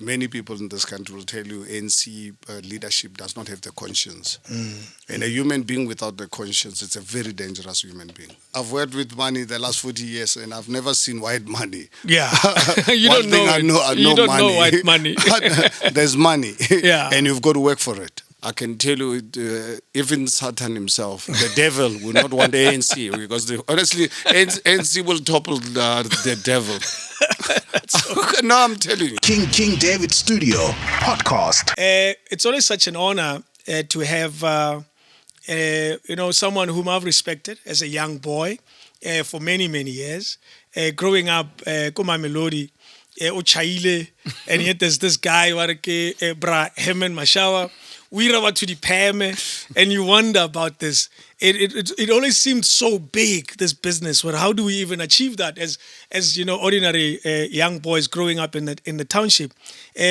Many people in this country will tell you ANC leadership does not have the conscience. And a human being without the conscience, it's a very dangerous human being. I've worked with money the last 40 years and I've never seen white money. Yeah. You One don't thing know I it. know, You don't know money. white money. There's money. Yeah. And you've got to work for it. I can tell you, even Satan himself, the devil, will not want the ANC because honestly, ANC will topple the devil. No, I'm telling you. King David Studio Podcast. It's always such an honor to have someone whom I've respected as a young boy for many years. Growing up, Kuma Melody, Uchaile, and yet there's this guy, Herman Mashaba. We were to the Pame, and you wonder about this. It always seemed so big, this business. Well, how do we even achieve that as ordinary young boys growing up in the township?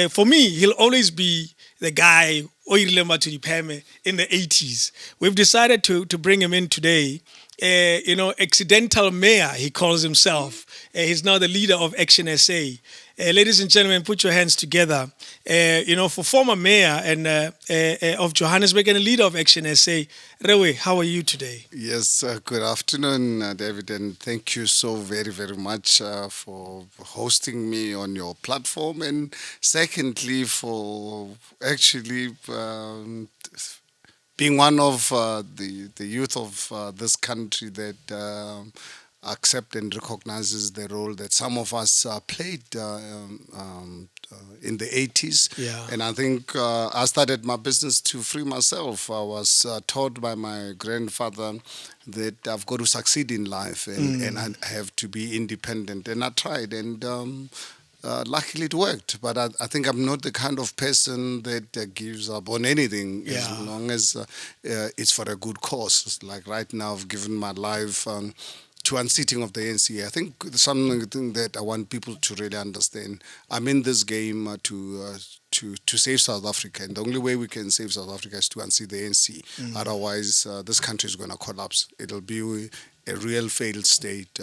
For me, he'll always be the guy to the Pame in the 80s. We've decided to bring him in today. Accidental mayor, he calls himself. He's now the leader of Action SA. Ladies and gentlemen, put your hands together. For former mayor and of Johannesburg and a leader of Action SA, Rewe, how are you today? Yes, good afternoon, David, and thank you so very much for hosting me on your platform, and secondly for actually being one of the youth of this country that accept and recognizes the role that some of us played in the 80s. Yeah. And I think I started my business to free myself. I was taught by my grandfather that I've got to succeed in life and I have to be independent. And I tried, and luckily it worked. But I think I'm not the kind of person that gives up on anything as long as it's for a good cause. Like right now, I've given my life to unseating of the ANC. I think something that I want people to really understand. I'm in this game to save South Africa, and the only way we can save South Africa is to unseat the ANC. Otherwise, this country is going to collapse. It'll be a real failed state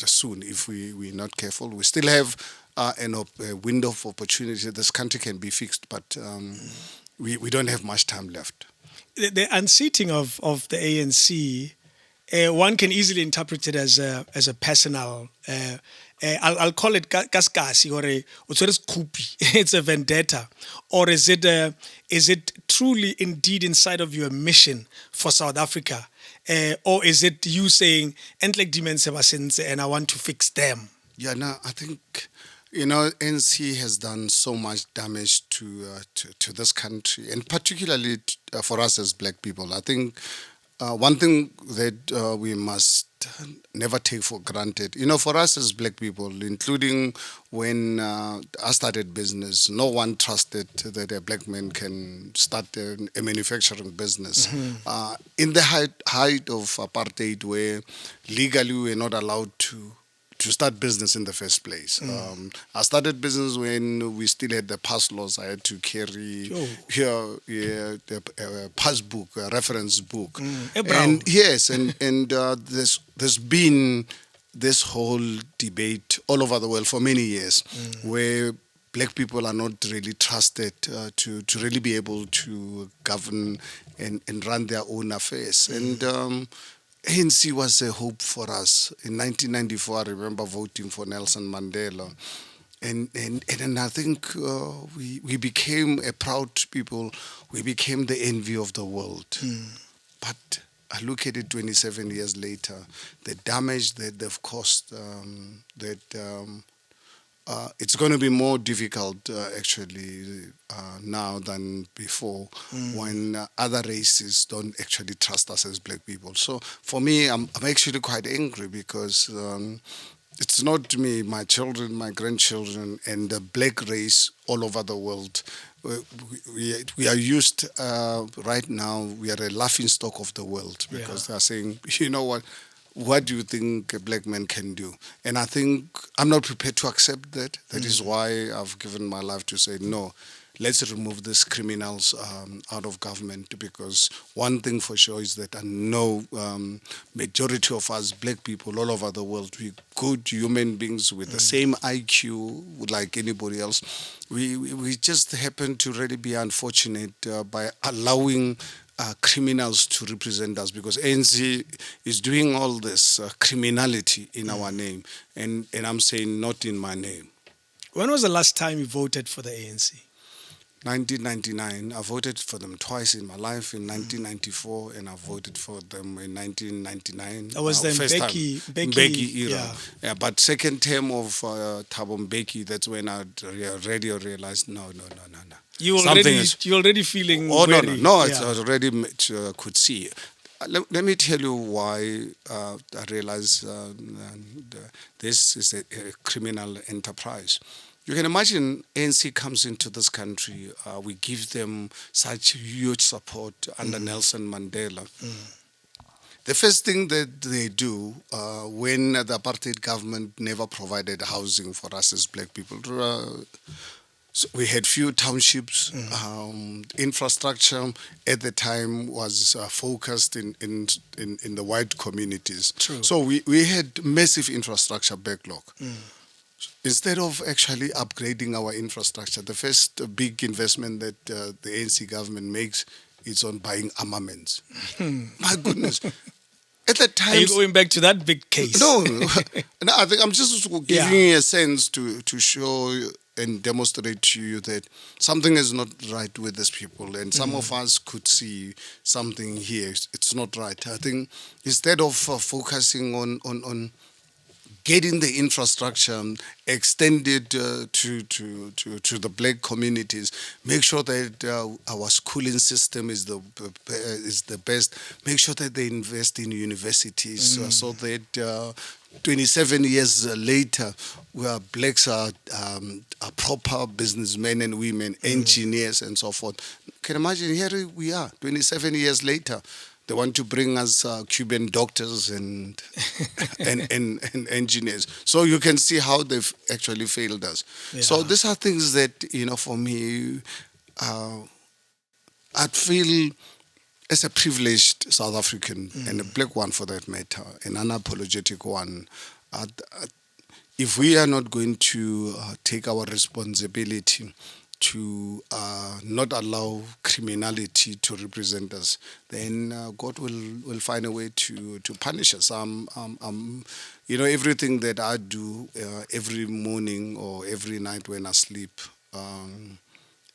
soon if we're not careful. We still have a window of opportunity. This country can be fixed, but we don't have much time left. The unseating of the ANC, one can easily interpret it as a personal. I'll call it kaskasi or it's a vendetta, or is it truly indeed inside of your mission for South Africa, or is it you saying and I want to fix them? Yeah, no, I think NC has done so much damage to this country, and particularly for us as Black people. I think. One thing that we must never take for granted, for us as Black people, including when I started business, no one trusted that a Black man can start a manufacturing business. In the height of apartheid, where legally we were not allowed to start business in the first place. I started business when we still had the pass laws. I had to carry the pass book, a reference book. And yes, and there's been this whole debate all over the world for many years where Black people are not really trusted to really be able to govern and run their own affairs. And ANC was a hope for us. In 1994, I remember voting for Nelson Mandela. And I think we became a proud people. We became the envy of the world. But I look at it 27 years later, the damage that they've caused, it's going to be more difficult now than before when other races don't actually trust us as Black people. So for me, I'm actually quite angry because it's not me, my children, my grandchildren, and the Black race all over the world. We are used right now, we are a laughing stock of the world because they are saying, you know what, what do you think a black man can do? And I think I'm not prepared to accept that. That is why I've given my life to say, no, let's remove these criminals out of government, because one thing for sure is that I know majority of us black people all over the world, we're good human beings with the same IQ like anybody else. We just happen to really be unfortunate by allowing criminals to represent us, because ANC is doing all this criminality in our name, and I'm saying not in my name. When was the last time you voted for the ANC? 1999, I voted for them twice in my life, in 1994, and I voted for them in 1999. That was then first Becky era. yeah. Yeah, but second term of Thabo Mbeki, that's when I really realized, no. You already feeling Oh, wary. no, it's already could see. Let me tell you why I realized this is a criminal enterprise. You can imagine ANC comes into this country, we give them such huge support under Nelson Mandela. The first thing that they do when the apartheid government never provided housing for us as black people, so we had few townships. Infrastructure at the time was focused in the white communities. True. So we had massive infrastructure backlog. Instead of actually upgrading our infrastructure, the first big investment that the ANC government makes is on buying armaments. My goodness. At that time, Are you going back to that big case? No, I think I'm just giving you a sense to show and demonstrate to you that something is not right with these people, and some of us could see something here. It's not right. I think instead of focusing on getting the infrastructure extended to the black communities, make sure that our schooling system is the best. Make sure that they invest in universities so that 27 years later, where blacks are proper businessmen and women, engineers and so forth. Can you imagine, here we are, 27 years later. They want to bring us Cuban doctors and engineers. So you can see how they've actually failed us. Yeah. So these are things that, for me, I'd feel as a privileged South African, and a black one for that matter, an unapologetic one, if we are not going to take our responsibility to not allow criminality to represent us, then God will find a way to punish us. Everything that I do every morning or every night when I sleep,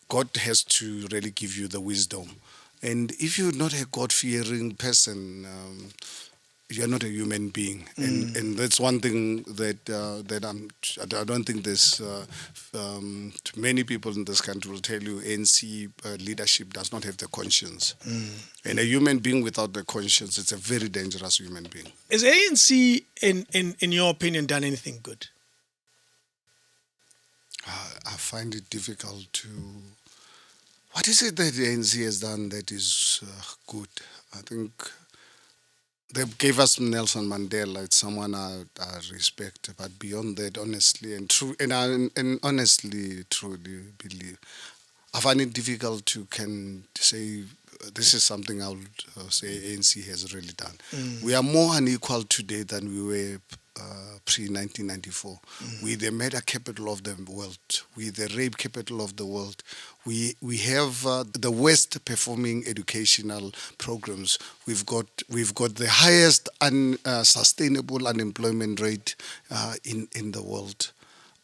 God has to really give you the wisdom. And if you're not a God-fearing person, you're not a human being, and that's one thing that I don't think there's many people in this country will tell you ANC leadership does not have the conscience, and a human being without the conscience, it's a very dangerous human being. Has ANC, in your opinion, done anything good? I find it difficult to. What is it that the ANC has done that is good? I think. They gave us Nelson Mandela. It's someone I respect, but beyond that, honestly and true, and honestly, truly believe, I find it difficult to say this is something I would say ANC has really done. We are more unequal today than we were pre-1994. We're the murder capital of the world. We're the rape capital of the world. We have the worst performing educational programs. We've got the highest sustainable unemployment rate in the world.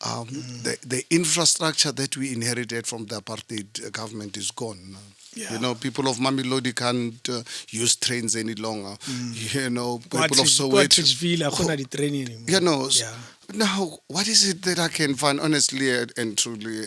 The infrastructure that we inherited from the apartheid government is gone. Yeah. People of Mamelodi can't use trains any longer. People of Soweto. Now, what is it that I can find honestly and truly?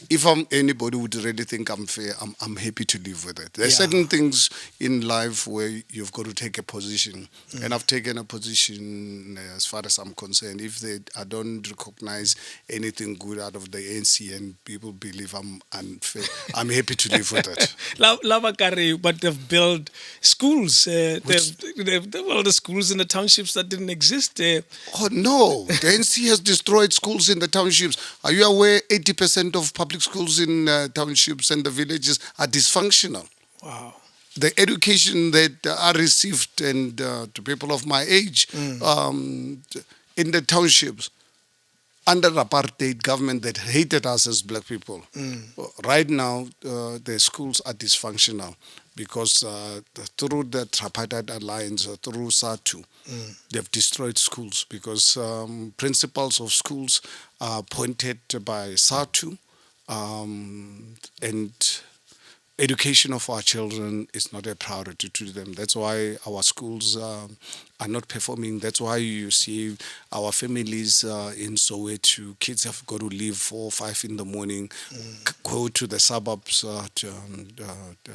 If anybody would really think I'm fair, I'm happy to live with it. There's Yeah. certain things in life where you've got to take a position, and I've taken a position as far as I'm concerned. If I don't recognize anything good out of the ANC and people believe I'm unfair, I'm happy to live with it. Lava Kare, but they've built schools. They've all the schools in the townships that didn't exist. Oh no, the NC has destroyed schools in the townships. Are you aware 80% of public schools in townships and the villages are dysfunctional? Wow. The education that I received and to people of my age in the townships under apartheid government that hated us as black people. Right now, the schools are dysfunctional because through the tripartite alliance, through SARTU, they've destroyed schools because principals of schools are appointed by SARTU, and education of our children is not a priority to them. That's why our schools are not performing. That's why you see our families in Soweto, kids have got to leave 4 or 5 in the morning, go to the suburbs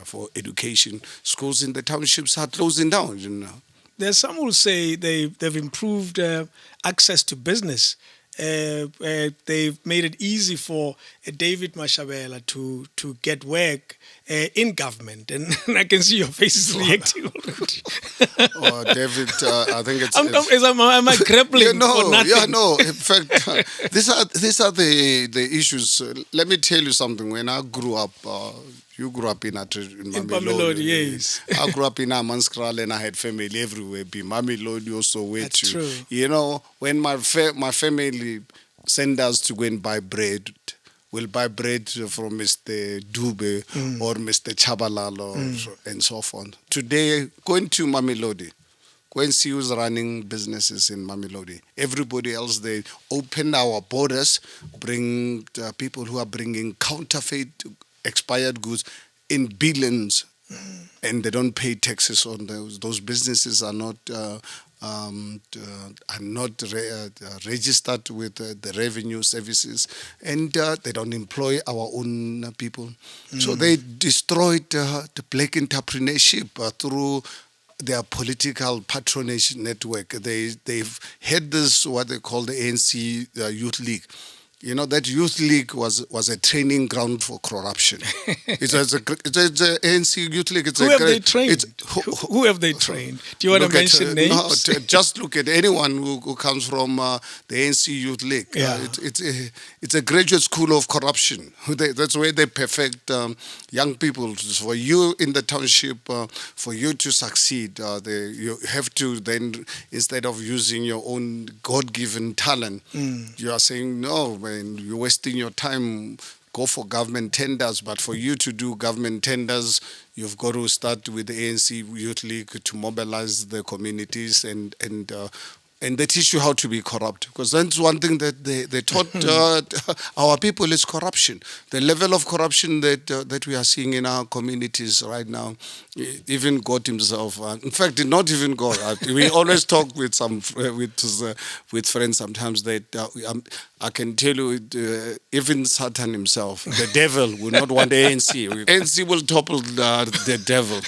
for education. Schools in the townships are closing down, you know. There's some who say they've improved access to business. They've made it easy for David Mashabela to get work in government, and I can see your face is reacting already. Oh, David, I think it's. Am I grappling for nothing? Yeah, no. In fact, these are the issues. Let me tell you something. When I grew up, you grew up in Mamelodi, yes. I grew up in Amanskral and I had family everywhere. Be Mamelodi also where That's to. true. You know, when my family send us to go and buy bread, we'll buy bread from Mr. Dube or Mr. Chabalalo and so forth. Today, going to Mamelodi, go and see who's running businesses in Mamelodi. Everybody else, they open our borders, bring people who are bringing counterfeit, expired goods in billions, and they don't pay taxes on those. Those businesses are not registered with the revenue services, and they don't employ our own people. So they destroyed the black entrepreneurship through their political patronage network. They've had this, what they call the ANC Youth League. You know, that youth league was a training ground for corruption. It's a ANC youth league. Who have they trained? Who have they trained? Do you want to mention names? No, just look at anyone who comes from the ANC youth league. Yeah. It's a graduate school of corruption. That's where they perfect young people. For you in the township, for you to succeed, you have to then, instead of using your own God-given talent, you are saying, no, man, you're wasting your time, go for government tenders. But for you to do government tenders, you've got to start with the ANC Youth League to mobilize the communities and they teach you how to be corrupt. Because that's one thing that they taught our people is corruption. The level of corruption that we are seeing in our communities right now, even God himself, in fact, not even God. We always talk with friends sometimes that I can tell you, even Satan himself, the devil, will not want the ANC. ANC will topple the devil.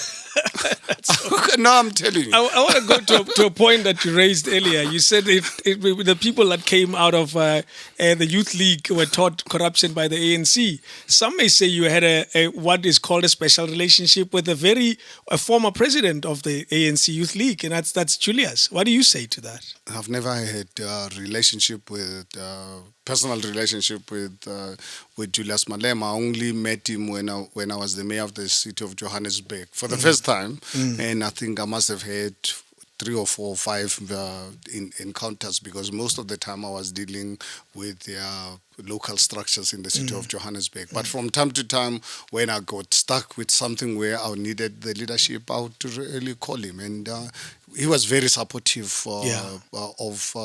No, I'm telling you. I want to go to a point that you raised earlier. You said the people that came out of the Youth League were taught corruption by the ANC. Some may say you had a what is called a special relationship with a former president of the ANC Youth League, and that's Julius. What do you say to that? I've never had a relationship with personal relationship with Julius Malema. I only met him when I was the mayor of the city of Johannesburg for the first time, and I think I must have had 3 or 4 or 5 encounters because most of the time I was dealing with local structures in the city of Johannesburg. But from time to time, when I got stuck with something where I needed the leadership, I would really call him. And he was very supportive of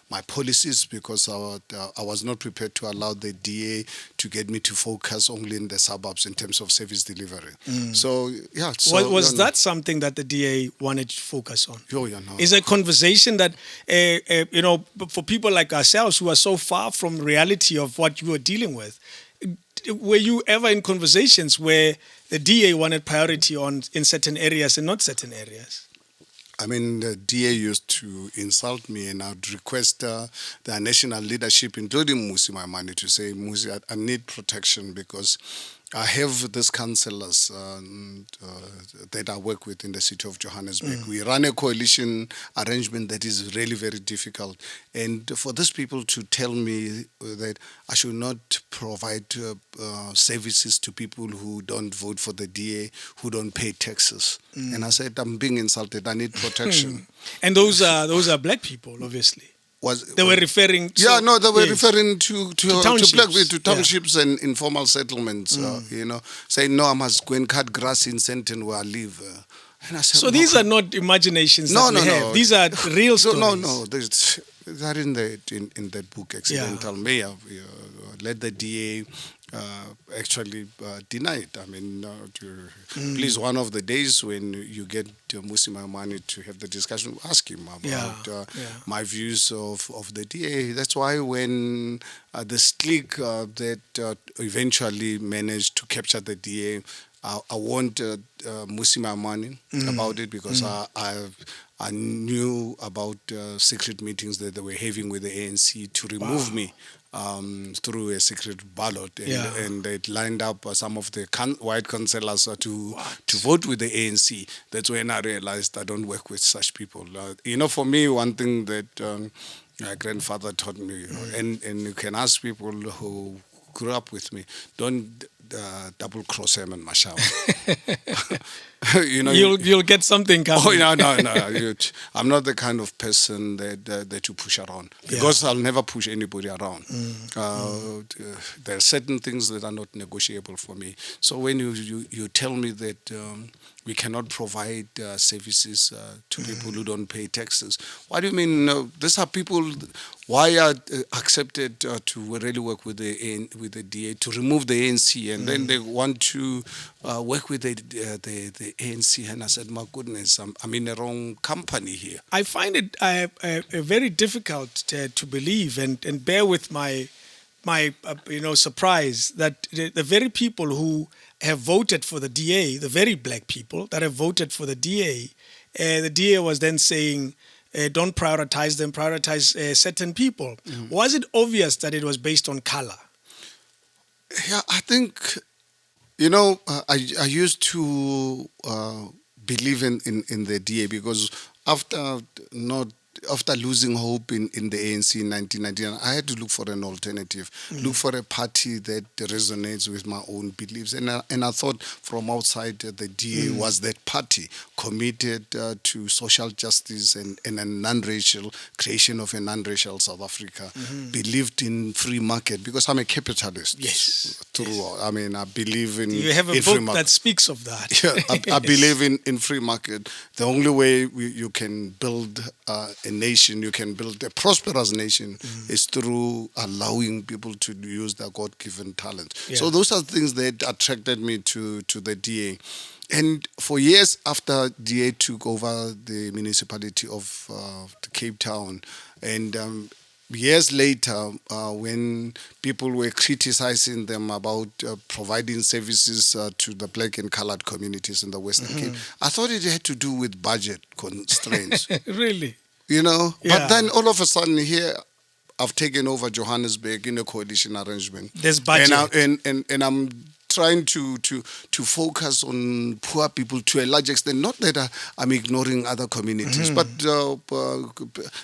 my policies, because I was not prepared to allow the DA to get me to focus only in the suburbs in terms of service delivery. So, yeah. So, was that something that the DA wanted to focus on? No. Is a conversation that, for people like ourselves who are so far from reality of what you were dealing with, were you ever in conversations where the DA wanted priority in certain areas and not certain areas? I mean, the DA used to insult me, and I'd request the national leadership, including Musi Maimane, to say, Musi, I need protection, because I have these councillors that I work with in the city of Johannesburg. We run a coalition arrangement that is really very difficult. And for these people to tell me that I should not provide services to people who don't vote for the DA, who don't pay taxes. And I said, I'm being insulted. I need protection. And those are black people, obviously. They were referring to... Yeah, no, they were referring to townships, to townships and informal settlements, saying, no, I must go and cut grass in Sandton where I live. And I said, so these are not imaginations that we have. These are real stories. No, they're in that book, Accidental Mayor. Let the DA actually deny it. I mean, please, one of the days when you get Musi Maimane to have the discussion, ask him about my views of the DA. That's why when this clique that eventually managed to capture the DA, I warned Musi Maimane about it, because I knew about secret meetings that they were having with the ANC to remove me through a secret ballot, and they lined up some of the white councillors to vote with the ANC. That's when I realized I don't work with such people. For me, one thing that my grandfather taught me, and you can ask people who grew up with me, don't double cross Herman Mashaba. You'll get something coming. Oh, no. I'm not the kind of person that you push around, because I'll never push anybody around. There are certain things that are not negotiable for me. So when you tell me that we cannot provide services to people who don't pay taxes, what do you mean? These are people why are accepted to really work with the DA to remove the ANC, and then they want to work with the ANC. And I said, my goodness, I'm in the wrong company here. I find it very difficult to believe, and bear with my surprise that the very people who have voted for the DA, the very black people that have voted for the DA was then saying, don't prioritize them, prioritize certain people. Was it obvious that it was based on color? Yeah, I think, I used to believe in the DA, because after losing hope in the ANC in 1999, I had to look for an alternative, look for a party that resonates with my own beliefs. And I thought from outside the DA was that party committed to social justice and a non-racial creation of a non-racial South Africa, believed in free market, because I'm a capitalist. Yes. I mean, I believe in You have a book that speaks of that. Yeah, I believe in free market. The only way you can build a nation, you can build a prosperous nation, is through allowing people to use their God-given talent. Yeah. So those are things that attracted me to the DA. And for years after DA took over the municipality of Cape Town, and years later, when people were criticizing them about providing services to the black and colored communities in the Western Cape, I thought it had to do with budget constraints. Really? Yeah. But then all of a sudden here, I've taken over Johannesburg in a coalition arrangement. There's budget. And I'm trying to focus on poor people to a large extent. Not that I'm ignoring other communities, but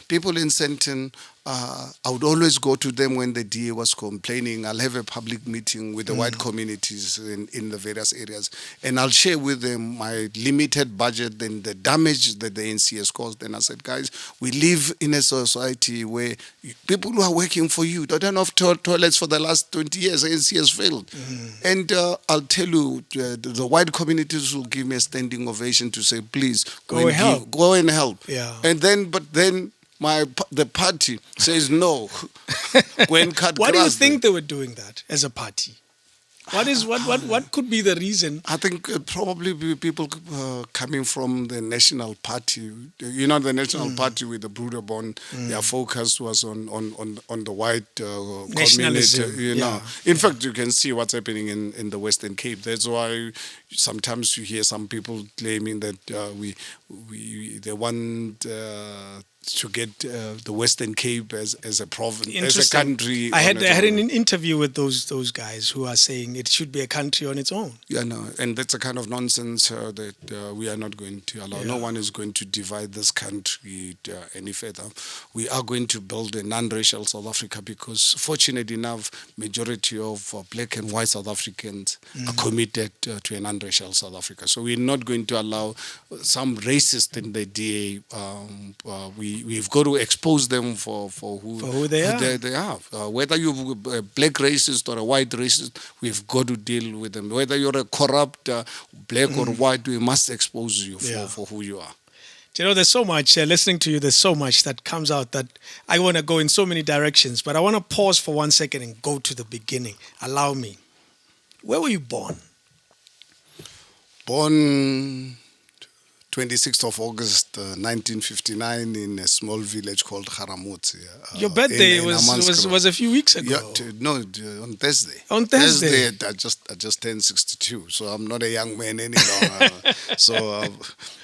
people in Sandton I would always go to them when the DA was complaining. I'll have a public meeting with the white communities in the various areas, and I'll share with them my limited budget and the damage that the ANC has caused. And I said, guys, we live in a society where people who are working for you don't have toilets for the last 20 years. ANC has failed. And I'll tell you, the white communities will give me a standing ovation to say, please, go and help. Yeah. And then, but then, the party says no. When cut Why do you think they were doing that as a party? What could be the reason? I think probably people coming from the National Party. You know, the National Party with the Broederbond, their focus was on the white community. You know, in fact, you can see what's happening in the Western Cape. That's why sometimes you hear some people claiming that they want to get the Western Cape as a province, as a country. I had an interview with those guys who are saying it should be a country on its own. Yeah, no, and that's a kind of nonsense that we are not going to allow. No one is going to divide this country any further. We are going to build a non-racial South Africa because, fortunately enough, majority of black and white South Africans are committed to a non-racial South Africa. So we're not going to allow some racist in the DA. We've got to expose them for who they are. Whether you're a black racist or a white racist, we've got to deal with them. Whether you're a corrupt black or white, we must expose you for who you are. You know, there's so much, listening to you, there's so much that comes out that I want to go in so many directions, but I want to pause for 1 second and go to the beginning. Allow me. Where were you born? Born 26th of August, 1959, in a small village called Garamotse. Your birthday was a few weeks ago. Yeah, on Thursday. On Thursday? I just turned 62, so I'm not a young man any longer. So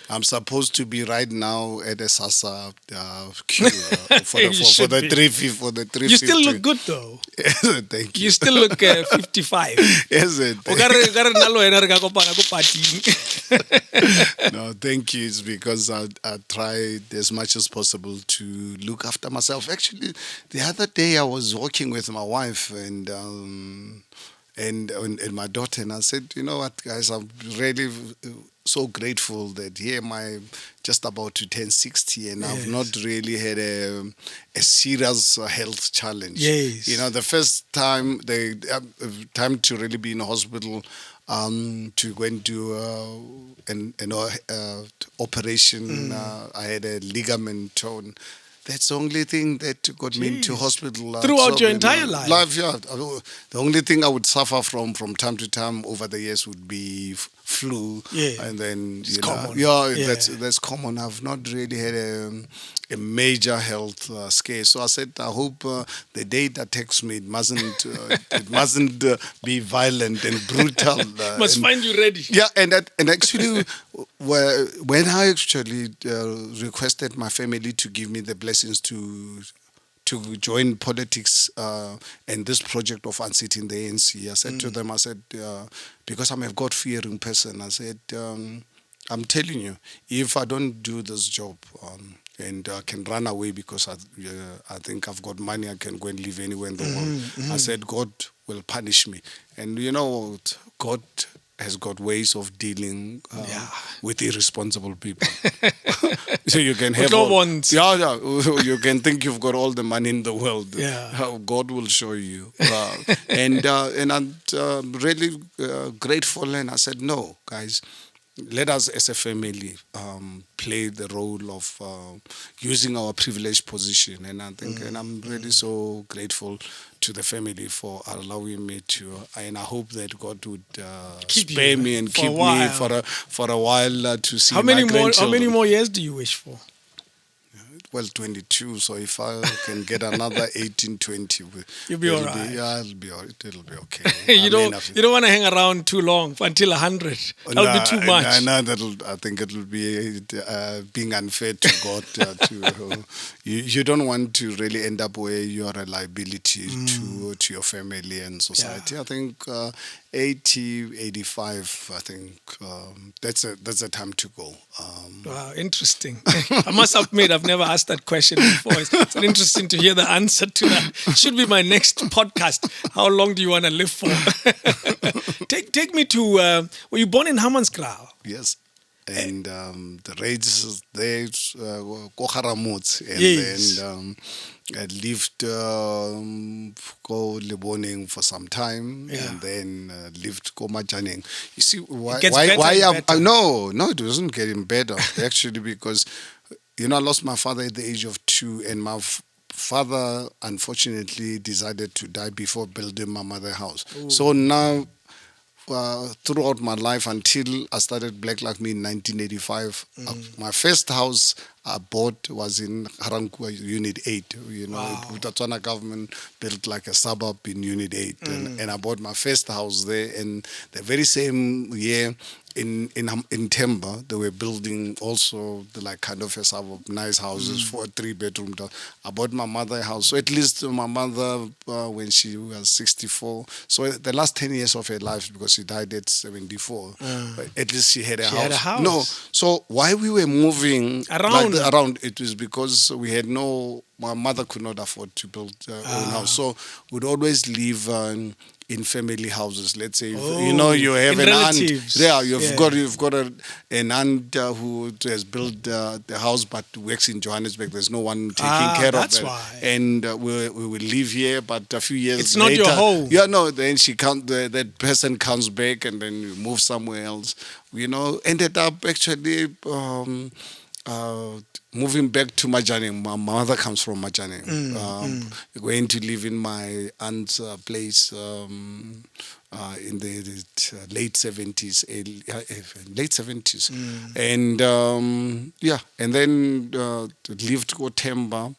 I'm supposed to be right now at a SASSA queue for the 350. You still look good though. Thank you. You still look 55. Yes, no, thank you. It's because I tried as much as possible to look after myself. Actually, the other day I was walking with my wife and my daughter, and I said, you know what, guys, I'm really so grateful that here am I just about to turn 60 and I've not really had a serious health challenge. Yes. You know, the first time, time to really be in hospital, to go and do an operation. I had a ligament torn. That's the only thing that got me into hospital. Throughout your entire life? Yeah. The only thing I would suffer from time to time over the years would be flu. Yeah. And then, it's common. That's common. I've not really had a major health scare. So I said, I hope the day it attacks me, it mustn't be violent and brutal. Must find you ready. Yeah, and actually, when I actually requested my family to give me the blessings to join politics and this project of unseating the ANC, I said to them, I said, because I'm a God-fearing person, I said, I'm telling you, if I don't do this job and I can run away because I think I've got money, I can go and live anywhere in the world, I said, God will punish me. And you know, God has got ways of dealing with irresponsible people. So you can have you can think you've got all the money in the world. God will show you. And I'm really grateful. And I said, no, guys, let us as a family play the role of using our privileged position. And I think, and I'm really so grateful to the family for allowing me to, and I hope that God would spare me and keep me for a while to see my grandchildren. How many more years do you wish for? Well, 22. So if I can get another 18, 20, you'll be all right. It'll be all right. It'll be okay. You don't want to hang around too long until 100. That'll be too much. No, I think it'll be being unfair to God. You don't want to really end up where you are a liability to your family and society. I think 80, 85, I think that's a time to go. Wow, interesting. I must admit, I've never asked asked that question before. It's interesting to hear the answer to that. Should be my next podcast. How long do you want to live for? Take me to, were you born in Hammanskraal? Yes. And the rages there, Koharamut, and Yes. then I lived go Leboning for some time, Yeah. and then lived Komajaning. You see why? gets Why? better Why? and better. No, it wasn't getting better actually because I lost my father at the age of 2, and my father unfortunately decided to die before building my mother's house. So now. Throughout my life until I started Black Like Me in 1985, my first house I bought was in Harankua Unit 8. Wow. Botswana government built like a suburb in Unit 8, and I bought my first house there. And the very same year, in Temba, they were building also like kind of a suburb, nice houses for a 3-bedroom. I bought my mother a house. So at least my mother, when she was 64, so the last 10 years of her life, because she died at 74, but at least she had a house. Had a house. No, so why we were moving Around. it was because we had my mother could not afford to build her own house. So we'd always live in family houses. Let's say, you have in an aunt. relatives. Yeah, you've got an aunt who has built the house but works in Johannesburg. There's no one taking care of that's it. why. And we will live here, but a few years It's later, not your home. Yeah, no. Then that person comes back, and then you move somewhere else. Ended up actually. Moving back to Majaning, my mother comes from Majaning. Going to live in my aunt's place in the late 70s, late 70s. And and then lived Gotemba,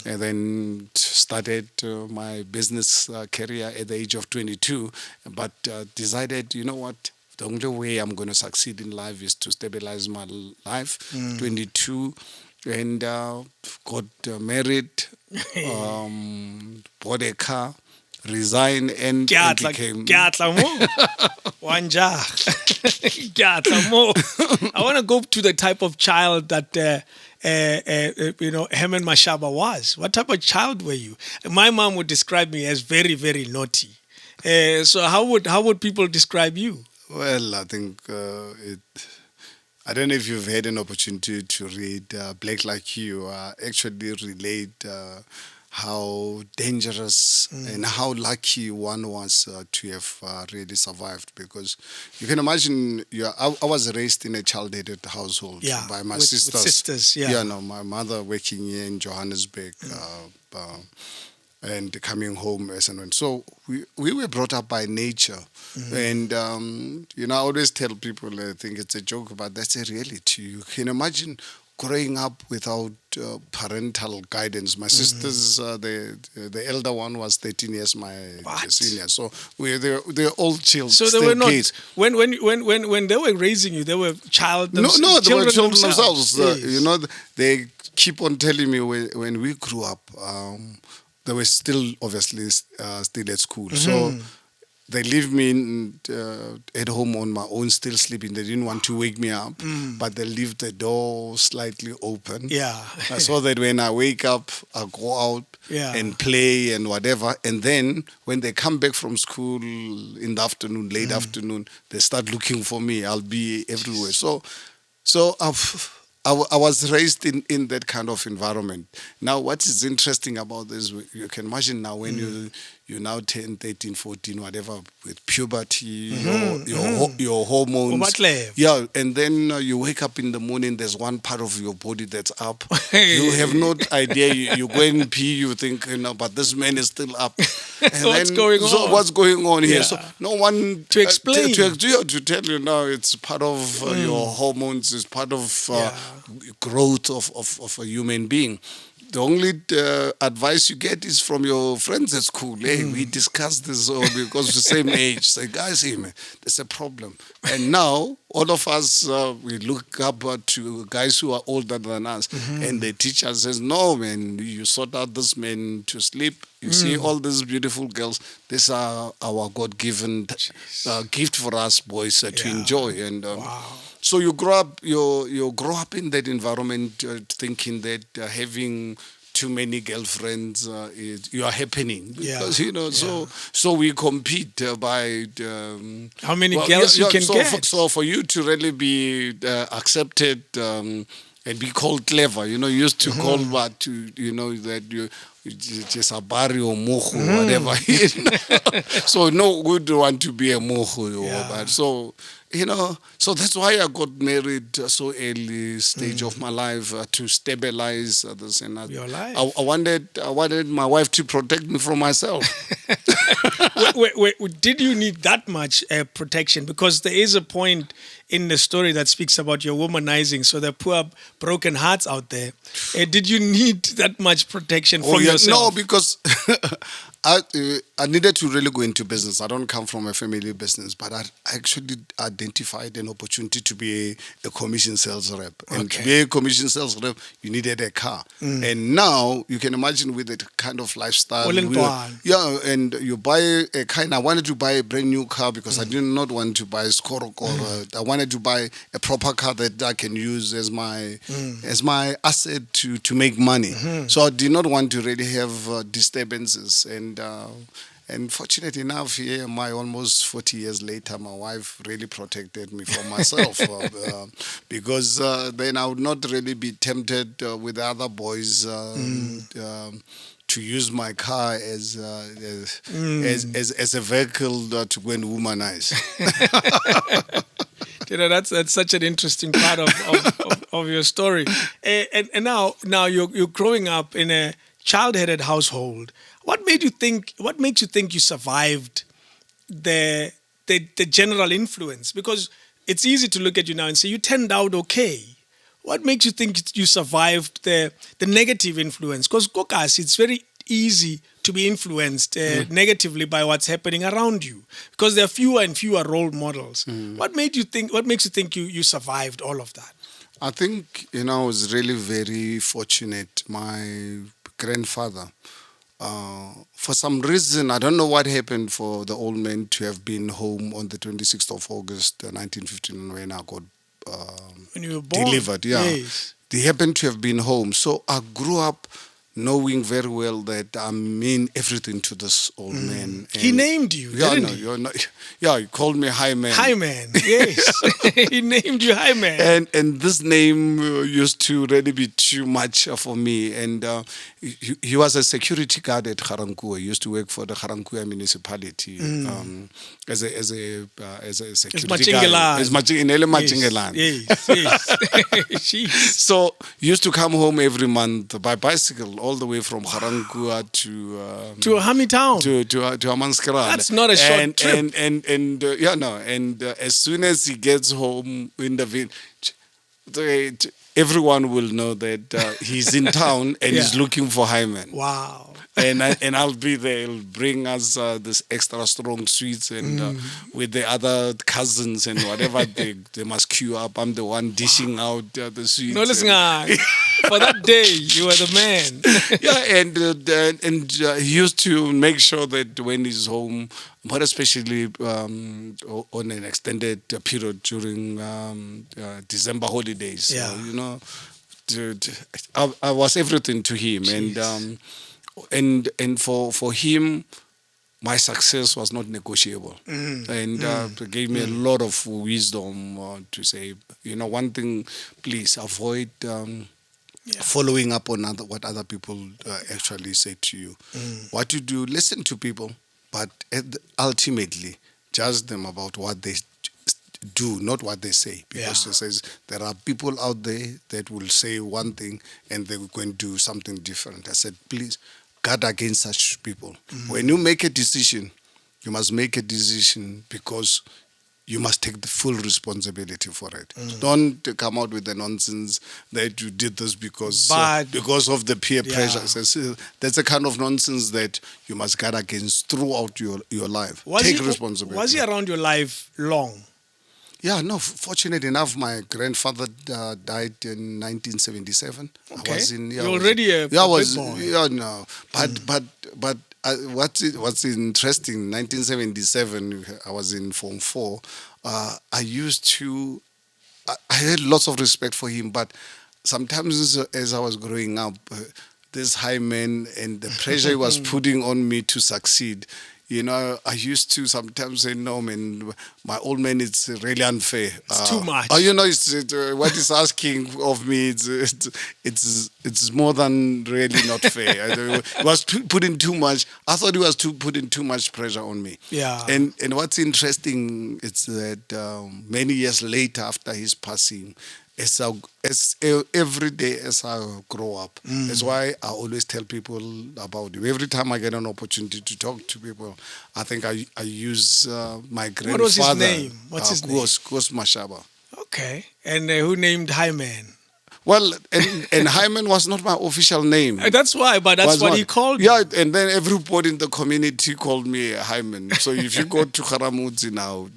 and then started my business career at the age of 22, but decided, you know what? The only way I'm going to succeed in life is to stabilize my life. 22, and got married, bought a car, resigned, and became... I want to go to the type of child that Herman Mashaba was. What type of child were you? My mom would describe me as very, very naughty. So how would people describe you? Well, I think I don't know if you've had an opportunity to read Black Like You. Actually relate how dangerous and how lucky one was to have really survived. Because you can imagine, I was raised in a child-aided household by my sisters. With sisters, My mother working here in Johannesburg. And coming home as and when. So we were brought up by nature. And, I always tell people, I think it's a joke, but that's a reality. You can imagine growing up without parental guidance. My sisters, the elder one was 13 years my senior. So they're all children. So they were not, kids. When they were raising you, they were No, they were children themselves. Yes. They keep on telling me when we grew up, they were still obviously still at school. So they leave me at home on my own, still sleeping. They didn't want to wake me up, but they leave the door slightly open. Yeah. So that when I wake up, I go out and play and whatever. And then when they come back from school in the afternoon, late afternoon, they start looking for me. I'll be everywhere. So I was raised in that kind of environment. Now, what is interesting about this, you can imagine now when you now 10, 13, 14, whatever, with puberty, your hormones. Yeah, and then you wake up in the morning, there's one part of your body that's up. You have no idea. You go and pee, you think, but this man is still up. And what's going on? So what's going on here? Yeah. So no one to explain. To tell you now, it's part of your hormones, it's part of growth of a human being. The only advice you get is from your friends at school. Hey, we discussed this because we're the same age. Say, guys, hey, man, there's a problem. And now all of us, we look up to guys who are older than us, and the teacher says, "No, man, you sort out this man to sleep. You see all these beautiful girls. These are our God-given gift for us boys to enjoy." And so you grow up, you grow up in that environment, thinking that having too many girlfriends you are happening, because so we compete by how many girls you can get. So for you to really be accepted and be called clever, you used to call what that you just a barrio or mohu, whatever. So no good want to be a mohu, but so. So that's why I got married so early stage of my life to stabilize this and that. Your life. I wanted my wife to protect me from myself. Wait, did you need that much protection? Because there is a point in the story that speaks about your womanizing. So the poor broken hearts out there. Did you need that much protection from yourself? No, because I needed to really go into business. I don't come from a family business, but I actually identified an opportunity to be a commission sales rep. And to be a commission sales rep, you needed a car. And now you can imagine with that kind of lifestyle. And you buy a car. And I wanted to buy a brand new car because I did not want to buy a Skorok, or I wanted to buy a proper car that I can use as my asset to make money. So I did not want to really have disturbances. And fortunately enough, here, almost 40 years later, my wife really protected me from myself because then I would not really be tempted with other boys to use my car as a vehicle to go and womanize. That's such an interesting part of your story. And now you're growing up in a child-headed household. What makes you think you survived the general influence? Because it's easy to look at you now and say you turned out okay. What makes you think you survived the negative influence? Because Kokas, it's very easy to be influenced negatively by what's happening around you, because there are fewer and fewer role models. What makes you think you survived all of that? I think I was really very fortunate. My grandfather, for some reason, I don't know what happened for the old man to have been home on the 26th of August 1915 when I got when you were born. Delivered. Yes. They happened to have been home. So I grew up knowing very well that I mean everything to this old man. And he named you, didn't he? He called me High Man. High Man, yes. He named you High Man. And this name used to really be too much for me. And he was a security guard at Garankuwa. He used to work for the Garankuwa municipality as a security guard. As Machingelan. Yes. So he used to come home every month by bicycle, all the way from Garankuwa to Hamitown, to Hammanskraal. That's not a short trip. And as soon as he gets home in the village, everyone will know that he's in town and he's looking for Hyman. Wow. And I'll be there. He'll bring us this extra strong sweets and with the other cousins and whatever they must queue up. I'm the one dishing out the sweets. No, listen, for that day you were the man. And he used to make sure that when he's home, but especially on an extended period during December holidays. Yeah. I was everything to him. Jeez. And for him, my success was not negotiable. It gave me a lot of wisdom to say, one thing, please avoid following up on what other people actually say to you. What you do, listen to people, but ultimately judge them about what they do, not what they say. Because he says there are people out there that will say one thing and they're going to do something different. I said, please guard against such people. When you make a decision, you must make a decision because you must take the full responsibility for it. Don't come out with the nonsense that you did this because of the peer pressure. That's a kind of nonsense that you must guard against throughout your life. Take responsibility. Was he around your life long? Yeah, no, fortunate enough, my grandfather died in 1977. Okay. I was in, You're already a yeah, I big was, boy. yeah, no, but what's interesting, 1977, I was in Form 4. I used to, I had lots of respect for him, but sometimes as I was growing up, this high man and the pressure he was putting on me to succeed. You know, I used to sometimes say, no, man, my old man, it's really unfair. It's too much. Oh, you know, what he's asking of me, it's more than really not fair. He was putting too much. I thought he was putting too much pressure on me. Yeah. And what's interesting is that many years later, after his passing, every day as I grow up, that's why I always tell people about him. Every time I get an opportunity to talk to people, I think I use my grandfather. What was his name? What's his name? Post Mashaba. Okay. And who named Hyman? Well, and Herman was not my official name. That's why, but that's what he called you. Yeah, and then everybody in the community called me Hyman. So if you go to Karamudzi now,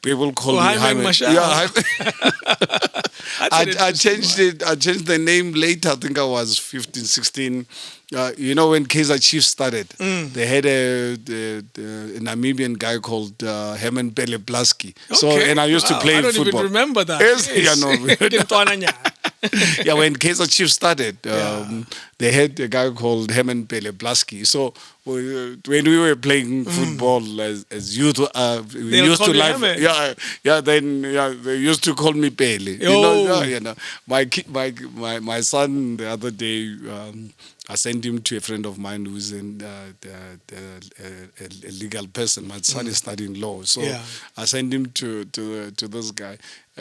people call me Herman Hyman. Mashaba. Yeah, I changed it. I changed the name later. I think I was 15, 16. You know, when Kaizer Chiefs started, they had a Namibian guy called Herman Blaski. So, and I used to play football. I don't even remember that. Yes. Yeah, when Kaizer Chiefs started, they had a guy called Herman Blaski. So when we were playing football as youth, we used to like, they used to call me Pele. You know, my son the other day. I sent him to a friend of mine who's a legal person. My son is studying law, so I sent him to this guy.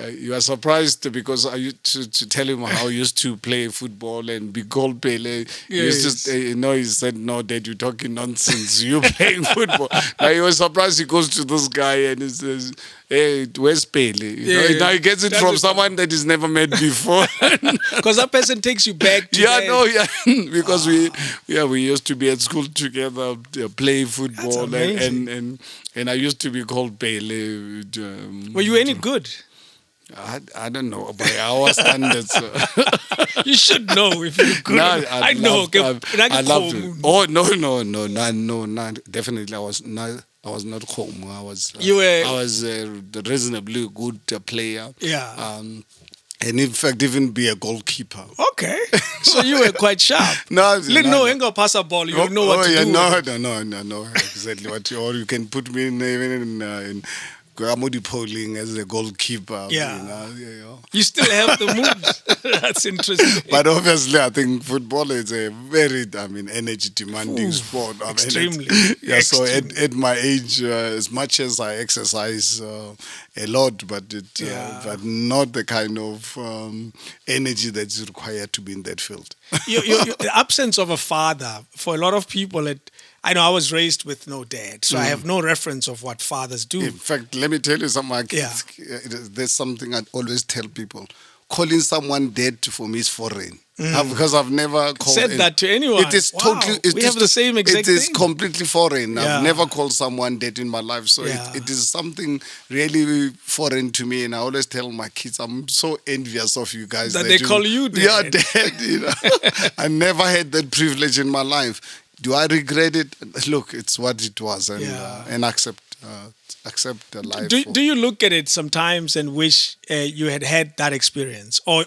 You are surprised because I used to tell him how I used to play football and be called Pele. Yes. He said, "No, Dad, you're talking nonsense. You playing football." Now he was surprised. He goes to this guy and he says, "Hey, where's Pele?" Now he gets it from someone that he's never met before. Because that person takes you back to because we used to be at school together, play football, and I used to be called Pele. Were you any good? I don't know by our standards. You should know if you're good. No, I loved it. Oh no, definitely I was not home. I was a reasonably good player. Yeah. And in fact, even be a goalkeeper. Okay. So you were quite sharp. Ain't pass a ball. You know what to do. No. Exactly what or you can put me in Gramody polling as a goalkeeper. Yeah. You still have the moves. That's interesting. But obviously, I think football is a very, energy demanding sport. Extremely. So at my age, as much as I exercise a lot, but not the kind of energy that's required to be in that field. The absence of a father, for a lot of people, I know I was raised with no dad, so I have no reference of what fathers do. In fact, let me tell you something. There's something I always tell people. Calling someone dead for me is foreign. Because I've never said that to anyone. It is totally. We have the same exact thing. It is completely foreign. I've never called someone dead in my life, so it is something really foreign to me. And I always tell my kids, I'm so envious of you guys that they call you dead. Yeah, dead. I never had that privilege in my life. Do I regret it? Look, it's what it was, and accept the life. Do you look at it sometimes and wish you had that experience, or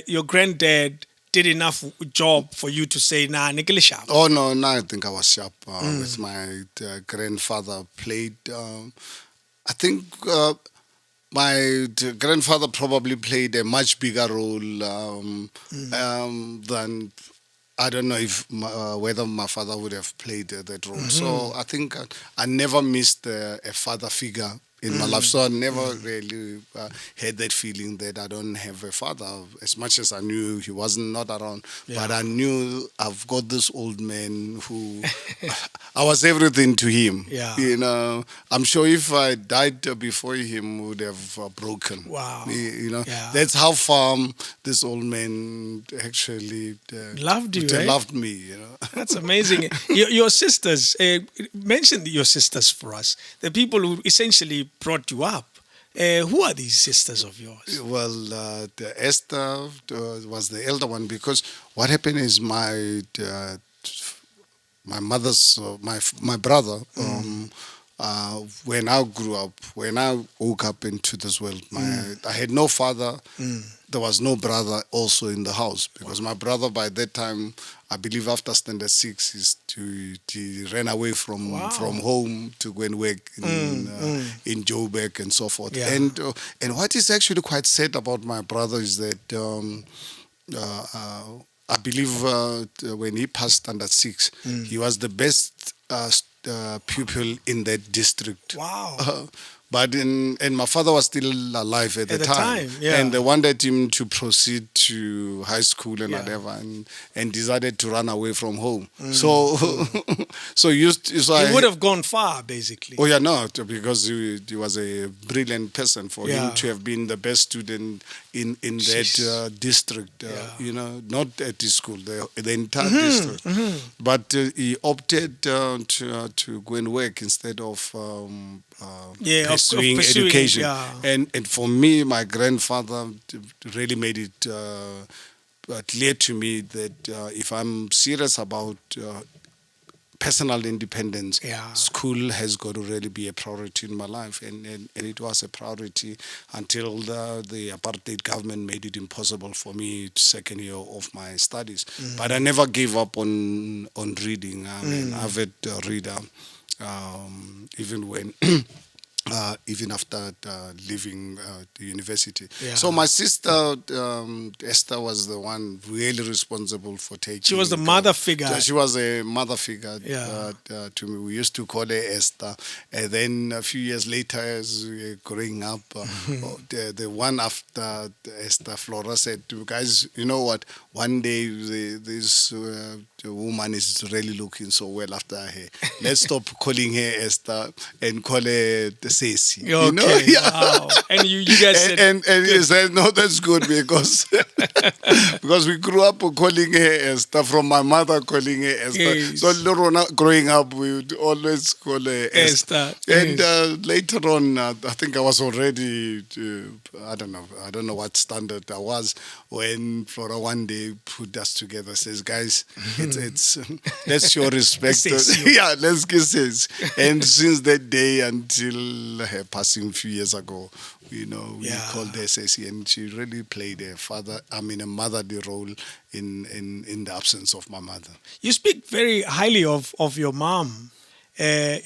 your granddad did enough job for you to say, "Nah, Nikile sharp"? Oh no, I think I was sharp. With my grandfather played. I think my grandfather probably played a much bigger role than. I don't know if whether my father would have played that role. So I think I never missed a father figure in my life. So I never really had that feeling that I don't have a father. As much as I knew he wasn't not around, but I knew I've got this old man who I was everything to him. Yeah. You know, I'm sure if I died before him, would have broken. Wow. You know, that's how far this old man actually loved you. Loved me. You know, that's amazing. Your sisters, mention your sisters for us. The people who essentially brought you up. Who are these sisters of yours? Well, Esther was the elder one, because what happened is my mother's my brother. When I grew up, when I woke up into this world, I had no father. There was no brother also in the house, because my brother by that time, I believe after standard 6, he ran away from home to go and work in Joburg and so forth. Yeah. And what is actually quite sad about my brother is that I believe when he passed standard 6, he was the best pupil in that district. Wow. And my father was still alive at the time. Yeah. And they wanted him to proceed to high school and whatever, and decided to run away from home. So he would have gone far, basically. Oh yeah, no, because he was a brilliant person for him to have been the best student in that district. Not at the school, the entire district. But he opted to go and work instead of pursuing education. And for me, my grandfather really made it clear to me that if I'm serious about personal independence, school has got to really be a priority in my life, and it was a priority until the apartheid government made it impossible for me second year of my studies. But I never gave up on reading. I'm an avid reader, even when. Even after leaving the university. So my sister, Esther, was the one really responsible for taking... She was the mother figure. She was a mother figure to me. We used to call her Esther. And then a few years later, as we were growing up, the one after Esther, Flora said, guys, you know what? One day this woman is really looking so well after her hair. Let's stop calling her Esther and call her Ceci. Okay, you know? Wow. And you guys said... And he said, no, that's good, because because we grew up calling her Esther, from my mother calling her Esther. Yes. So growing up, we would always call her Esther. And later on, I think I was already, I don't know what standard I was, when Flora one day put us together, says, guys, it's let's show respect. Let's kiss it. And since that day until her passing a few years ago, we called her Ceci, and she really played a motherly role in the absence of my mother. You speak very highly of your mom. Her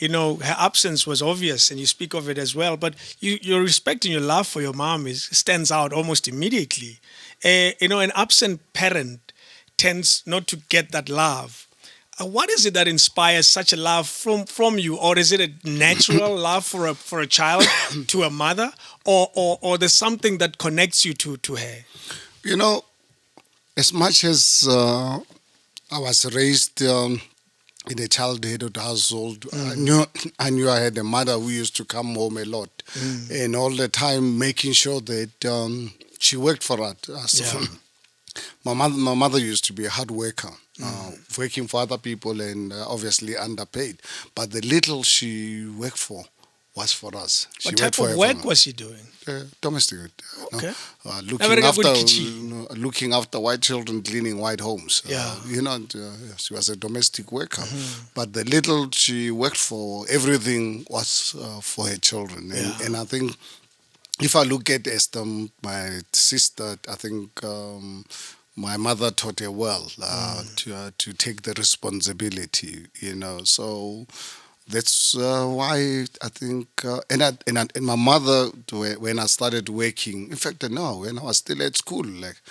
absence was obvious, and you speak of it as well. But your respect and your love for your mom stands out almost immediately. An absent parent tends not to get that love. What is it that inspires such a love from you, or is it a natural love for a child to a mother, or there's something that connects you to her? As much as I was raised in a child-headed household, I knew I had a mother who used to come home a lot, and all the time making sure that she worked for us. My mother used to be a hard worker, working for other people and obviously underpaid. But the little she worked for was for us. What type of work was she doing? Domestic. Okay. Looking after white children, cleaning white homes. She was a domestic worker. But the little she worked for, everything was for her children. And I think, if I look at Esther, my sister, I think my mother taught her well to take the responsibility, So that's why I think, and my mother, when I started working, in fact, when I was still at school, like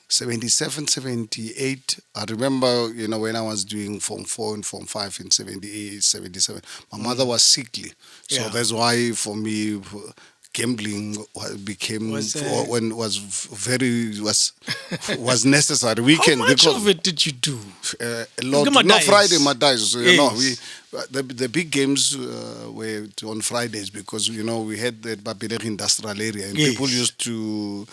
77, 78, I remember, when I was doing Form 4 and Form 5 in 78, 77, my mother was sickly. So that's why, for me, gambling became was necessary. How much of it did you do? A lot. No, Friday, my days. the big games were on Fridays because we had the Babylon industrial area and Yes. people used to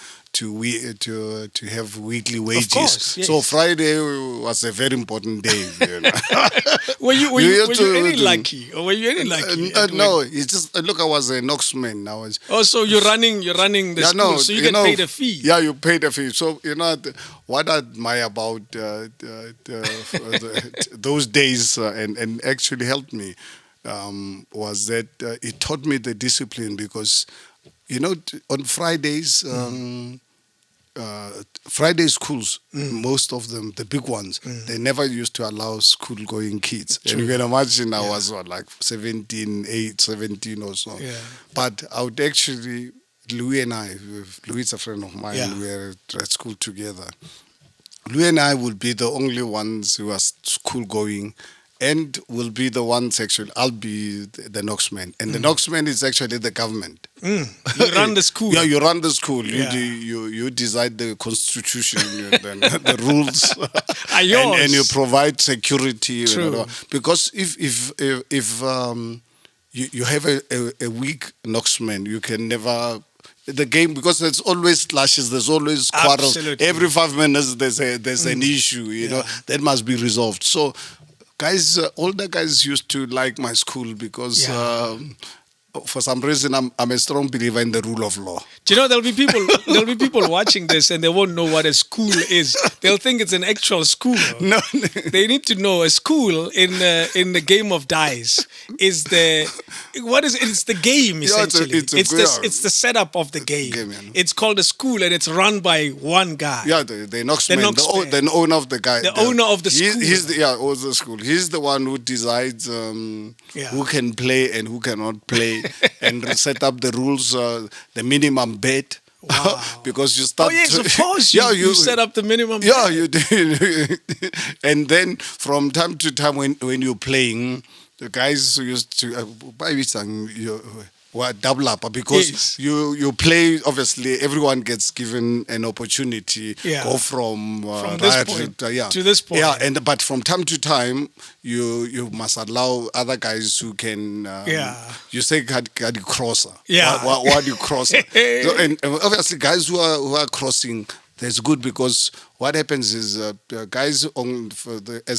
have weekly wages. course, yes. So Friday was a very important day. Were you You have to- any lucky, or were you any lucky? No, it's just look. I was an Oxman. I was. Oh, so you're running the school, so you get paid a fee. Yeah, you paid a fee. So what I admire about those days and actually helped me was that it taught me the discipline because on Fridays. Friday schools, most of them, the big ones, they never used to allow school-going kids. And you can imagine I was like 17 or so. Yeah. But I would actually, Louis is a friend of mine, Yeah. we were at school together. Louis and I would be the only ones who are school-going and will be the ones actually, I'll be the Knoxman. And the Knoxman is actually the government. You run the school. Yeah, you run the school. Yeah. You decide the constitution, the rules, Are yours. and you provide security. True. Because if you have a weak Knoxman, you can never. The game, because there's always clashes, there's always quarrels. Absolutely. Every 5 minutes there's an issue, that must be resolved. So guys, older guys used to like my school because for some reason I'm a strong believer in the rule of law. Do you know there'll be people watching this and they won't know what a school is. They'll think it's an actual school. No. They need to know a school in the game of dice is it's the game essentially. It's the setup of the game. It's called a school and it's run by one guy. Yeah, the Knoxman, the owner of the guy. The owner of the school. Owns the school. He's the one who decides who can play and who cannot play and set up the rules, the minimum bet. Wow. Because you start. Oh yes, of course. You set up the minimum. Yeah, you do. And then from time to time when you're playing, the guys used to double up because you play. Obviously, everyone gets given an opportunity. Go from this point to this point. Yeah, but from time to time, you must allow other guys who can. You say gadi crosser. Yeah. What do you cross? So, and obviously, guys who are crossing. That's good because what happens is guys as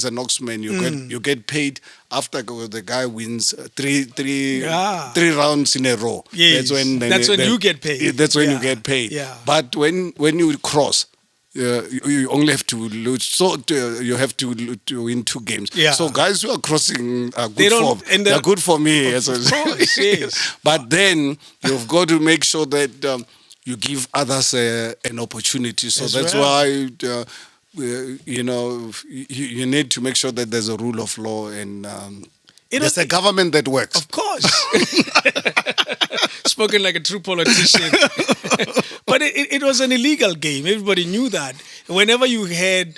an Oxman you get paid after the guy wins three rounds in a row. Yes. That's when you get paid. That's when you get paid. Yeah. But when you cross, you only have to lose. So you have to win 2 games. Yeah. So guys who are crossing are good they're good for me. Of course, yes. But then you've got to make sure that. You give others an opportunity. So that's why, you need to make sure that there's a rule of law and there's a government that works. Of course. Spoken like a true politician. But it was an illegal game. Everybody knew that. Whenever you had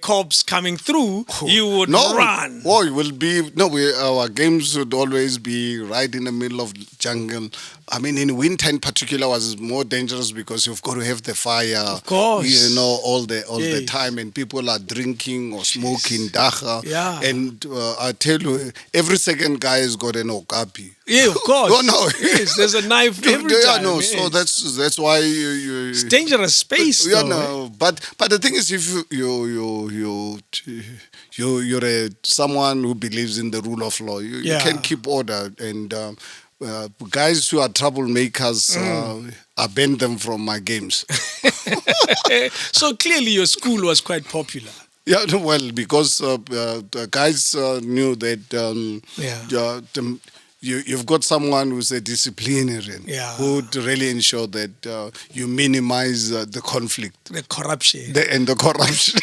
cops coming through, you would run. Oh, it will be our games would always be right in the middle of jungle. I mean, in winter in particular was more dangerous because you've got to have the fire. Of course. All the time, and people are drinking or smoking dacha. Yeah. And I tell you, every second guy has got an okapi. Yeah, of course. Oh no! Yes, there's a knife every time. No, yes. so that's why you. It's dangerous space. Yeah, though, no, but the thing is, if you're someone who believes in the rule of law, you can keep order and. Guys who are troublemakers, I ban them from my games. So clearly your school was quite popular. Yeah, well, because the guys knew that you've got someone who's a disciplinarian who would really ensure that you minimize the conflict. The corruption. The corruption.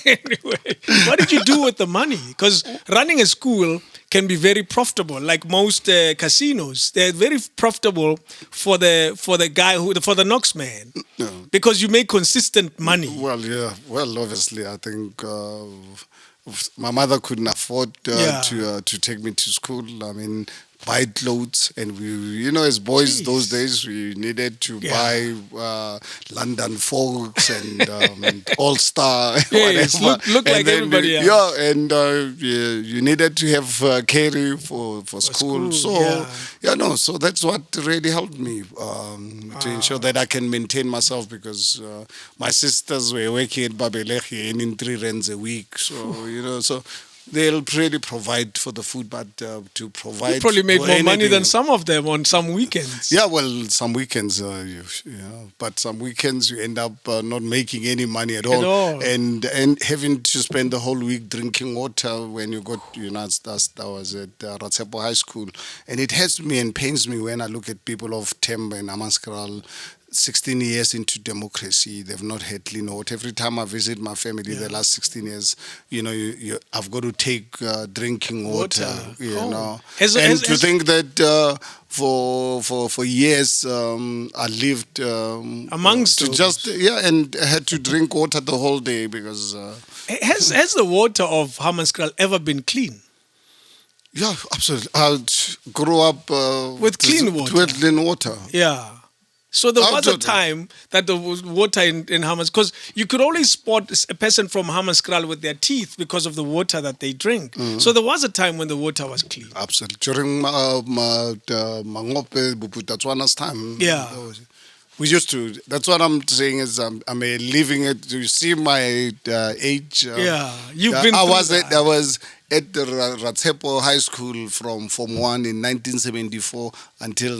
Anyway, what did you do with the money? Because running a school can be very profitable. Like most casinos, they're very profitable for the guy for the Knoxman, because you make consistent money. Well, yeah. Well, obviously, I think my mother couldn't afford Yeah. to take me to school. I mean, buy clothes, and we, as boys those Jeez. days, we needed to Yeah. buy London Folks and All Star, Yes, whatever. look And like then everybody else. Yeah, and you needed to have carry for school. school, So yeah. so that's what really helped me to ensure that I can maintain myself, because my sisters were working at Babelegi and in 3 rands a week. So so they'll really provide for the food, but to provide You probably made for more money than anything- some of them on some weekends. Yeah, well, some weekends, but some weekends you end up not making any money at all, all. and having to spend the whole week drinking water when you got I was at Ratsepo High School, and it hurts me and pains me when I look at people of Temba and Amaskral. 16 years into democracy, they've not had clean water. Every time I visit my family, the last 16 years, I've got to take drinking water. And to think that for years I lived Amongst to those. just and had to drink water the whole day because Has the water of Hammanskraal ever been clean? yeah, absolutely. I grew up With clean water. With clean water. Yeah. So there was a Absolutely. time that there was water in Hammanskraal, because you could only spot a person from Hammanskraal with their teeth because of the water that they drink. So there was a time when the water was clean. Absolutely. During Mangope Buputatswana's time. Yeah. We used to. That's what I'm saying is I'm living it. You see my age. Yeah, you've been I through was that. I was at the Ratsepo High School from Form 1 in 1974 until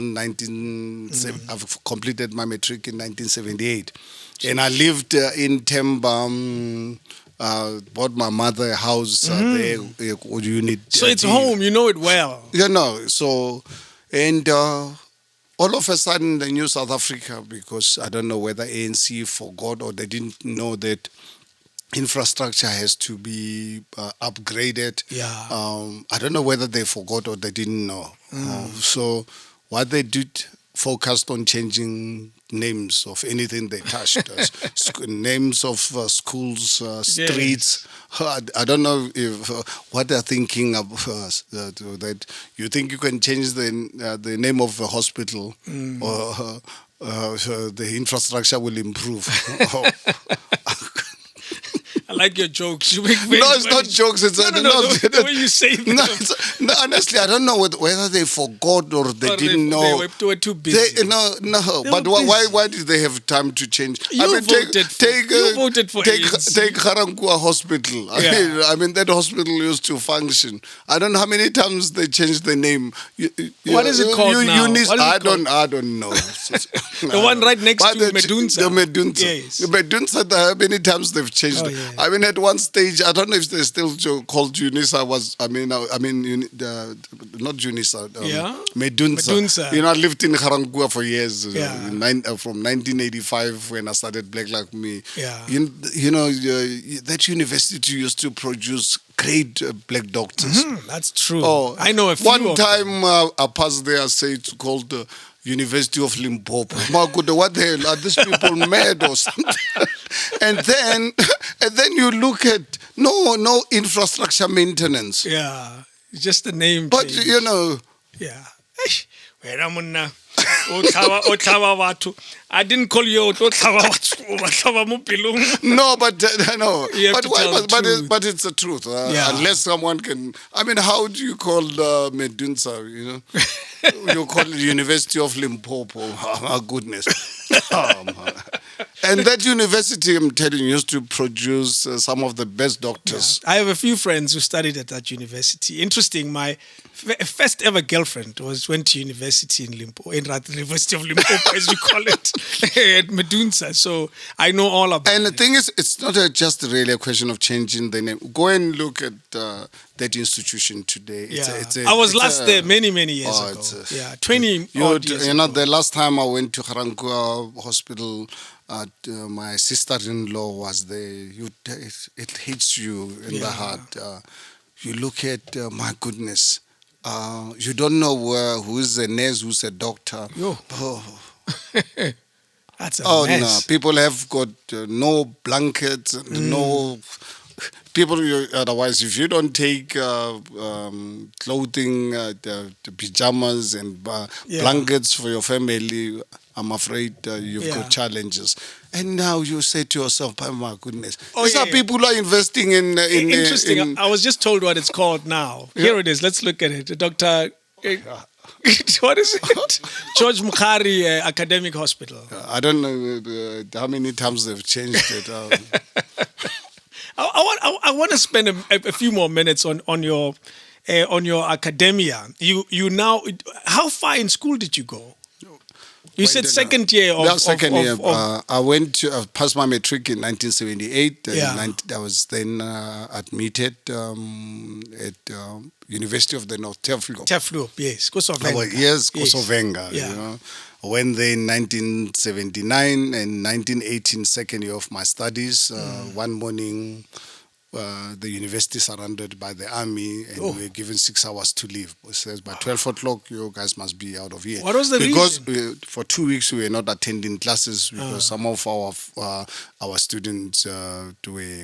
I've completed my matric in 1978. And I lived in Temba, bought my mother a house there, unit. So it's home, you know it well. So, and all of a sudden, the new South Africa, because I don't know whether ANC forgot or they didn't know that infrastructure has to be upgraded. Yeah. I don't know whether they forgot or they didn't know. So what they did focused on changing names of anything they touched, names of schools, streets. I don't know if what they're thinking of that you think you can change the name of a hospital or the infrastructure will improve. I like your jokes. You make very No, it's not jokes. It's the way you say them. No, honestly, I don't know whether they forgot or they didn't know. They were too busy. No. They But were why did they have time to change? You voted for ANC. Take Garangua Hospital. I mean that hospital used to function. I don't know how many times they changed the name. What is it called now? What is it I called? don't know. The one right next to Medunsa. The Medunsa. Yes. Medunsa. How many times they've changed? Oh, yeah. I mean, at one stage, I don't know if they still called Unisa. Not Unisa. Medunsa. Medunsa. I lived in Garangua for years. Yeah. From 1985 when I started Black Like Me. Yeah. That university used to produce great black doctors. That's true. I know a few One of them. time I passed there, I say it's called the University of Limpopo. My God, what the hell are these people mad or something? and then you look at no infrastructure maintenance. Yeah. It's just the name. But change. Yeah. Eish, wena monna, o tlhaba batho. I didn't call you o tlhaba batho, o ba tlhaba mo pelong. No, but no. You have to tell the truth. But it's the truth. Yeah. Unless someone can. I mean, how do you call Medunsa? You call it University of Limpopo. Oh, my goodness. Oh, man. And that university, I'm telling you, used to produce some of the best doctors. I have a few friends who studied at that university. Interesting, my first ever girlfriend went to university in Limpopo, in the University of Limpopo, as you call it, at Medunsa. So I know all about And it. the thing is, it's not just really a question of changing the name. Go and look at that institution today. I was last there many years ago. 20 odd years ago. The last time I went to Garangua Hospital, my sister-in-law was there. It hits you in the heart. You look at, my goodness, you don't know who is a nurse, who's a doctor. Yo. Oh. That's a Oh mess. no! People have got no blankets, no. people, otherwise, if you don't take clothing, the pajamas and blankets for your family, I'm afraid you've Yeah. got challenges. And now you say to yourself, oh my goodness, Oh, these yeah, are yeah. people who are investing in Interesting. in- I was just told what it's called now. Here it is. Let's look at it. Dr. What is it? George Mukhari Academic Hospital. I don't know how many times they've changed it. I want to spend a few more minutes on your academia. You now, how far in school did you go? You said second year of... Yeah, second year. of- I went to passed my matric in 1978. Yeah. I was then admitted at University of the North, Teflo. Teflo, yes. Kusovenga. Yes, Kosovenga. Yeah. You know. I went there in 1979 and 1918, second year of my studies. One morning, the university surrounded by the army, and we were given 6 hours to leave. It says by 12 o'clock, you guys must be out of here. What was the because reason? For 2 weeks we were not attending classes because some of our students,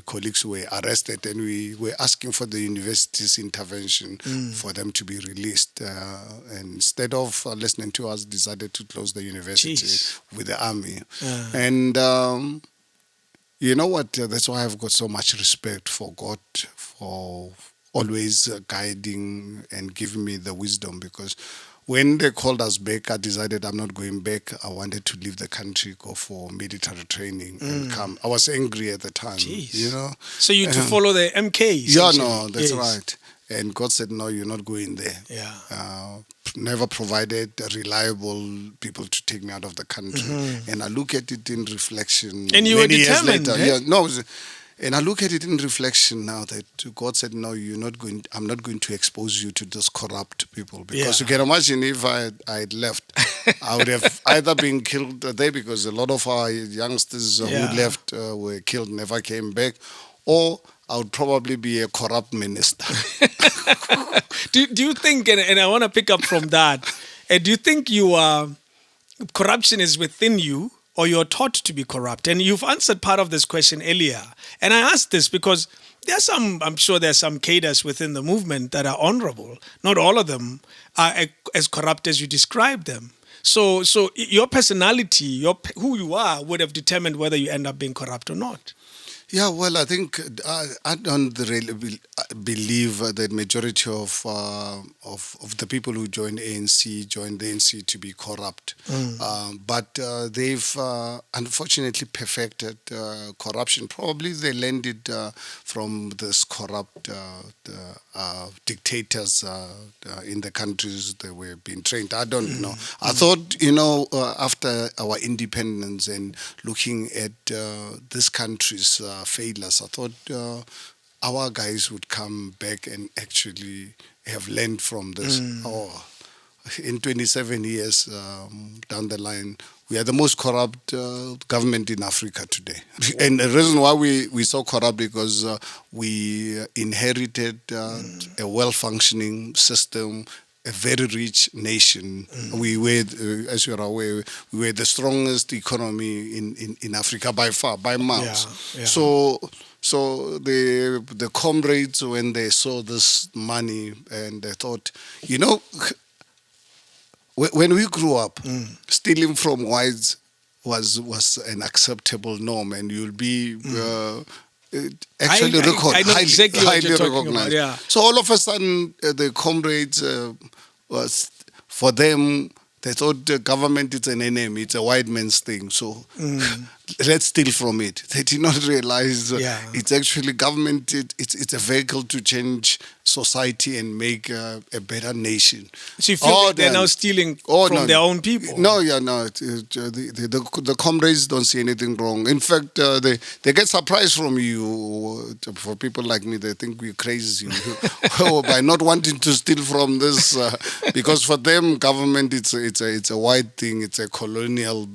colleagues, were arrested, and we were asking for the university's intervention for them to be released. And instead of listening to us, decided to close the university Jeez. with the army. And you know what? That's why I've got so much respect for God, for always guiding and giving me the wisdom. Because when they called us back, I decided I'm not going back. I wanted to leave the country, go for military training, and come. I was angry at the time. Jeez. You know. So you to follow the MK? Yeah, essentially? no, that's Yes. right. And God said, no, you're not going there. Yeah. Never provided reliable people to take me out of the country. And I look at it in reflection. And you were many years determined, later. eh? Yeah, no, and I look at it in reflection now that God said, no, you're not going. I'm not going to expose you to those corrupt people. Because you can imagine if I had left, I would have either been killed there, because a lot of our youngsters who left were killed, never came back, or I would probably be a corrupt minister. Do you think, and I want to pick up from that, do you think corruption is within you, or you're taught to be corrupt? And you've answered part of this question earlier. And I asked this because I'm sure there's some cadres within the movement that are honorable. Not all of them are as corrupt as you describe them. So your personality, who you are, would have determined whether you end up being corrupt or not. Yeah, well, I think I don't really believe that majority of the people who join the ANC to be corrupt. But they've unfortunately perfected corruption. Probably they landed from this corrupt dictators in the countries they were being trained. I don't know. I thought, after our independence and looking at this country's failures, I thought our guys would come back and actually have learned from this. In 27 years down the line, we are the most corrupt government in Africa today. And the reason why we're so corrupt because we inherited a well-functioning system, a very rich nation. We were, as you are aware, we were the strongest economy in Africa by far, by miles. Yeah. So the comrades, when they saw this money, and they thought, when we grew up, stealing from whites was an acceptable norm, and you'll be actually I know exactly what highly you're talking recognized. about, yeah. So all of a sudden, the comrades was for them. They thought the government is an enemy, it's a white man's thing, so let's steal from it. They did not realize it's actually government, it's a vehicle to change society and make a better nation. So you feel they're now stealing from their own people? No. The comrades don't see anything wrong. In fact, they get surprised from you. For people like me, they think we're crazy by not wanting to steal from this, because for them, government, it's a white thing, it's a colonial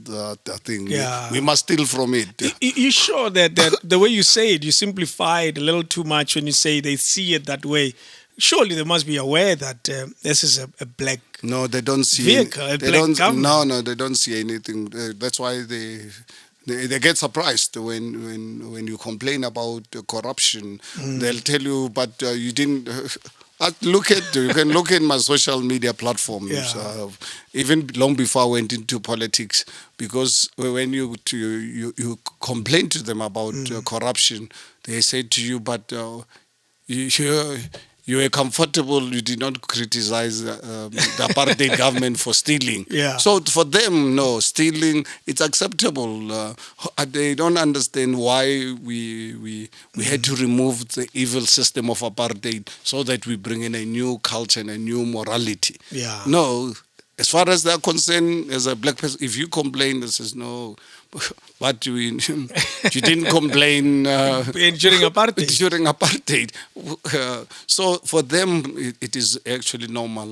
thing. Yeah. We must steal from it. You sure that the way you say it, you simplify it a little too much when you say they see it that way? Surely they must be aware that this is a black No, they don't see vehicle, a black government. No, they don't see anything. That's why They get surprised when you complain about corruption. They'll tell you, but you didn't. You can look at my social media platforms, Yeah. even long before I went into politics, because when you complain to them about corruption, they say to you, but you were comfortable. You did not criticize the apartheid government for stealing. Yeah. So for them, no, stealing, it's acceptable. They don't understand why we had to remove the evil system of apartheid so that we bring in a new culture and a new morality. Yeah. No, as far as they're concerned, as a black person, if you complain, this is no. But you didn't complain During apartheid. During apartheid. So for them, it is actually normal.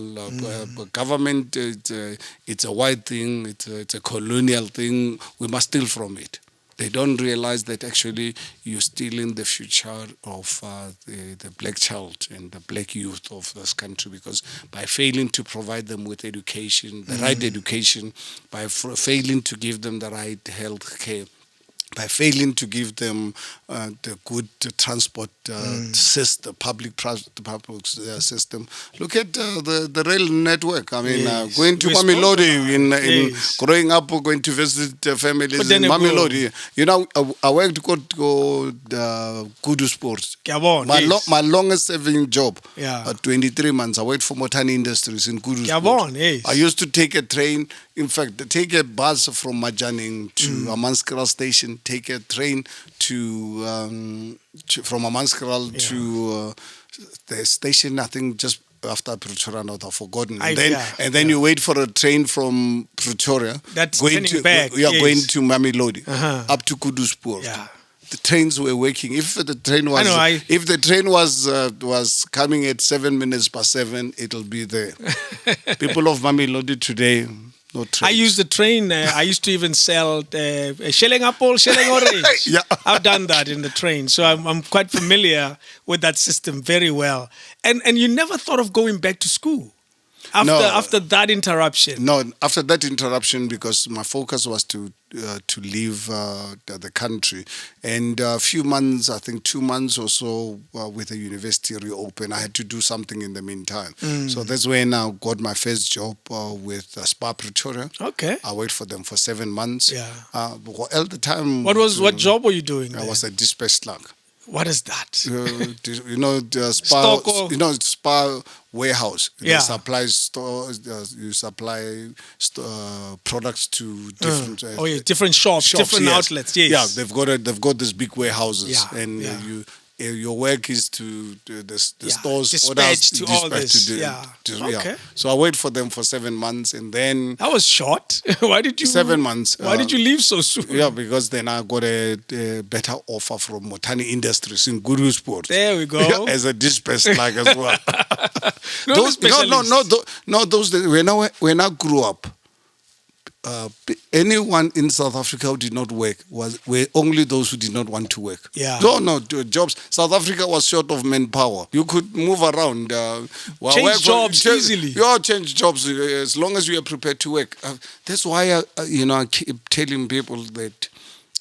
Government, it's a white thing. It's a colonial thing. We must steal from it. They don't realize that actually you're stealing the future of the black child and the black youth of this country, because by failing to provide them with education, the right education, by failing to give them the right health care, by failing to give them the good transport system, public system. Look at the rail network. I mean, Yes. going to We spoke Mamelodi, in Yes. growing up, going to visit families But then in I go- Mamelodi. You know, I worked to go Kudu Sports. Kiyabona, My, yes. my longest serving job, Yeah. 23 months. I worked for Motani Industries in Kudu Kiyabona, Sports. yes. I used to take a train, in fact, take a bus from Majaning to Amanskral station, take a train from Amanskral to the station, I think just after Pretoria, not I've forgotten. And then you wait for a train from Pretoria. That's turning back, Yeah, yes. going to Mamelodi, Uh-huh. up to Kudusport. Yeah. The trains were working. If the train was, if the train was coming at 7:07, it'll be there. People of Mamelodi today, no trains. I used the train. I used to even sell shelling apple, shelling orange. Yeah. I've done that in the train, so I'm quite familiar with that system very well. And you never thought of going back to school after that interruption? No, after that interruption, because my focus was to leave the country, and a few months, I think 2 months or so, with the university reopened, I had to do something in the meantime. So that's when I got my first job with Spa Pretoria. Okay. I worked for them for 7 months. Yeah. At the time, What job were you doing I there? was a dispatch clerk. What is that? The spa, Stock of- spa warehouse. Yeah. They supply stores. You supply products to different. Different shops, different yes. outlets. Yes. Yeah, they've got these big warehouses, Yeah, and yeah. your work is to the stores Dispatch orders, to all dispatch this. to the- Yeah. to- Okay. So I worked for them for 7 months, and then That was short. Why did you? 7 months. Why did you leave so soon? Yeah, because then I got a better offer from Motani Industries in Guru Sports. There we go. Yeah, as a dispatch like as well. Not a specialist. Those days, when I grew up, anyone in South Africa who did not work were only those who did not want to work. Yeah. No, jobs. South Africa was short of manpower. You could move around. Change jobs easily. Change jobs as long as you are prepared to work. That's why I keep telling people that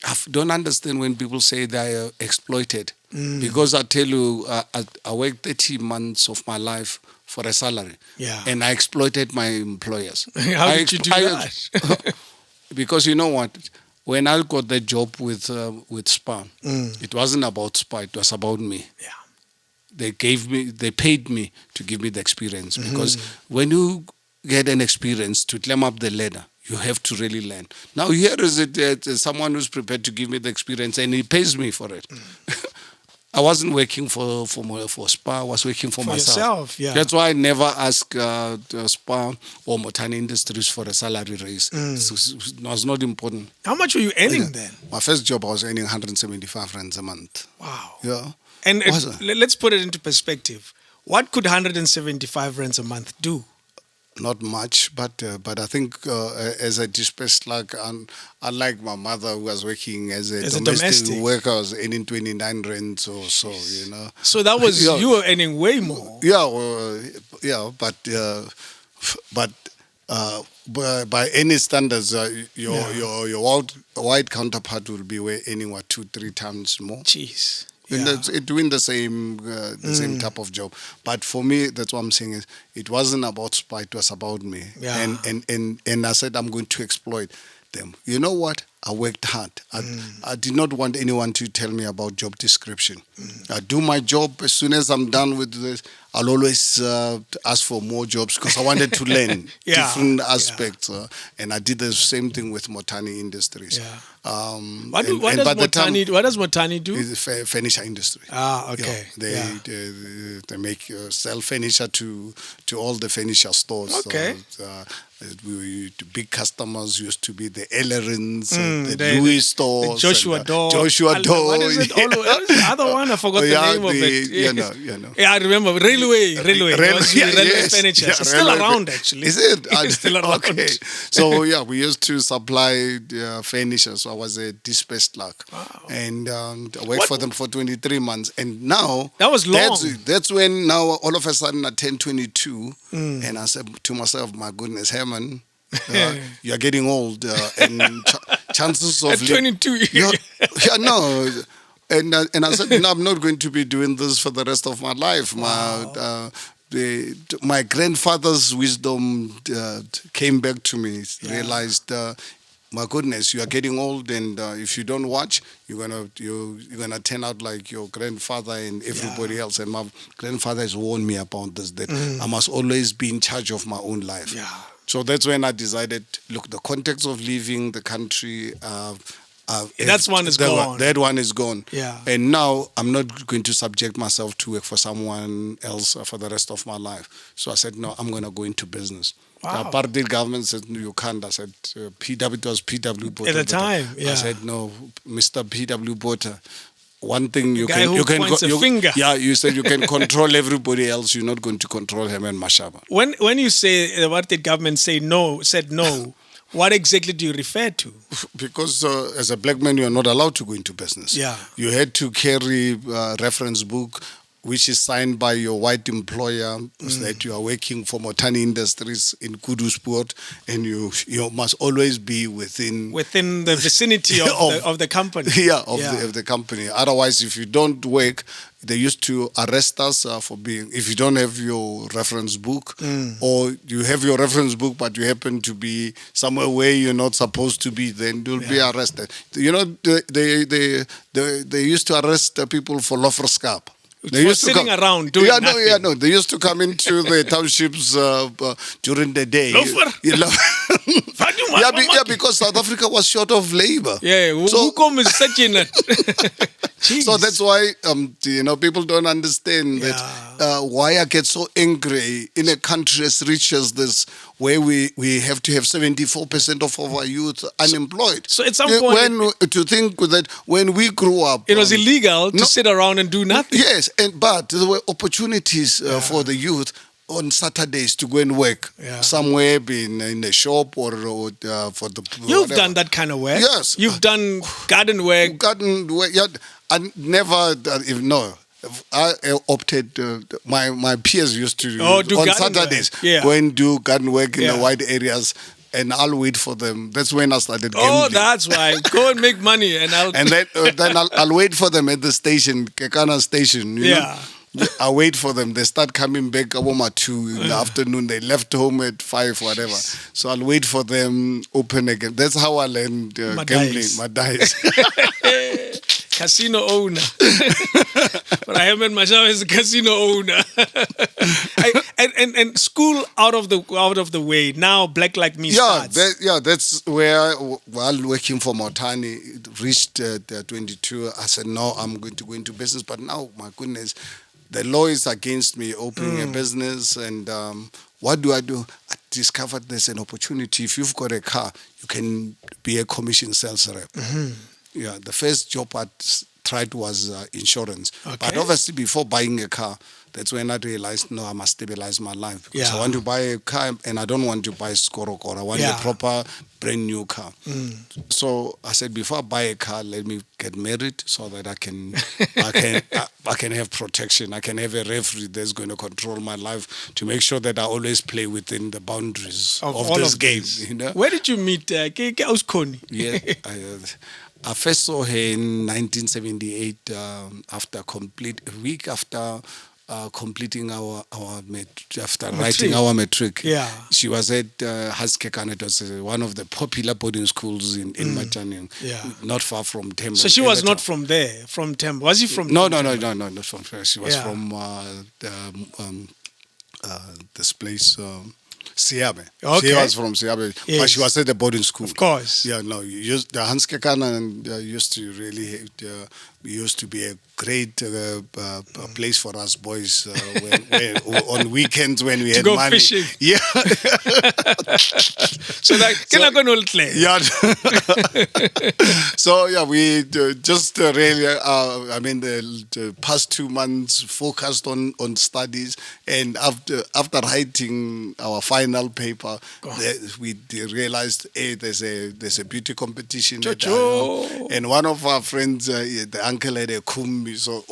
I don't understand when people say they are exploited. Because I tell you, I worked 30 months of my life for a salary. Yeah. And I exploited my employers. How did you do that? Because you know what? When I got the job with Spa, it wasn't about Spa, it was about me. Yeah. They paid me to give me the experience. Because when you get an experience to climb up the ladder, you have to really learn. Now here is it someone who's prepared to give me the experience and he pays me for it. I wasn't working for Spa, I was working for myself. Yourself, yeah. That's why I never ask Spa or Motani Industries for a salary raise. It was not important. How much were you earning then? My first job, I was earning 175 rands a month. Wow. Yeah. And Was it? let's put it into perspective. What could 175 rands a month do? Not much, but I think as a dispatch clerk, unlike my mother who was working as a domestic worker, I was earning 29 rands or so, you know. So that was, Yeah. you were earning way more. Yeah, but by any standards, your white counterpart will be earning 2-3 times more. Jeez. And Yeah. doing the same type of job. But for me, that's what I'm saying is it wasn't about spite, it was about me. Yeah. And I said I'm going to exploit them. You know what? I worked hard. I did not want anyone to tell me about job description. I do my job. As soon as I'm done with this, I'll always ask for more jobs because I wanted to learn different aspects. And I did the same thing with Motani Industries. Yeah. What does Motani do? It's a furniture industry. Ah, okay. They make sell furniture to all the furniture stores. Okay. The big customers used to be the Ellerins, the Louis stores, the Joshua Door. Joshua Door. What is it? What is the other one? I forgot the name of it. You know. Yeah, I remember. Railway. Railway Yes, furniture. yeah, It's still around, actually. Is it? It's still around. Okay. So, we used to supply furniture. So I was a dispatched clerk. Wow. And I worked for them for 23 months. And now... That was long. That's when now all of a sudden I turned 22. And I said to myself, my goodness, Herman, you're getting old. And chances of... At 22. No. And I said, no, I'm not going to be doing this for the rest of my life. Wow. My grandfather's wisdom came back to me. Realized, my goodness, you are getting old, and if you don't watch, you're gonna turn out like your grandfather and everybody else. And my grandfather has warned me about this, that I must always be in charge of my own life. Yeah. So that's when I decided, look, the context of leaving the country. That one is gone. That one is gone. Yeah. And now I'm not going to subject myself to work for someone else for the rest of my life. So I said, no, I'm going to go into business. Wow. The apartheid government said, no, you can't. I said, it was P.W. Botha. At the time, yeah. I said, no, Mr. P.W. Botha, one thing you can... you can points a finger. Yeah, you said you can control everybody else. You're not going to control Herman Mashaba. When you say the apartheid government said no, what exactly do you refer to? Because as a black man, you are not allowed to go into business. Yeah. You had to carry a reference book, which is signed by your white employer, so that you are working for Motani Industries in Kudusport, and you must always be within the vicinity of the company. Yeah, of the company. Otherwise, if you don't work, they used to arrest us for being, if you don't have your reference book, or you have your reference book but you happen to be somewhere where you're not supposed to be, then you'll be arrested. You know, they used to arrest people for loferskap. They used to come around doing nothing. No. They used to come into the townships during the day. Because South Africa was short of labor. Yeah, so So that's why people don't understand that why I get so angry in a country as rich as this, where we have to have 74% of our youth unemployed. So at some point, to think that when we grew up, it was illegal to sit around and do nothing. Yes, but there were opportunities for the youth on Saturdays to go and work somewhere, in a shop or for the. You've done that kind of work. Yes, you've done garden work. Yeah, I never. I opted. My peers used to do on Saturdays go and do garden work in the wide areas. And I'll wait for them. That's when I started gambling. Oh, that's why. Go and make money, and then I'll wait for them at the station, Kekana station. You know? I wait for them. They start coming back about 2 in the afternoon. They left home at 5, whatever. So I'll wait for them open again. That's how I learned gambling. My dice. Casino owner. Herman Mashaba is a casino owner. and school out of the way. Now Black Like Me starts. That's where, while working for Motani, reached 22. I said, no, I'm going to go into business. But now, my goodness, the law is against me opening a business. And what do? I discovered there's an opportunity. If you've got a car, you can be a commission sales rep. Yeah, the first job I tried was insurance. Okay. But obviously, before buying a car, That's when I realized, no, I must stabilize my life. Because Yeah. I want to buy a car, and I don't want to buy Skorokor. I want a proper, brand new car. So I said, before I buy a car, let me get married so that I can have protection. I can have a referee that's going to control my life to make sure that I always play within the boundaries of all this of game. this. You know? Where did you meet? Ke Auskoni? Yeah, I first saw her in 1978 after a week after completing after writing our matric. Yeah. She was at Haskekan. It was one of the popular boarding schools in Machaning, Yeah. not far from Temba. So she was not from there, from Temba. Was he from? No, not from there. She was Yeah. from this place. Siabe. Okay. She was from Siabe, Yes. but she was at the boarding school. Of course. Yeah, no, the Hanske Kanan used to really, used to be a great place for us boys when on weekends when we had go money. fishing. Yeah. So that can go no play. Yeah. So yeah, we just really, I mean, the past 2 months focused on studies, and after writing our final paper, we realized, hey, there's a beauty competition, and one of our friends, the uncle had a kumbi, so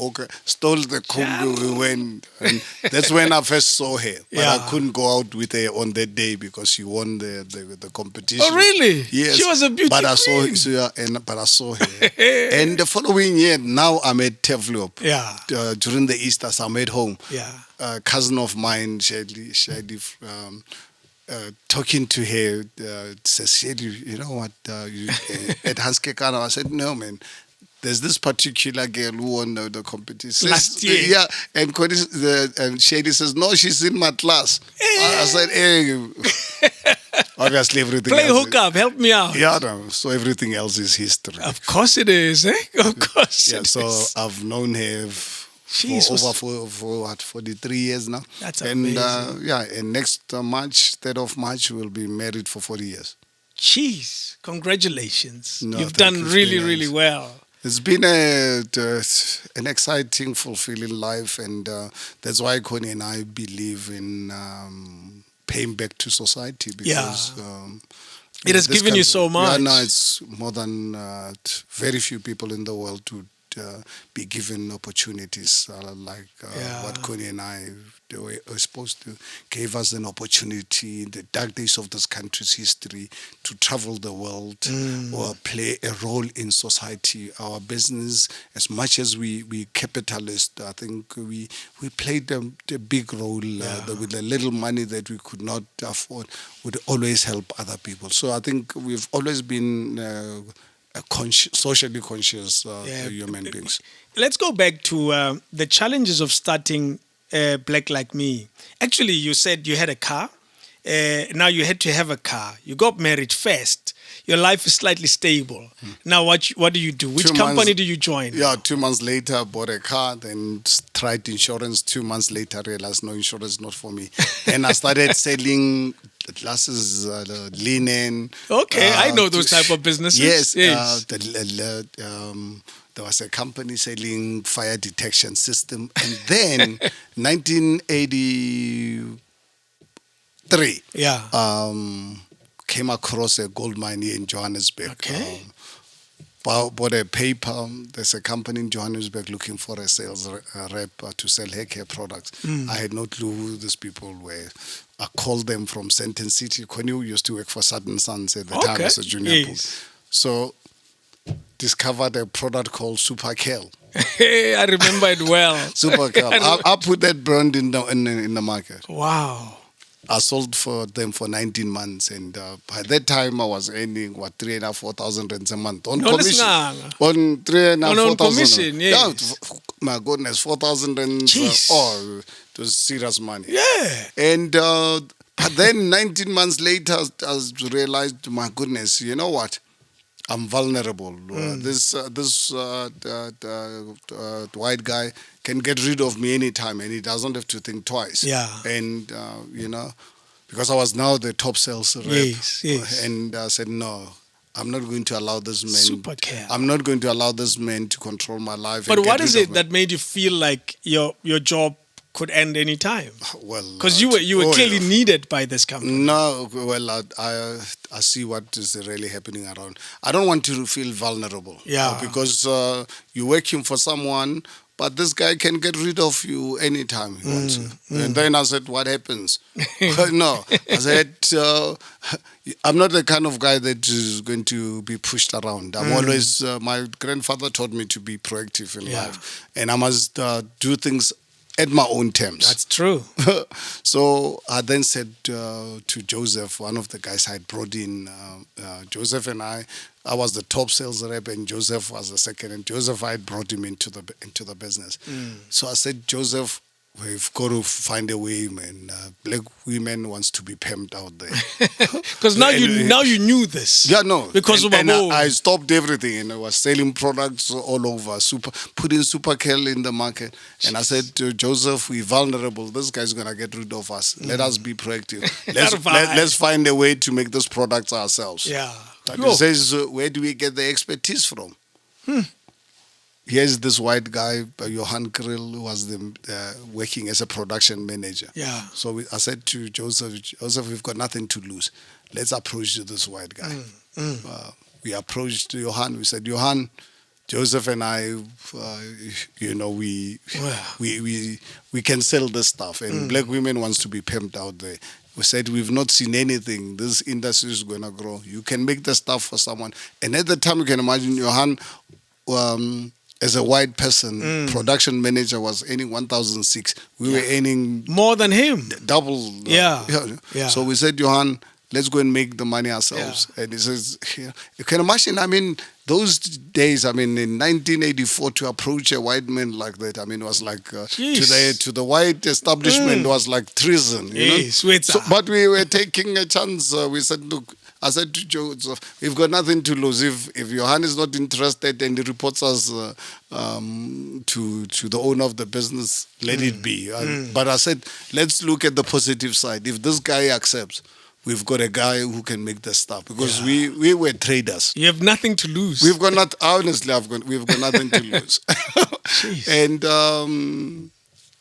stole the kumbi. We went, and that's when I first saw her. But I couldn't go out with her on that day because she won the competition. Oh, really? Yes. She was a beauty but I queen. But I saw her. And the following year, now I'm at Tevlop. Yeah. During the Easters, I'm at home. Yeah. A cousin of mine, Shady, talking to her, says, Shady, you know what, at Hanske Kana, I said, no, man. There's this particular girl who won the competition. Last year. Yeah, and Shady says, no, she's in my class. I said, hey, obviously everything Play else hookup, help me out. Yeah, no, so everything else is history. Of course it is, eh? Of course Yeah, it so is. I've known her for over 43 years now. That's amazing. amazing. And next March, 3rd of March, we'll be married for 40 years. Jeez, congratulations. No, You've thank done you. really, It's been really nice. well. It's been an exciting, fulfilling life, and that's why Connie and I believe in paying back to society, because it has given you so much. Yeah, no, it's more than very few people in the world to be given opportunities like what Connie and I were supposed to give us an opportunity in the dark days of this country's history to travel the world or play a role in society. Our business, as much as we capitalist, I think we played a big role with the little money that we could not afford, would always help other people. So I think we've always been socially conscious human beings. Let's go back to the challenges of starting Black Like Me. Actually, you said you had a car. Now you had to have a car. You got married first. Your life is slightly stable. Now what do you do? Which company do you join? Yeah, 2 months later, I bought a car, then tried insurance. 2 months later, realized no, insurance not for me. Then I started selling glasses, linen. Okay, I know those type of businesses. Yes. There was a company selling fire detection system. And then 1983, came across a gold mine here in Johannesburg. Okay. Bought a paper. There's a company in Johannesburg looking for a sales rep to sell hair care products. I had no clue who these people were. I called them from Sandton City. Connie used to work for Sutton Sons at the time as a junior book. So discovered a product called Super Curl. I remember it well. Super Curl. I put that brand in the market. Wow. I sold for them for 19 months, and by that time I was earning 3,500 to 4,000 rands a month on commission. On 3,500 on commission, yes. Yeah, my goodness, 4,000 rands. It was serious money. Yeah. And but then 19 months later, I realized, my goodness, you know what? I'm vulnerable. This white guy can get rid of me anytime, and he doesn't have to think twice. Yeah. And because I was now the top sales rep, yes. and I said no. I'm not going to allow this man. Super care. I'm not going to allow this man to control my life. But what is it that made you feel like your job could end any time. Well, Because you were clearly yeah. needed by this company. No, well, I see what is really happening around. I don't want to feel vulnerable. Yeah. Because you're working for someone, but this guy can get rid of you anytime he wants to. And then I said, what happens? No, I said, I'm not the kind of guy that is going to be pushed around. I'm always, my grandfather taught me to be proactive in life. And I must do things at my own terms. That's true. So I then said to Joseph, one of the guys I had brought in, Joseph and I was the top sales rep, and Joseph was the second. And Joseph, I had brought him into the business. So I said, Joseph, we've got to find a way, man. Black women wants to be pimped out there. Because now you knew this. Yeah, no. Because and I stopped everything, and I was selling products all over, putting Superkel in the market. And I said to Joseph, we're vulnerable. This guy's gonna get rid of us. Let us be proactive. Let's find a way to make those products ourselves. Yeah. But he says, where do we get the expertise from? Here's this white guy, Johan Krill, who was working as a production manager. Yeah. So I said to Joseph, we've got nothing to lose. Let's approach this white guy. We approached Johan. We said, Johan, Joseph and I, we can sell this stuff. And black women wants to be pimped out there. We said, we've not seen anything. This industry is going to grow. You can make the stuff for someone. And at the time, you can imagine Johan, as a white person, production manager was earning 1,006. We were earning more than him. Double. Yeah. So we said, Johan, let's go and make the money ourselves. Yeah. And he says, you can imagine, those days, in 1984, to approach a white man like that, it was like, to the white establishment, was like treason. Yes, but we were taking a chance. We said, look, I said to Joseph, we've got nothing to lose. If Johan is not interested and he reports us to the owner of the business, let it be. But I said, let's look at the positive side. If this guy accepts, we've got a guy who can make the stuff, because we were traders. You have nothing to lose. We've got we've got nothing to lose. And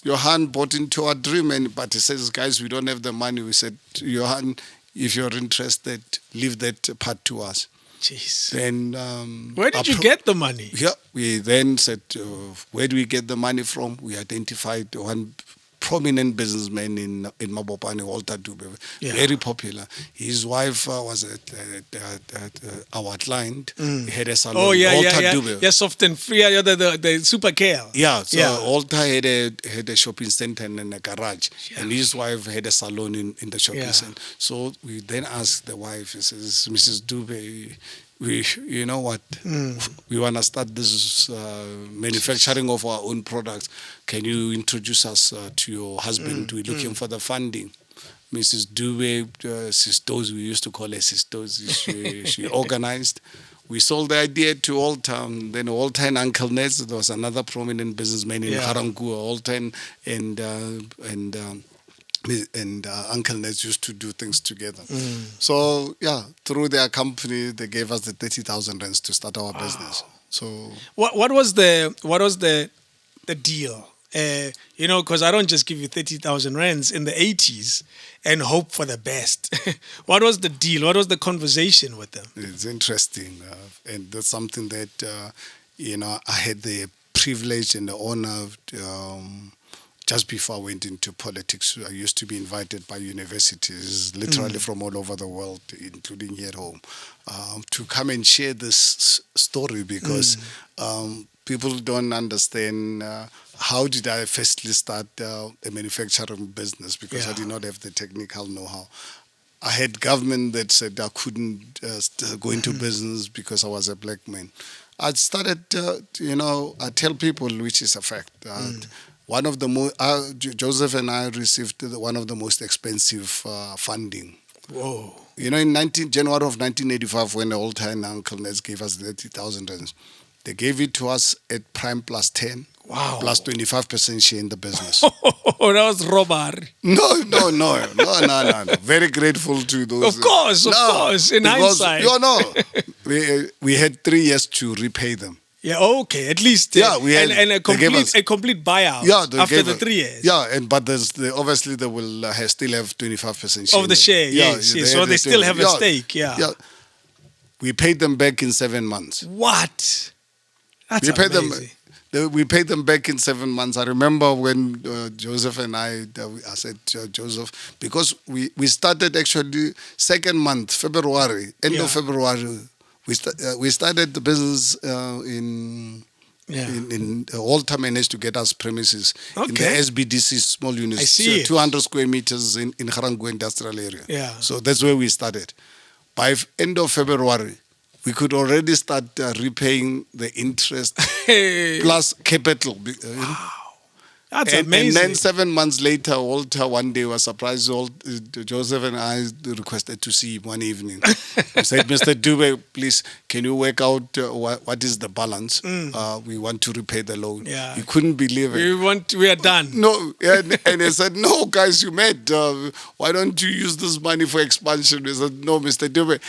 Johan bought into our dream, but he says, guys, we don't have the money. We said, Johan, if you're interested, leave that part to us. Jeez. Then where did you get the money? Yeah, we then said, where do we get the money from? We identified one prominent businessman in Mabopane, Walter Dube, very popular. His wife was our client. He had a salon. Oh, Dube. Yeah, soft and free, the super care. Yeah, so Walter had a shopping center and a garage, and his wife had a salon in the shopping center. So we then asked the wife, he says, Mrs. Dube, you know what? We want to start this manufacturing of our own products. Can you introduce us to your husband? We're looking for the funding. Mrs. Dube, Sistos, we used to call her Sistos, she organized. We sold the idea to Alton. Then Alton and Uncle Nets, there was another prominent businessman in Harangua, Alton and Uncle Nets used to do things together. So through their company, they gave us the 30,000 rands to start our business. So what was the deal? Because I don't just give you 30,000 rands in the 80s and hope for the best. What was the deal? What was the conversation with them? It's interesting, and that's something that I had the privilege and the honor of. Just before I went into politics, I used to be invited by universities, literally from all over the world, including here at home, to come and share this story, because people don't understand how did I firstly start a manufacturing business, because I did not have the technical know-how. I had government that said I couldn't go into business because I was a black man. I started, I tell people, which is a fact, one of the Joseph and I received one of the most expensive funding. Whoa! In January of 1985, when the old time Uncle Nets gave us 30,000 rands, they gave it to us at prime plus 10. Wow! Plus 25% share in the business. Oh, that was robbery. No. Very grateful to those. Of course. In hindsight. We had 3 years to repay them. Yeah, okay. At least Yeah, we had- and they gave us- a complete buyout Yeah, they after gave the us- 3 years. Yeah, but obviously they will still have 25% share. Of the share, yes, yes. had So they the still 20 have a stake, yeah. Yeah. We paid them back in 7 months. What? That's We paid them. amazing. We paid them back in 7 months. I remember when Joseph and I said, Joseph, because we started actually second month, February, end of February. We started the business in Walter managed to get us premises in the Okay. SBDC small units. I see. 200 square meters in Garango industrial area. Yeah. So that's where we started. By end of February, we could already start repaying the interest Hey. plus capital. That's And amazing. then 7 months later, Walter one day was surprised. Joseph and I requested to see him one evening. We said, Mr. Dube, please, can you work out what is the balance? We want to repay the loan. Yeah. He couldn't believe it. we are done. No, and he said, no, guys, you made. Why don't you use this money for expansion? We said, no, Mr. Dube.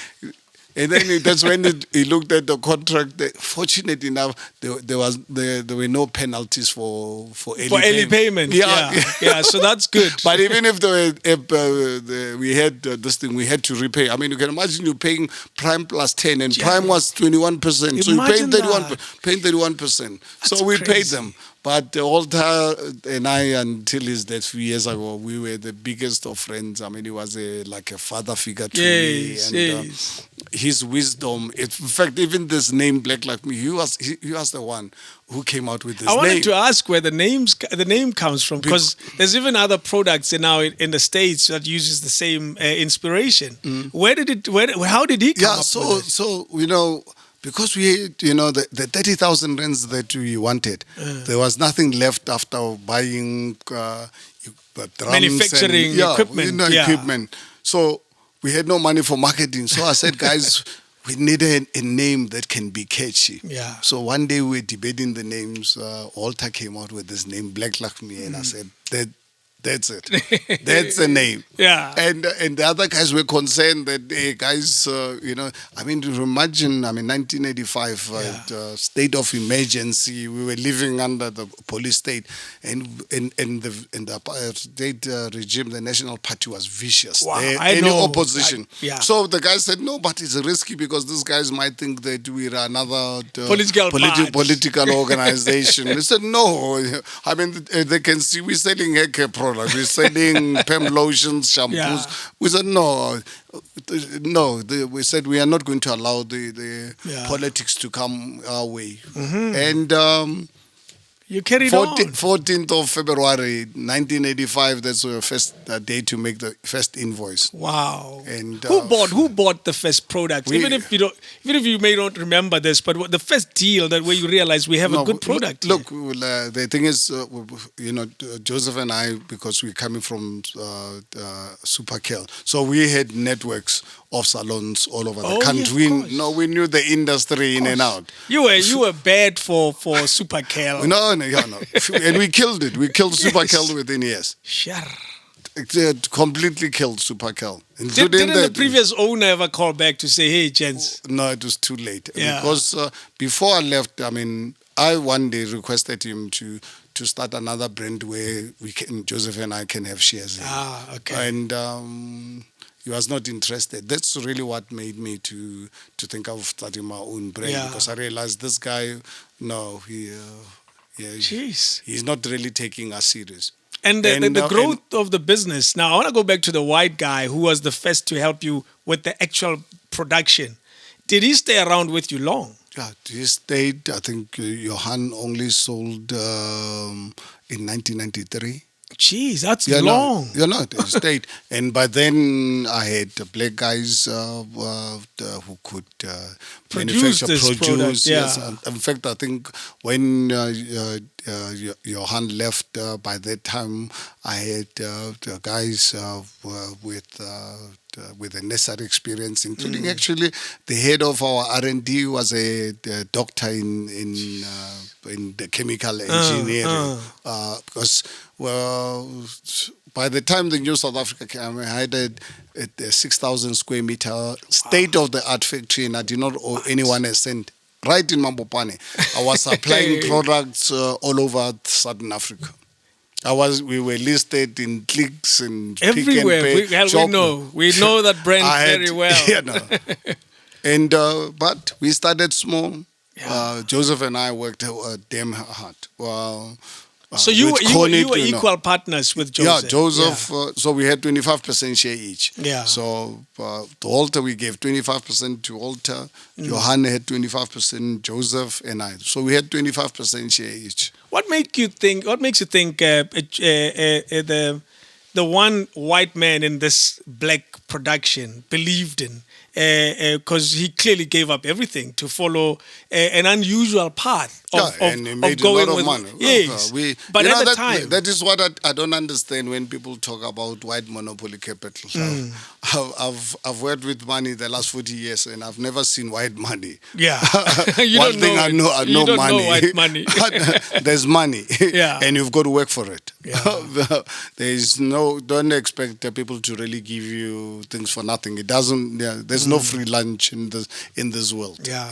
And then that's when he looked at the contract. Fortunately enough, there were no penalties for early payment. Yeah. So that's good. But even if we had this thing, we had to repay. I mean, you can imagine you paying prime plus 10, and prime was 21%. So you Imagine paying 31%. So we paid crazy. them. But Walter and I, until his death a few years ago, we were the biggest of friends. I mean, he was like a father figure to me. And his wisdom, in fact, even this name, Black Like Me, he was the one who came out with this name. I wanted to ask where the name comes from, because there's even other products now in the States that uses the same inspiration. How did he come up with it? So because we, the 30,000 rands that we wanted, there was nothing left after buying drums Manufacturing equipment. Equipment. So we had no money for marketing. So I said, guys, we needed a name that can be catchy. Yeah. So one day we were debating the names. Walter came out with this name, Black Like Me, and I said, that's it. That's the name. Yeah. And the other guys were concerned that, hey, guys, I mean, to imagine, 1985, state of emergency. We were living under the police state, and the state regime, the National Party was vicious. Wow, Any opposition. Yeah. So the guy said, no, but it's risky because these guys might think that we're another political organization. They said, no. I mean, they can see we're selling hair care products. We're selling Pem lotions, shampoos. Yeah. We said, no. We said we are not going to allow the politics to come our way. And you carried on. 14th of February, 1985, that's our first day to make the first invoice. Wow. And who bought the first product? Even if you may not remember this, but the first deal where you realize we have a good product. Look, the thing is, Joseph and I, because we're coming from Superkel, so we had networks of salons all over the country. We knew the industry in and out. You were bad for Superkel. No, and we killed it. We killed Superkel within years. Sure. It completely killed Superkel. Didn't the previous owner ever call back to say, hey, gents? No, it was too late. Yeah. Because before I left, I one day requested him to start another brand where Joseph and I can have shares in. Okay. And he was not interested. That's really what made me to think of starting my own brand, because I realized this guy, he's not really taking us serious. And the growth of the business. Now, I want to go back to the white guy who was the first to help you with the actual production. Did he stay around with you long? Yeah, he stayed. I think Johan only sold in 1993. Jeez, that's long. He stayed. And by then, I had black guys who could Produce this product, Yes. In fact, I think when Johan left, by that time, I had the guys with the necessary experience, including actually the head of our R&D was a doctor in the chemical engineering. Because by the time the new South Africa came, I had a 6,000 square meter state-of-the-art factory, and I did not owe anyone a cent. right in Mambopane. I was supplying products all over Southern Africa. We were listed in Clicks and everywhere. Pick and Pay. We know that brand very well. You know. And but we started small. Yeah. Joseph and I worked damn hard. Well, so you were equal partners with Joseph. Yeah, Joseph. So we had 25% share each. Yeah. So to Walter we gave 25% to Walter. Johan had 25%. Joseph and I. So we had 25% share each. What makes you think the one white man in this black production believed in? Because he clearly gave up everything to follow an unusual path and he made going a lot of with money. Yes, but at the time, that is what I don't understand when people talk about white monopoly capital. I've worked with money the last 40 years, and I've never seen white money. Yeah, One thing I know white money. There's money, yeah, and you've got to work for it. Yeah. Don't expect people to really give you things for nothing. It doesn't. Yeah, there's no free lunch in this world. Yeah,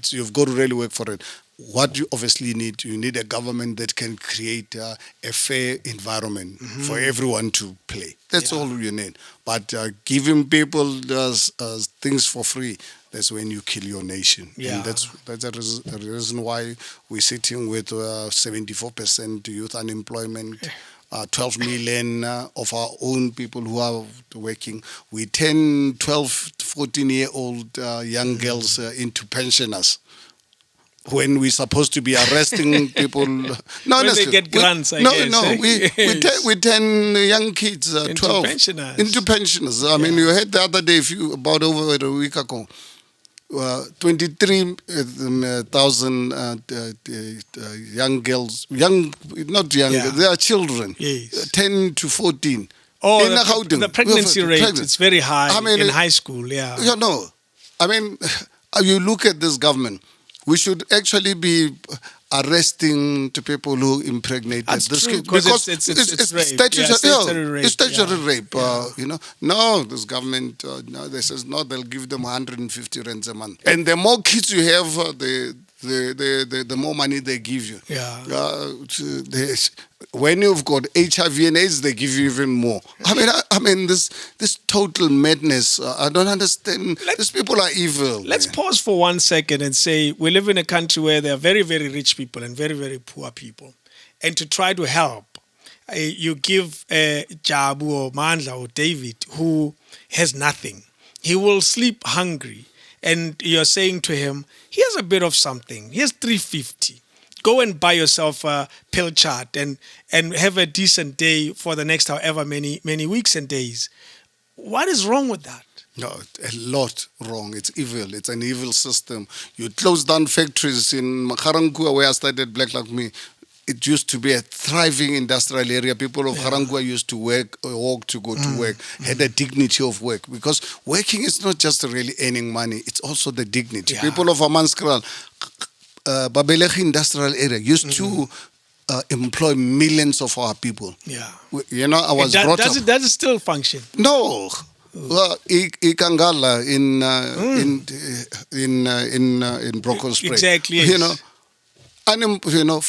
you've got to really work for it. What you obviously need a government that can create a fair environment for everyone to play. That's all you need. But giving people things for free, that's when you kill your nation. Yeah. And that's the reason why we're sitting with 74% youth unemployment. 12 million of our own people who are working. We 10, 12, 14-year-old young girls into pensioners. When we're supposed to be arresting people, when they get grants, I guess. No, we 10 young kids, into 12 pensioners. Into pensioners. I mean, you heard the other day, about over a week ago, 23,000 young girls, they are children, yes. 10 to 14. Oh, the pregnancy rate, it's very high in high school, yeah. You know, I mean, you look at this government, we should actually be arresting the people who impregnated this kid, because it's statutory rape. It's statutory rape. Yeah. No, this government they says no, they'll give them 150 rands a month, and the more kids you have, the more money they give you. Yeah. When you've got HIV and AIDS, they give you even more. I mean, this total madness. I don't understand. These people are evil. Let's pause for 1 second and say we live in a country where there are very, very rich people and very, very poor people. And to try to help, you give Jabu or Mandla or David, who has nothing. He will sleep hungry. And you're saying to him, here's a bit of something. Here's 350. Go and buy yourself a pill chart and have a decent day for the next however many weeks and days. What is wrong with that? No, a lot wrong. It's evil. It's an evil system. You close down factories in Garangua, where I started Black Like Me. It used to be a thriving industrial area. People of Garangua used to walk to go to work, had a dignity of work. Because working is not just really earning money, it's also the dignity. Yeah. People of Amanskral, Babelegi industrial area used to employ millions of our people. Yeah. You know, I was brought up. Does it still function? No. Well, Ikangala in Broncos Spray. Exactly. Yes. You know,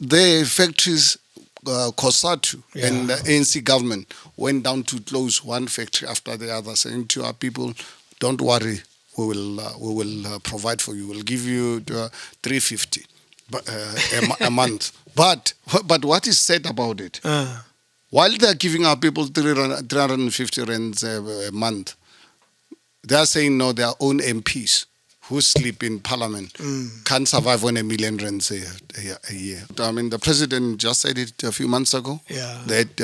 their factories, Kosatu and the ANC government went down to close one factory after the other, saying to our people, "Don't worry, we will provide for you. We'll give you 350 a month." But what is said about it? While they're giving our people 350 rands a month, they're saying no, their own MPs who sleep in parliament can't survive on 1 million rands a year. I mean, the president just said it a few months ago, that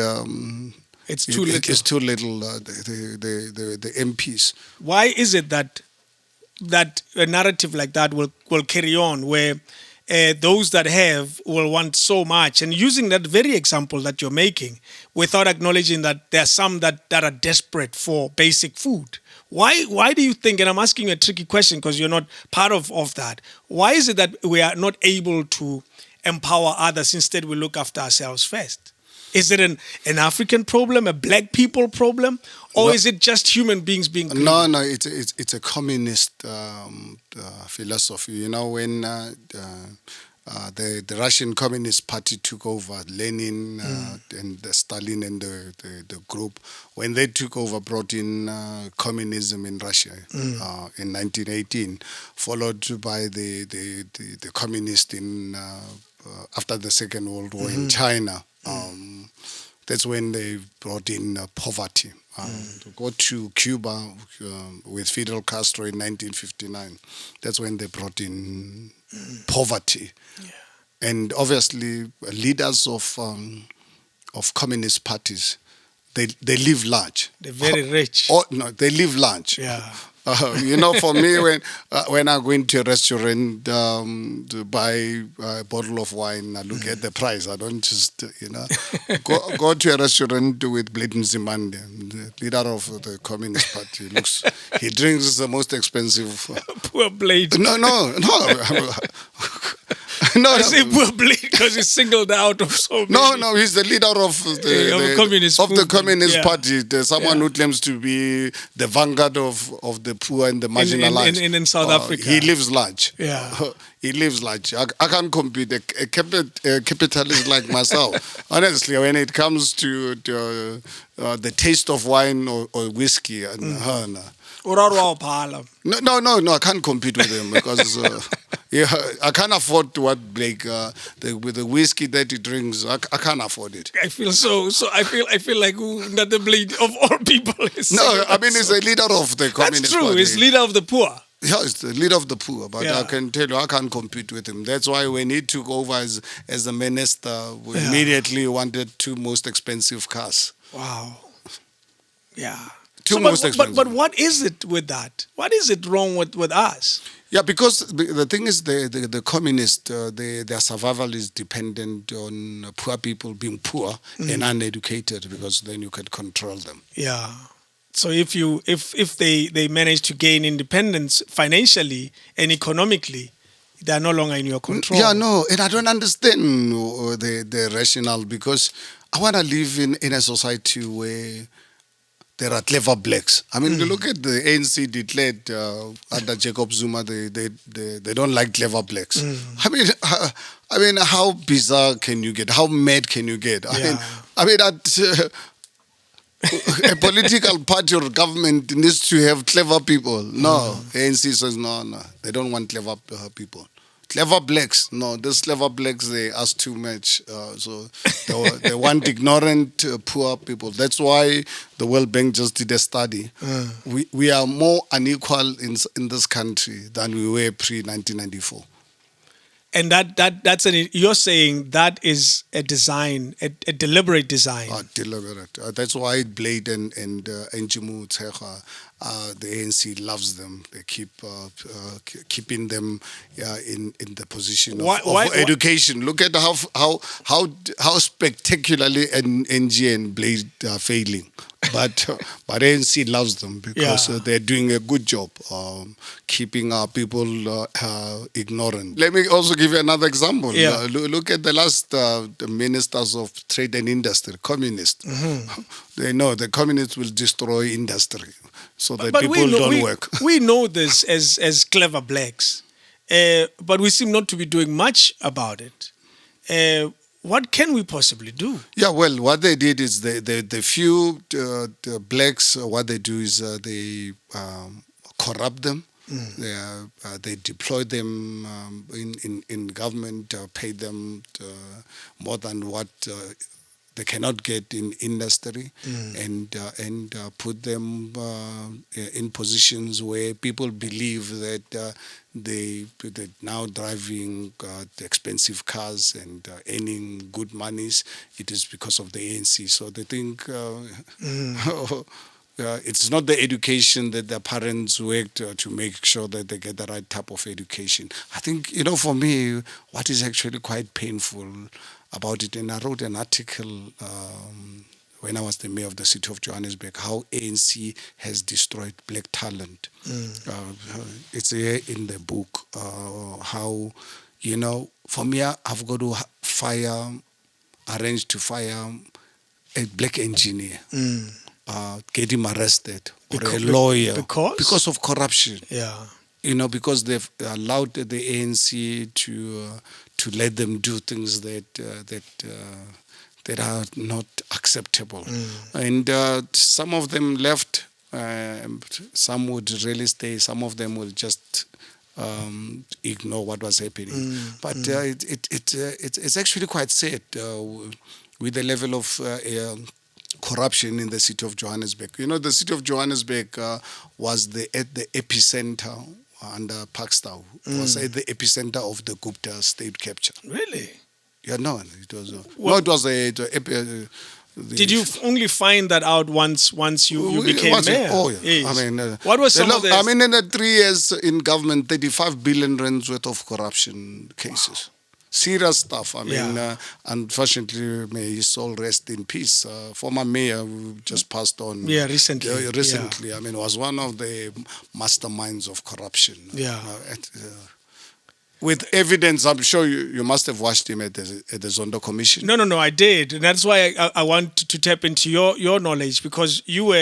it's too little. It's too little, the MPs. Why is it that a narrative like that will carry on, where those that have will want so much, and using that very example that you're making without acknowledging that there are some that are desperate for basic food? Why do you think, and I'm asking you a tricky question because you're not part of that, why is it that we are not able to empower others, instead we look after ourselves first? Is it an African problem, a black people problem, or No. is it just human beings being greedy? No, no, it's a communist philosophy. You know, when the Russian Communist Party took over, Lenin and Stalin and the group, when they took over, brought in communism in Russia in 1918, followed by the communist in after the Second World War in China. That's when they brought in poverty. To go to Cuba with Fidel Castro in 1959, that's when they brought in poverty. Yeah. And obviously, leaders of communist parties, they live large. They're very rich. Oh no, they live large. Yeah. You know, for me, when I go into a restaurant to buy a bottle of wine, I look at the price. I don't just, go to a restaurant with Blade Nzimande, the leader of the Communist Party. He drinks the most expensive. Poor Blade. No. No, I say poor Blade because he's singled out of so many. No, he's the leader of the communist movement, party. There's someone who claims to be the vanguard of the poor and the marginalized. In South Africa. He lives large. Yeah. He lives large. I can't compete. A capitalist like myself, honestly, when it comes to the taste of wine or whiskey, no. No, I can't compete with him because I can't afford what Blake with the whiskey that he drinks. I can't afford it. I feel I feel like not the Blade of all people is. No, I mean he's a leader of the Communist That's true. Party. He's leader of the poor. Yeah, he's the leader of the poor, but Yeah. I can tell you, I can't compete with him. That's why when he took over as the minister, we immediately wanted two most expensive cars. Wow. Yeah. Two most expensive. But what is it with that? What is it wrong with us? Yeah, because the thing is, the communist, their survival is dependent on poor people being poor and uneducated, because then you can control them. Yeah. So if they manage to gain independence financially and economically, they are no longer in your control. Yeah, no, and I don't understand the rationale, because I want to live in a society where there are clever blacks. I mean, look at the ANC declared under Jacob Zuma. They don't like clever blacks. I mean, how bizarre can you get? How mad can you get? I mean that a political party or government needs to have clever people. No, ANC says no. They don't want clever people. Clever blacks, no, these clever blacks, they ask too much. So they want ignorant, poor people. That's why the World Bank just did a study. We are more unequal in this country than we were pre-1994. And you're saying that is a design, a deliberate design. Deliberate. That's why Blade and Njimu Tshekga, the ANC loves them. They keep keeping them in the position of education. Look at how spectacularly NG and Blade are failing. But ANC loves them because they're doing a good job keeping our people ignorant. Let me also give you another example. Yeah. Look at the last the ministers of trade and industry, communists. They know the communists will destroy industry so that people don't work. We know this as clever blacks, but we seem not to be doing much about it. What can we possibly do? Yeah, well, what they did is the few the blacks, what they do is they corrupt them. They deploy them in government, pay them more than what they cannot get in industry, and put them in positions where people believe that they're now driving the expensive cars and earning good monies. It is because of the ANC. So they think it's not the education that their parents worked to make sure that they get the right type of education. I think, for me, what is actually quite painful about it, and I wrote an article when I was the mayor of the city of Johannesburg, how ANC has destroyed black talent. It's here in the book, how, for me, I've got to arrange to fire a black engineer, get him arrested, or a lawyer, because of corruption. Yeah. Because they've allowed the ANC to let them do things that are not acceptable. And some of them left. Some would really stay. Some of them will just ignore what was happening. But it's actually quite sad with the level of corruption in the city of Johannesburg. The city of Johannesburg was at the epicenter under Pakistan. It was at the epicenter of the Gupta state capture. Really? Yeah, no, it was. It was did you only find that out once you became mayor? Oh, yeah. Yes. I mean, what was some of the... I mean, in the 3 years in government, 35 billion rands worth of corruption cases. Wow. Serious stuff. I mean, unfortunately, may his soul rest in peace. Former mayor who just passed on. Yeah, recently. I mean, was one of the masterminds of corruption. Yeah. With evidence, I'm sure you must have watched him at the Zondo Commission. No, I did. And that's why I want to tap into your knowledge, because you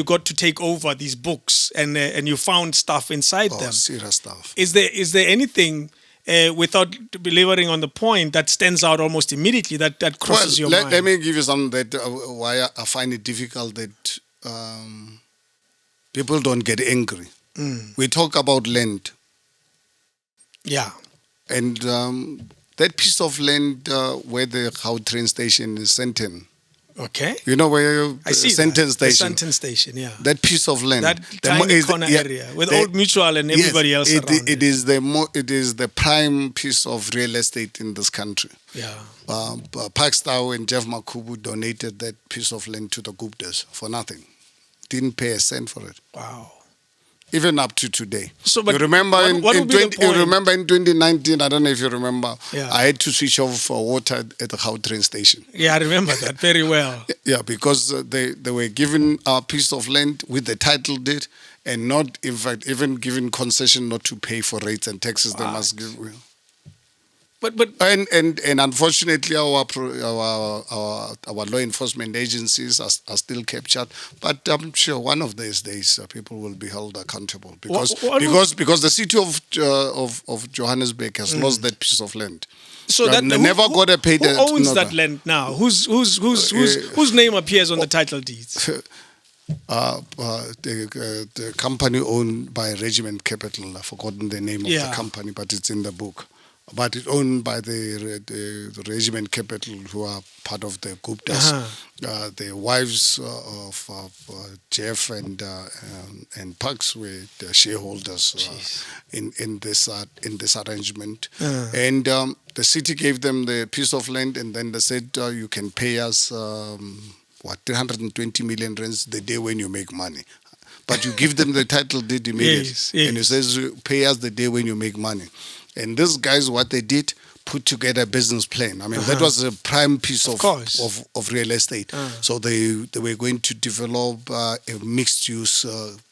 got to take over these books and you found stuff inside them. Serious stuff. Is there anything, without belaboring on the point, that stands out almost immediately that crosses your mind? Let me give you something that why I find it difficult that people don't get angry. We talk about land. Yeah. And that piece of land where the train station is Sandton. Okay. Where I see Sandton Station. The Sandton Station, yeah. That piece of land. That tiny corner area with Old Mutual and everybody else around it. It is the prime piece of real estate in this country. Yeah. Pakistan and Jeff Makubu donated that piece of land to the Guptas for nothing. Didn't pay a cent for it. Wow. Even up to today. So, but you remember in 2019, I don't know if you remember, yeah. I had to switch off water at the train station. Yeah, I remember that very well. Yeah, because they were given a piece of land with the title deed and not, in fact, even given concession not to pay for rates and taxes. They must give. But and unfortunately our law enforcement agencies are still captured. But I'm sure one of these days people will be held accountable because the city of Johannesburg has lost that piece of land. So that they never got a pay. Who owns that land now? Whose name appears on the title deeds? The company owned by Regiment Capital. I've forgotten the name of the company, but it's in the book. But it's owned by the Regiment Capital, who are part of the Guptas. The wives of Jeff and Pax were the shareholders in this arrangement. And the city gave them the piece of land, and then they said, you can pay us 320 million rands the day when you make money. But you give them the title deed immediately. Yes. And it says, pay us the day when you make money. And these guys, what they did, put together a business plan. I mean, that was a prime piece of real estate. So they were going to develop a mixed-use,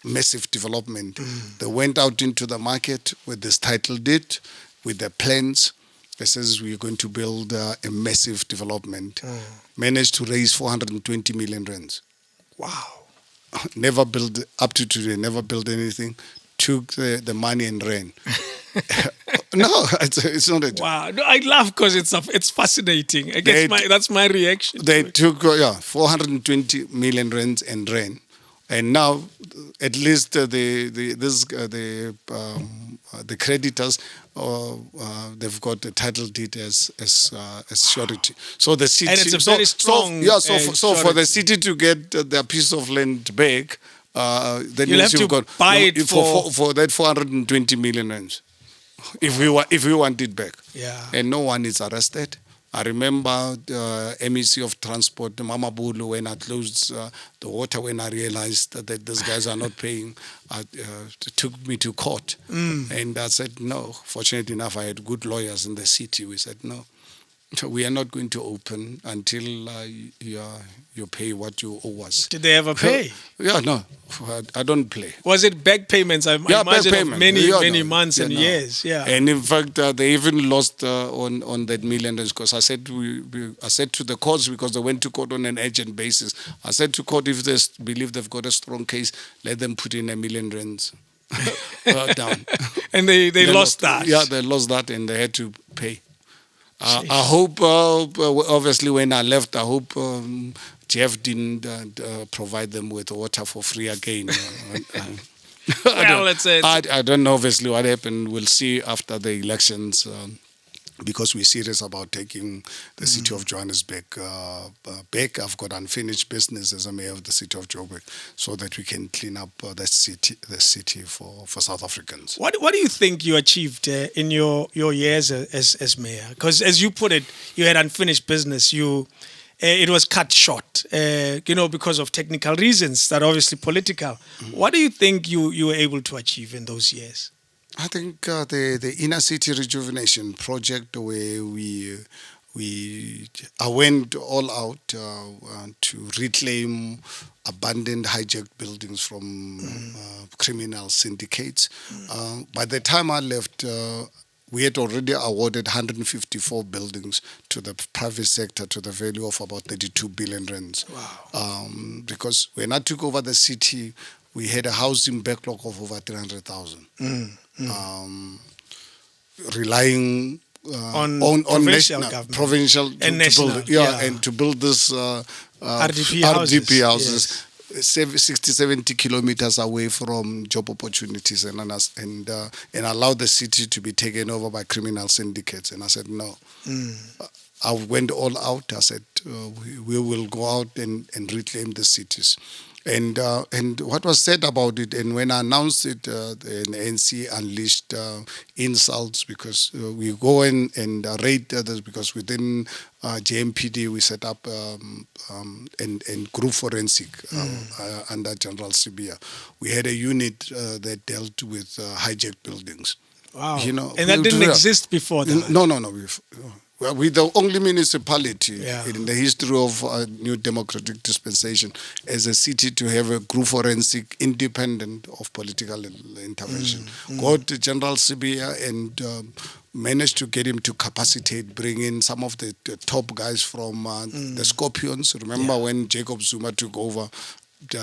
massive development. They went out into the market with this title deed, with their plans. They says, we're going to build a massive development. Managed to raise 420 million rands. Wow. Never built, up to today, never built anything. Took the money and ran. No, it's not a joke. Wow. No, I laugh because it's fascinating. I guess that's my reaction. They took 420 million rands and ran. And now, at least the creditors, they've got the title deed as surety. So the city, and it's a very strong. So for the city to get their piece of land back, then you'll have to buy it for that 420 million rands. If we want it back, and no one is arrested. I remember MEC of Transport, Mama Bulu, when I closed the water, when I realized that these guys are not paying, took me to court. And I said, no. Fortunately enough, I had good lawyers in the city. We said, no, We are not going to open until you pay what you owe us. Did they ever pay? Yeah, no, I don't play. Was it back payments? I Yeah, back imagine of payment. many, Yeah, many no. months Yeah, and no. years. Yeah. And in fact, they even lost on that million because I said I said to the courts, because they went to court on an urgent basis. I said to court, if they believe they've got a strong case, let them put in R1 million down. And they lost that. Yeah, they lost that and they had to pay. I hope, obviously, when I left, I hope Jeff didn't provide them with water for free again. I don't know, obviously, what happened. We'll see after the elections. Because we're serious about taking the city of Johannesburg back. I've got unfinished business as a mayor of the city of Joburg, so that we can clean up the city for South Africans. What do you think you achieved in your years as mayor? Because as you put it, you had unfinished business. It was cut short, because of technical reasons that are obviously political. What do you think you were able to achieve in those years? I think the inner city rejuvenation project, where I went all out to reclaim abandoned, hijacked buildings from criminal syndicates. By the time I left, we had already awarded 154 buildings to the private sector to the value of about 32 billion rands. Wow. Because when I took over the city, we had a housing backlog of over 300,000. Relying on provincial national, government. provincial And to national, build, yeah. and to build this RDP RDP houses, houses. 60, 70 kilometers away from job opportunities and allow the city to be taken over by criminal syndicates. And I said, no. I went all out. I said, we will go out and reclaim the cities. And what was said about it, and when I announced it, the ANC unleashed insults, because we go and raid others, because within JMPD we set up and group forensic under General Sibia. We had a unit that dealt with hijacked buildings. Wow. And that didn't exist before that? No. Well, we're the only municipality in the history of new democratic dispensation as a city to have a group forensic independent of political intervention. Got General Sibia and managed to get him to capacitate, bring in some of the top guys from the Scorpions. Remember when Jacob Zuma took over,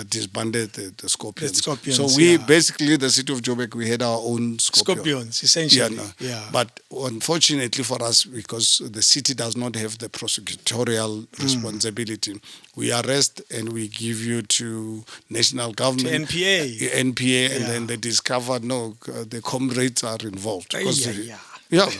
disbanded the Scorpions. So we basically, the city of Joburg, we had our own Scorpions, essentially. But unfortunately for us, because the city does not have the prosecutorial responsibility, we arrest and we give you to national government. To NPA. And then they discover, no, the comrades are involved. Yeah.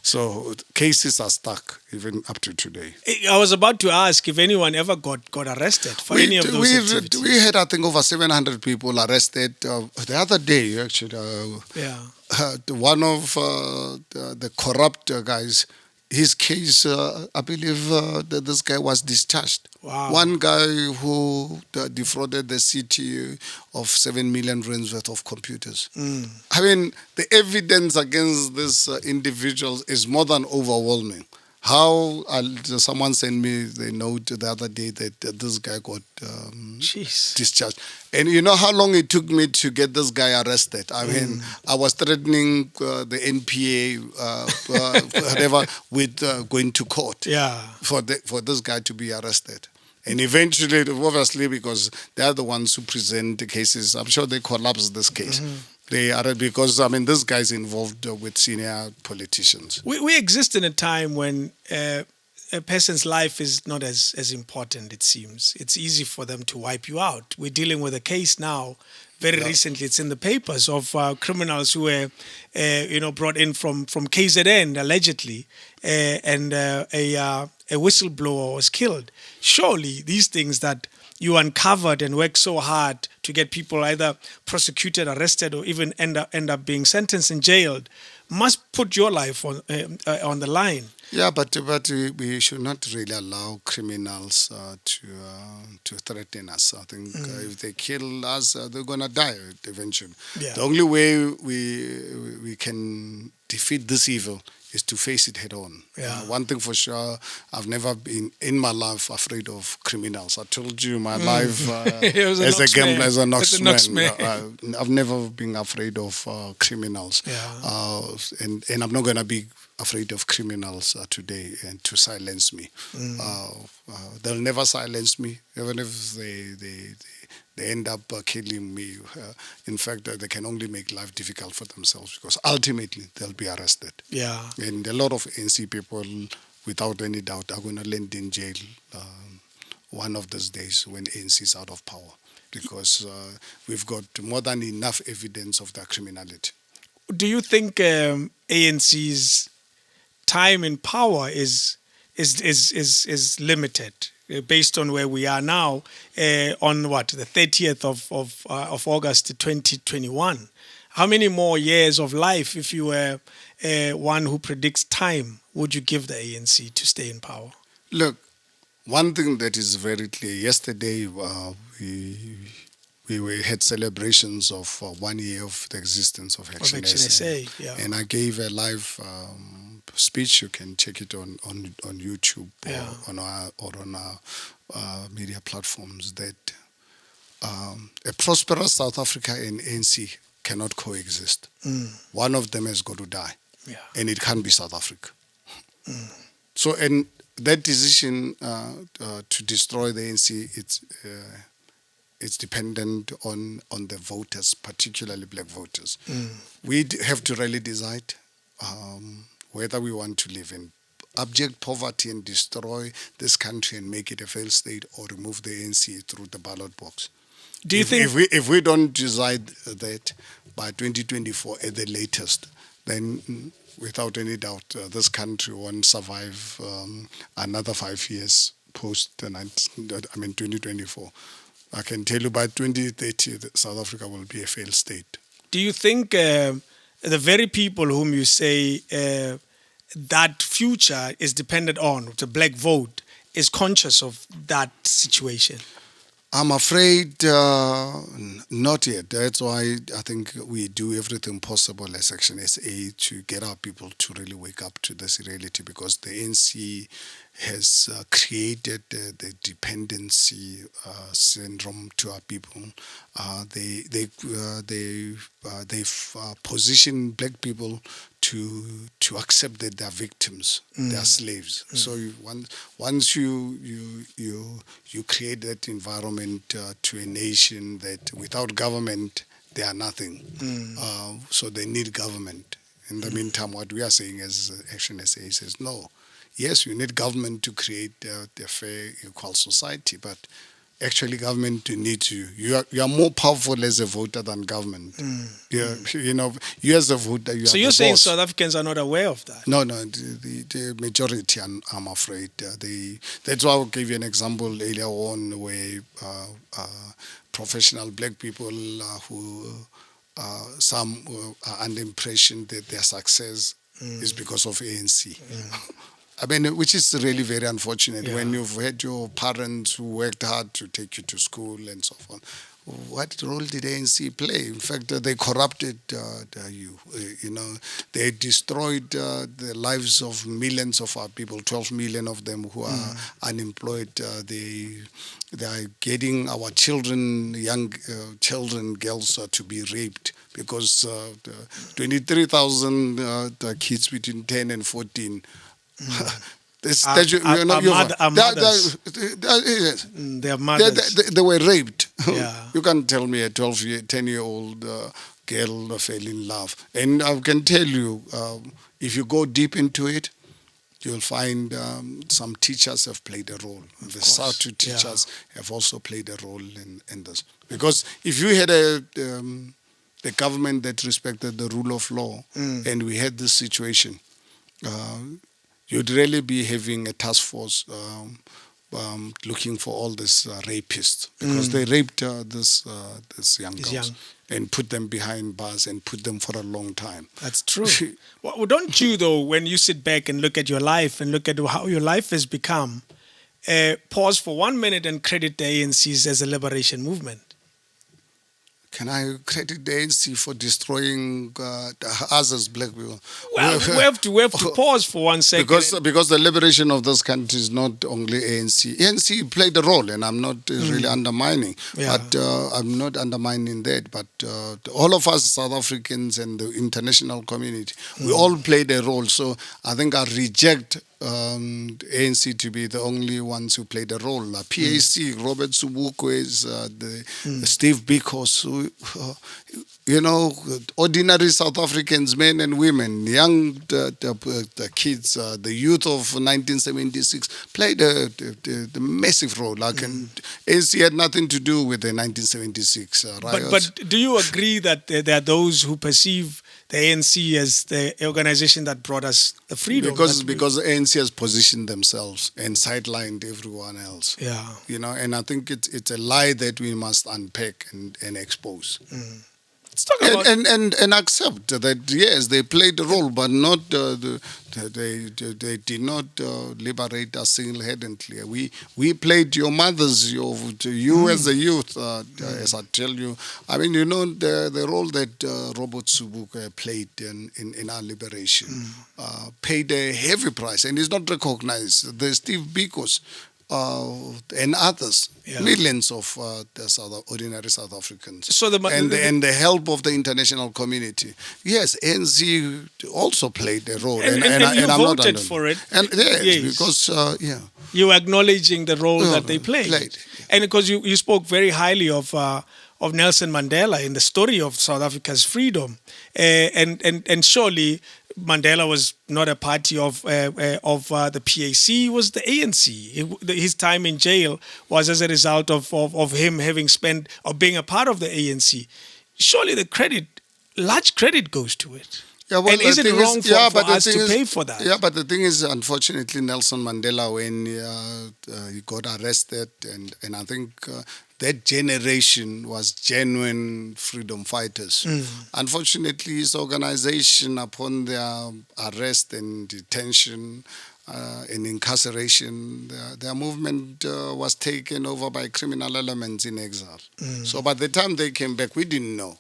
So cases are stuck even up to today. I was about to ask if anyone ever got arrested for any of those activities. We had, I think, over 700 people arrested. The other day, actually, one of the corrupt guys, his case, I believe that this guy was discharged. Wow. One guy who defrauded the city of 7 million rands worth of computers. I mean, the evidence against this individual is more than overwhelming. How someone sent me the note the other day that this guy got discharged. And you know how long it took me to get this guy arrested? I mean, I was threatening the NPA, whatever, with going to court for this guy to be arrested. And eventually, obviously, because they're the ones who present the cases, I'm sure they collapsed this case. They are, because, I mean, this guy's involved with senior politicians. We exist in a time when a person's life is not as important, it seems. It's easy for them to wipe you out. We're dealing with a case now, very recently, it's in the papers, of criminals who were, brought in from KZN, allegedly, and a whistleblower was killed. Surely these things that you uncovered and worked so hard to get people either prosecuted, arrested, or even end up being sentenced and jailed must put your life on the line. Yeah, but we should not really allow criminals to threaten us. I think if they kill us, they're gonna die eventually. Yeah. The only way we can defeat this evil is to face it head on. Yeah. One thing for sure, I've never been in my life afraid of criminals. I told you my life as a gambler, as a Knoxman, I've never been afraid of criminals. Yeah. And I'm not going to be afraid of criminals today and to silence me. They'll never silence me, even if they end up killing me. In fact, they can only make life difficult for themselves because ultimately they'll be arrested. Yeah. And a lot of NC people, without any doubt, are going to land in jail one of those days when ANC is out of power because we've got more than enough evidence of their criminality. Do you think ANC's time in power is limited based on where we are now on the 30th of August 2021? How many more years of life, if you were one who predicts time, would you give the ANC to stay in power? Look, one thing that is very clear, yesterday we had celebrations of 1 year of the existence of Action SA. Yeah. And I gave a live speech. You can check it on YouTube or on our media platforms that a prosperous South Africa and ANC cannot coexist. One of them has got to die. Yeah. And it can't be South Africa. So, and that decision to destroy the ANC, it's dependent on the voters, particularly black voters. We have to really decide whether we want to live in abject poverty and destroy this country and make it a failed state, or remove the ANC through the ballot box. Do you think if we don't decide that by 2024 at the latest, then without any doubt this country won't survive another 5 years post 2024. I can tell you by 2030 South Africa will be a failed state. Do you think the very people whom you say that future is dependent on, the black vote, is conscious of that situation? I'm afraid not yet. That's why I think we do everything possible as Action SA to get our people to really wake up to this reality, because the ANC has created the dependency syndrome to our people. They've positioned black people to accept that they're victims, they're slaves. So once you create that environment to a nation that without government they are nothing, so they need government. In the meantime, what we are saying as Action SA says, no, yes, you need government to create a fair, equal society, but actually government needs you. You are more powerful as a voter than government. You as a voter, you are. So you're saying South Africans are not aware of that? No, the majority, I'm afraid. That's why I'll give you an example earlier on where professional black people who some are under impression that their success is because of ANC. I mean, which is really very unfortunate when you've had your parents who worked hard to take you to school and so on. What role did ANC play? In fact, they corrupted you. They destroyed the lives of millions of our people, 12 million of them who are unemployed. They are getting our children, young children, girls, to be raped because 23,000 kids between 10 and 14 They are mothers. They were raped. Yeah. You can't tell me a 10-year-old girl fell in love. And I can tell you, if you go deep into it, you'll find some teachers have played a role. The SARTU teachers have also played a role in this. Because if you had a government that respected the rule of law, and we had this situation, you'd really be having a task force looking for all these rapists because they raped these young girls young. and put them behind bars and put them for a long time. That's true. Well, don't you, though, when you sit back and look at your life and look at how your life has become, pause for 1 minute and credit the ANCs as a liberation movement? Can I credit the ANC for destroying us as black people? Well, we have to pause for 1 second. Because the liberation of this country is not only ANC. ANC played a role, and I'm not really undermining. Yeah. But I'm not undermining that. But all of us South Africans and the international community, we all played a role. So I think I reject ANC to be the only ones who played a role. PAC, Robert Sobukwe, the Steve Bikos, ordinary South Africans, men and women, young the kids, the youth of 1976 played a massive role. ANC had nothing to do with the 1976 riots. But do you agree that there are those who perceive the ANC as the organization that brought us the freedom? Because ANC has positioned themselves and sidelined everyone else. Yeah. And I think it's a lie that we must unpack and expose. Let's talk about and accept that yes, they played a role, but not they did not liberate us single-handedly. We played your mothers, you as a youth, as I tell you. I mean, the role that Robert Sobukwe played in our liberation paid a heavy price, and is not recognized. The Steve Bikos and others, millions of the ordinary South Africans, and the help of the international community. Yes, ANC also played a role, and you I'm voted not for it. And yes. Because you acknowledging the role that they played. And because you spoke very highly of Nelson Mandela in the story of South Africa's freedom, and surely Mandela was not a party of the PAC, it was the ANC. His time in jail was as a result of him having spent or being a part of the ANC. Surely large credit goes to it. Yeah, well, and is it wrong for us to pay for that? Yeah, but the thing is, unfortunately, Nelson Mandela, when he got arrested, and I think that generation was genuine freedom fighters. Unfortunately, his organization, upon their arrest and detention and incarceration, their movement was taken over by criminal elements in exile. So by the time they came back, we didn't know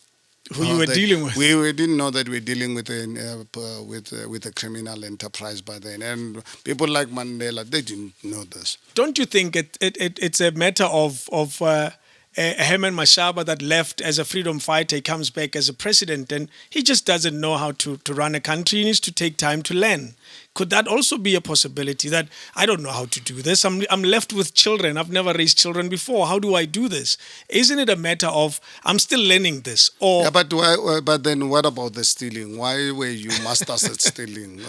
who you were dealing with. We didn't know that we were dealing with a criminal enterprise by then. And people like Mandela, they didn't know this. Don't you think it's a matter of Herman Mashaba that left as a freedom fighter, he comes back as a president, and he just doesn't know how to run a country. He needs to take time to learn. Could that also be a possibility that I don't know how to do this? I'm left with children. I've never raised children before. How do I do this? Isn't it a matter of I'm still learning this? Or yeah, but then what about the stealing? Why were you masters at stealing?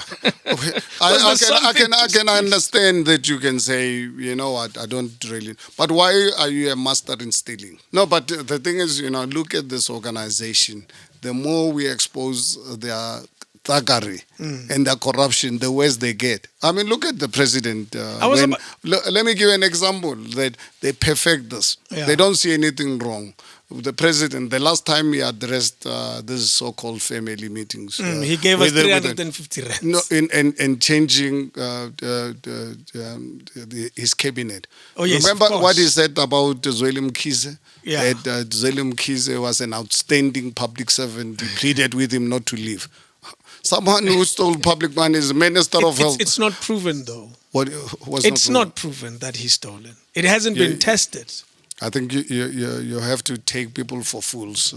I can understand that you can say, you know what, I don't really. But why are you a master in stealing? No, but the thing is, look at this organization. The more we expose their thuggery and the corruption, the worse they get. I mean, look at the president. Let me give you an example that they perfect this. Yeah. They don't see anything wrong. The president, the last time he addressed these so-called family meetings, he gave us 350 rands. No, in changing his cabinet. Oh, yes, remember what he said about Zweli Mkhize? Yeah. That Zweli Mkhize was an outstanding public servant. He pleaded with him not to leave. Someone who stole public money is Minister of Health. It's not proven, though. It's not proven that he's stolen. It hasn't been tested. I think you have to take people for fools.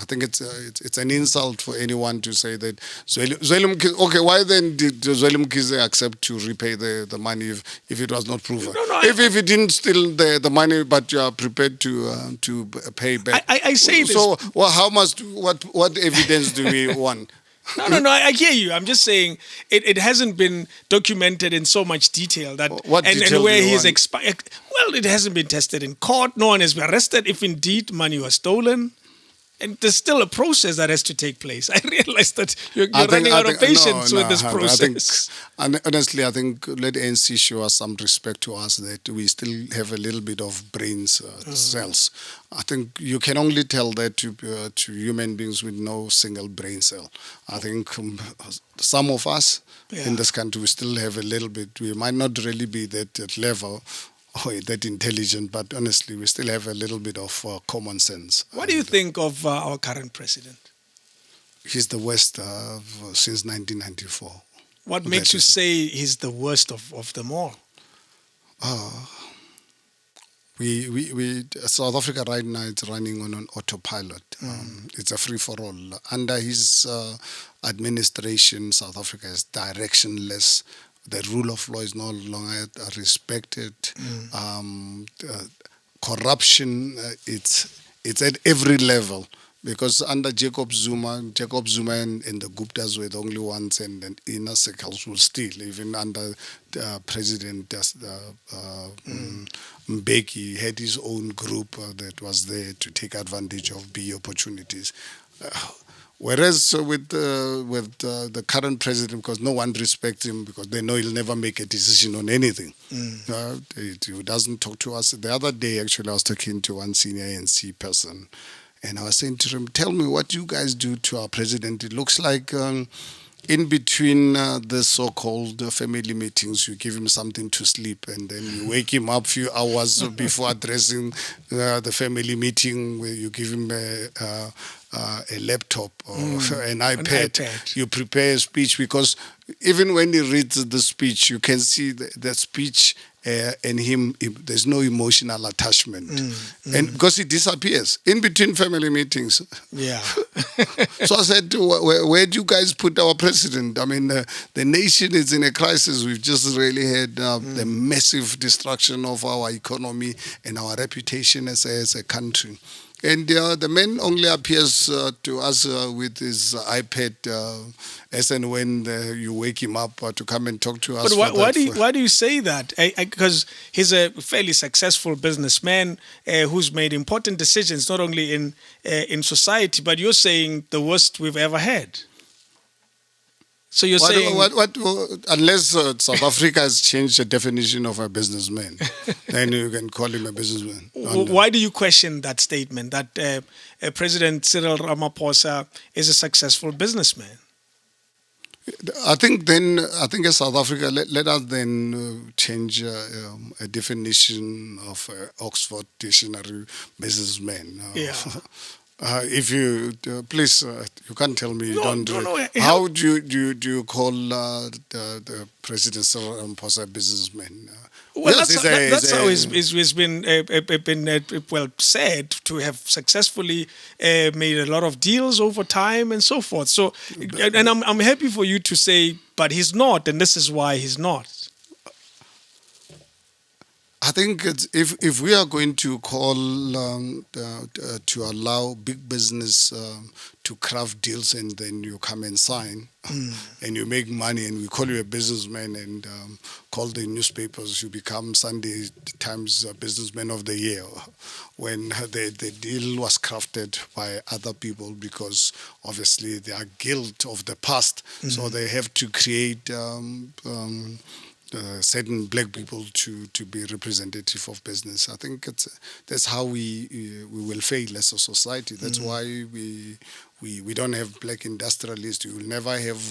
I think it's an insult for anyone to say that Zweli Mkhize. Okay, why then did Zweli Mkhize accept to repay the money if it was not proven? No, if he didn't steal the money, but you are prepared to pay back. I say this. So, what evidence do we want? No, I hear you. I'm just saying it hasn't been documented in so much detail that and where he is expired. Well, it hasn't been tested in court. No one has been arrested if indeed money was stolen. And there's still a process that has to take place. I realize that you're running out of patience with this process. Honestly, I think let ANC show us some respect to us that we still have a little bit of brains cells. I think you can only tell that to human beings with no single brain cell. I think some of us in this country, we still have a little bit. We might not really be that level or that intelligent, but honestly, we still have a little bit of common sense. What do you think of our current president? He's the worst since 1994. What makes you say he's the worst of them all? South Africa right now is running on an autopilot. It's a free-for-all. Under his administration, South Africa is directionless. The rule of law is no longer respected. Corruption, it's at every level. Because under Jacob Zuma and the Guptas were the only ones, and the inner circles will steal. Even under President Mbeki had his own group that was there to take advantage of big opportunities. Whereas with the current president, because no one respects him, because they know he'll never make a decision on anything. He doesn't talk to us. The other day, actually, I was talking to one senior ANC person, and I was saying to him, tell me what you guys do to our president. It looks like in between the so-called family meetings, you give him something to sleep, and then you wake him up a few hours before addressing the family meeting, where you give him a laptop or an iPad. You prepare a speech, because even when he reads the speech, you can see the speech and him, there's no emotional attachment. And because he disappears in between family meetings. Yeah. So I said, where do you guys put our president? I mean, the nation is in a crisis. We've just really had the massive destruction of our economy and our reputation as a country. And the man only appears to us with his iPad as and when you wake him up to come and talk to us. But why do you say that? Because he's a fairly successful businessman who's made important decisions, not only in society, but you're saying the worst we've ever had. So you're saying... unless South Africa has changed the definition of a businessman, then you can call him a businessman. Why do you question that statement, that President Cyril Ramaphosa is a successful businessman? I think as South Africa, let us then change a definition of Oxford Dictionary businessman. If you please, you can't tell me you don't. How do you call the President Cyril Ramaphosa a businessman? Well, that's how it's been well said, to have successfully made a lot of deals over time and so forth. So, and I'm happy for you to say, but he's not, and this is why he's not. I think if we are going to call to allow big business to craft deals, and then you come and sign and you make money, and we call you a businessman, and call the newspapers, you become Sunday Times Businessman of the Year, when the deal was crafted by other people, because obviously they are guilt of the past, so they have to create certain black people to be representative of business. I think that's how we will fail as a society. That's why we don't have black industrialists. You will never have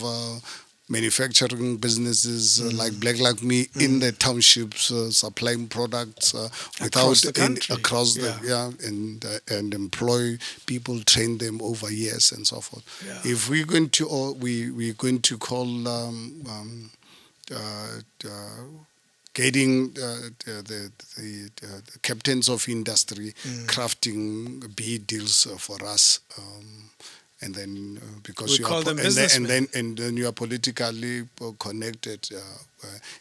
manufacturing businesmes like me in the townships supplying products across the country. And employ people, train them over years and so forth. If we're going to we're going to call getting the captains of industry crafting big deals for us, and then because then you are politically connected,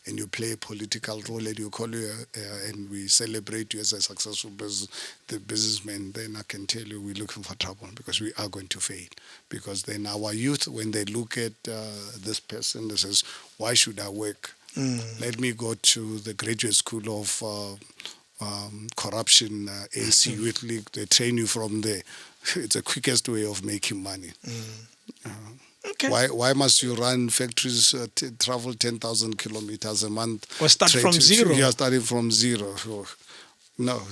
and you play a political role, and you call you and we celebrate you as a successful businessman, then I can tell you we're looking for trouble, because we are going to fail. Because then our youth, when they look at this person, they says, why should I work? Let me go to the graduate school of corruption, ANC Youth League, they train you from there. It's the quickest way of making money. Okay. Why must you run factories, travel 10,000 kilometers a month? Or start from zero? Yeah, starting from zero. No,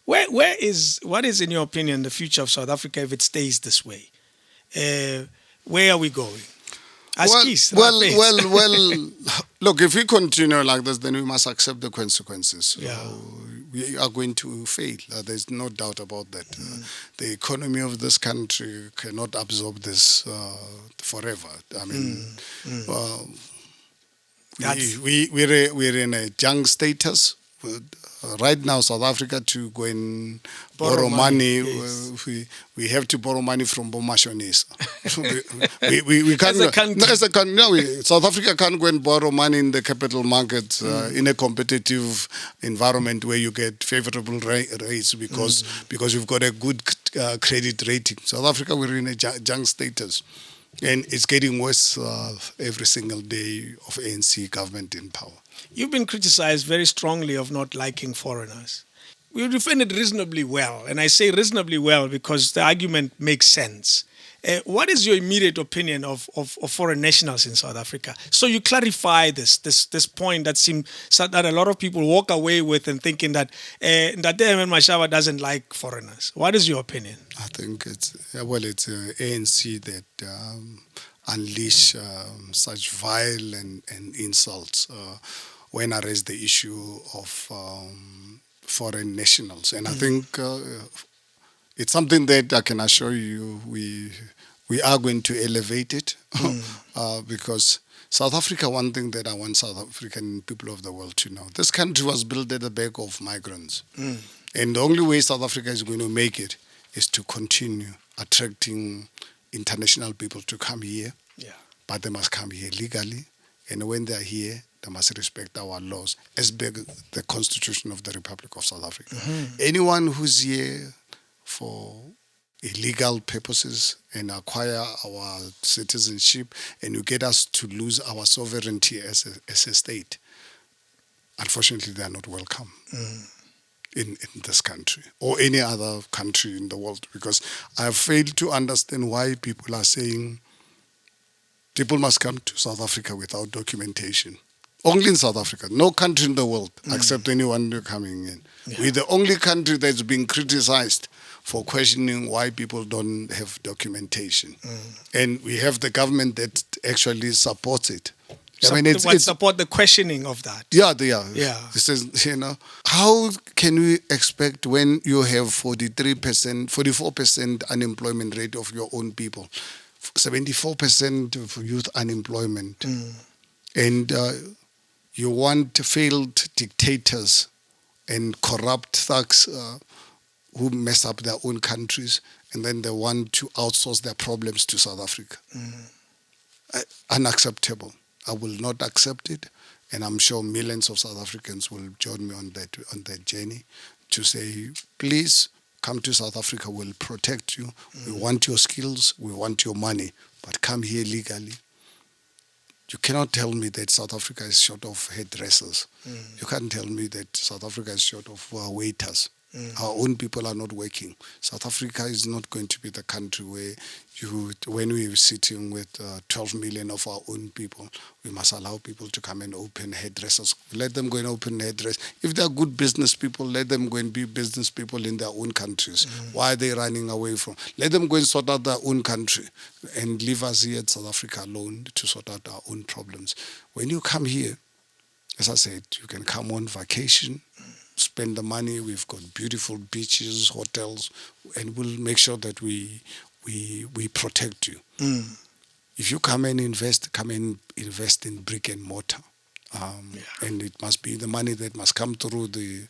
what is, in your opinion, the future of South Africa if it stays this way? Where are we going? Well, look, if we continue like this, then we must accept the consequences. Yeah. We are going to fail. There's no doubt about that. The economy of this country cannot absorb this forever. I mean, we're in a junk status. Right now, South Africa, to go and borrow money, yes. we have to borrow money from Bomashonisa. we can't. As a country, South Africa can't go and borrow money in the capital market in a competitive environment where you get favorable rates because you've got a good credit rating. South Africa, we're in a junk status. And it's getting worse every single day of ANC government in power. You've been criticized very strongly of not liking foreigners. You defend it reasonably well, and I say reasonably well because the argument makes sense. What is your immediate opinion of foreign nationals in South Africa? So you clarify this point that a lot of people walk away with and thinking that Herman Mashaba doesn't like foreigners. What is your opinion? I think it's ANC that unleash such vile and insults when I raise the issue of foreign nationals. And I think it's something that I can assure you we are going to elevate it because South Africa, one thing that I want South African people of the world to know, this country was built at the back of migrants. And the only way South Africa is going to make it is to continue attracting international people to come here. Yeah. But they must come here legally. And when they are here, they must respect our laws as big as the Constitution of the Republic of South Africa. Anyone who's here for illegal purposes and acquire our citizenship and you get us to lose our sovereignty as a state, unfortunately, they are not welcome in this country or any other country in the world, because I have failed to understand why people are saying people must come to South Africa without documentation. Only in South Africa. No country in the world accept anyone coming in. Yeah. We're the only country that's been criticized for questioning why people don't have documentation. And we have the government that actually supports it. Support the questioning of that. Yeah. This is, how can we expect when you have 44% unemployment rate of your own people, 74% of youth unemployment, and you want failed dictators and corrupt thugs who mess up their own countries, and then they want to outsource their problems to South Africa. Unacceptable. I will not accept it, and I'm sure millions of South Africans will join me on that journey to say, please come to South Africa. We'll protect you. We want your skills. We want your money, but come here legally. You cannot tell me that South Africa is short of hairdressers. You can't tell me that South Africa is short of waiters. Our own people are not working. South Africa is not going to be the country where when we're sitting with 12 million of our own people, we must allow people to come and open hairdressers. Let them go and open hairdressers. If they're good business people, let them go and be business people in their own countries. Why are they running away from? Let them go and sort out their own country and leave us here in South Africa alone to sort out our own problems. When you come here, as I said, you can come on vacation, spend the money. We've got beautiful beaches, hotels, and we'll make sure that we protect you. If you come and invest in brick and mortar. And it must be the money that must come through the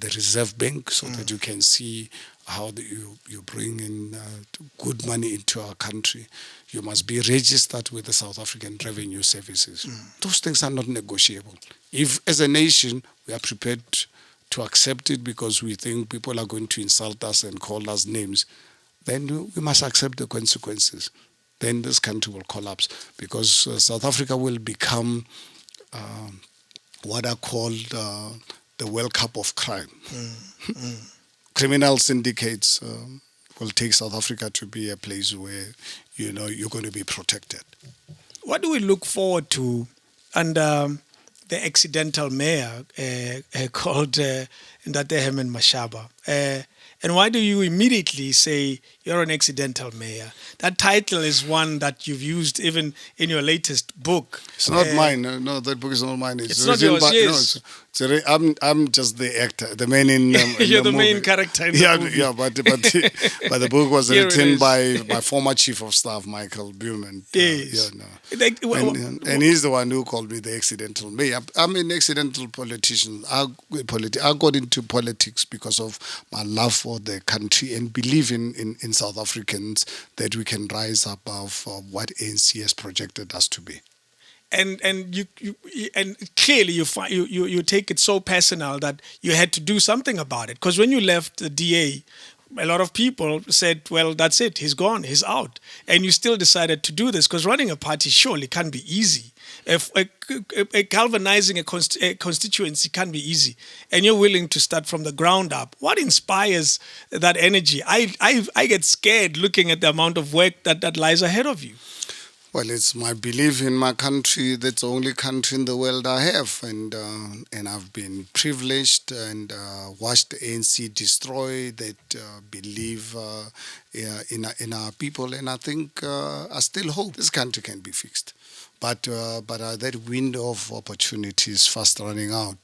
Reserve Bank so that you can see how you bring in good money into our country. You must be registered with the South African Revenue Services. Those things are not negotiable. If, as a nation, we are prepared to accept it because we think people are going to insult us and call us names, then we must accept the consequences. Then this country will collapse because South Africa will become what are called the World Cup of crime. Criminal syndicates will take South Africa to be a place where, you're going to be protected. What do we look forward to under the accidental mayor called Ndate Herman Mashaba? And why do you immediately say you're an accidental mayor? That title is one that you've used even in your latest book. It's not mine. No, that book is not mine. It's not yours, yes. I'm just the actor, the man in You're the the main movie. character in the movie. Yeah, but the book was Here it written is. by my former chief of staff, Michael Buhlman. Yes. And he's the one who called me the accidental mayor. I'm an accidental politician. I got into politics because of my love for the country and believe in South Africans that we can rise above what ANC has projected us to be. And you clearly you take it so personal that you had to do something about it. Because when you left the DA, a lot of people said, well, that's it, he's gone, he's out. And you still decided to do this because running a party surely can't be easy. If galvanizing a constituency can be easy, and you're willing to start from the ground up. What inspires that energy? I get scared looking at the amount of work that lies ahead of you. Well, it's my belief in my country. That's the only country in the world I have, and I've been privileged and watched the ANC destroy that belief in our people, and I think I still hope this country can be fixed. But that window of opportunity is fast running out.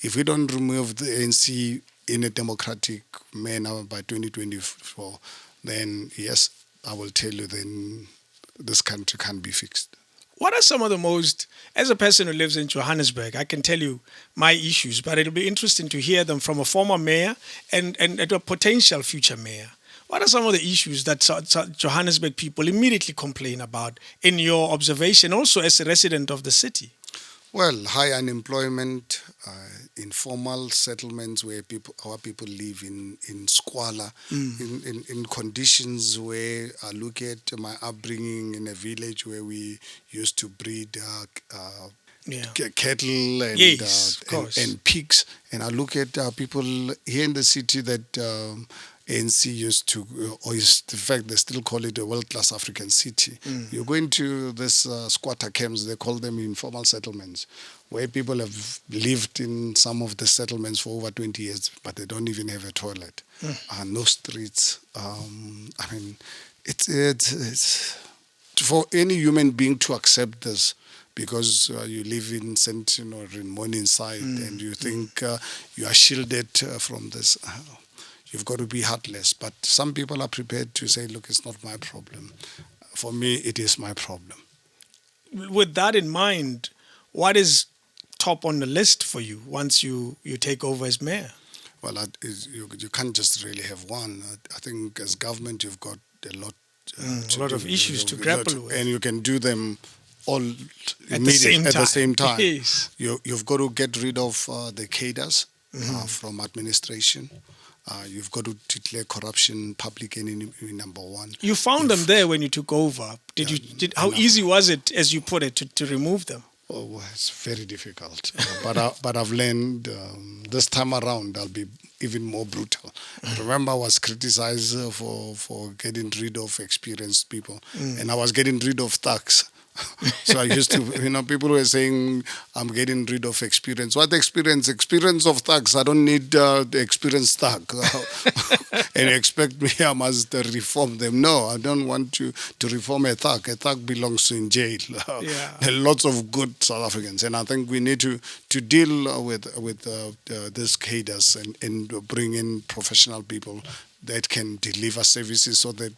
If we don't remove the ANC in a democratic manner by 2024, then yes, I will tell you, then this country can't be fixed. What are some of the most, as a person who lives in Johannesburg, I can tell you my issues, but it'll be interesting to hear them from a former mayor and a potential future mayor. What are some of the issues that Johannesburg people immediately complain about in your observation, also as a resident of the city? Well, high unemployment, informal settlements where our people live in squalor, in conditions where I look at my upbringing in a village where we used to breed cattle and, yes, of course, and pigs, and I look at people here in the city that ANC used to, or is the fact they still call it a world-class African city. You go into this squatter camps, they call them informal settlements, where people have lived in some of the settlements for over 20 years, but they don't even have a toilet. No streets. I mean, it's for any human being to accept this, because you live in Sentin or in Morningside and you think you are shielded from this. You've got to be heartless. But some people are prepared to say, look, it's not my problem. For me, it is my problem. With that in mind, what is top on the list for you once you take over as mayor? Well, you can't just really have one. I think as government, you've got a lot of issues to grapple with. And you can do them all at the same time. Yes. You've got to get rid of the cadres from administration. You've got to declare corruption public enemy number one. You found them there when you took over. How easy was it, as you put it, to remove them? Oh, well, it's very difficult. But I've learned this time around I'll be even more brutal. Remember, I was criticized for getting rid of experienced people, and I was getting rid of thugs. So I used to, people were saying I'm getting rid of experience. What experience? Experience of thugs. I don't need the experienced thug. And expect me, I must reform them. No, I don't want to reform a thug. A thug belongs in jail. Lots of good South Africans. And I think we need to deal with these cadres and bring in professional people that can deliver services so that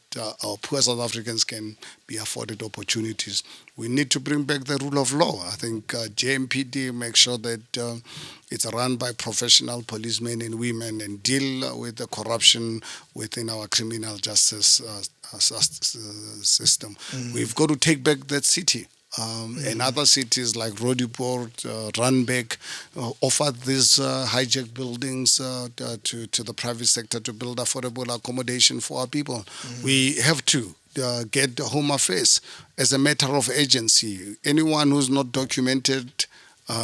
our poor South Africans can be afforded opportunities. We need to bring back the rule of law. I think JMPD makes sure that it's run by professional policemen and women and deal with the corruption within our criminal justice system. We've got to take back that city. And other cities like Roodepoort, Randburg offer these hijacked buildings to the private sector to build affordable accommodation for our people. We have to get Home Affairs as a matter of agency. Anyone who's not documented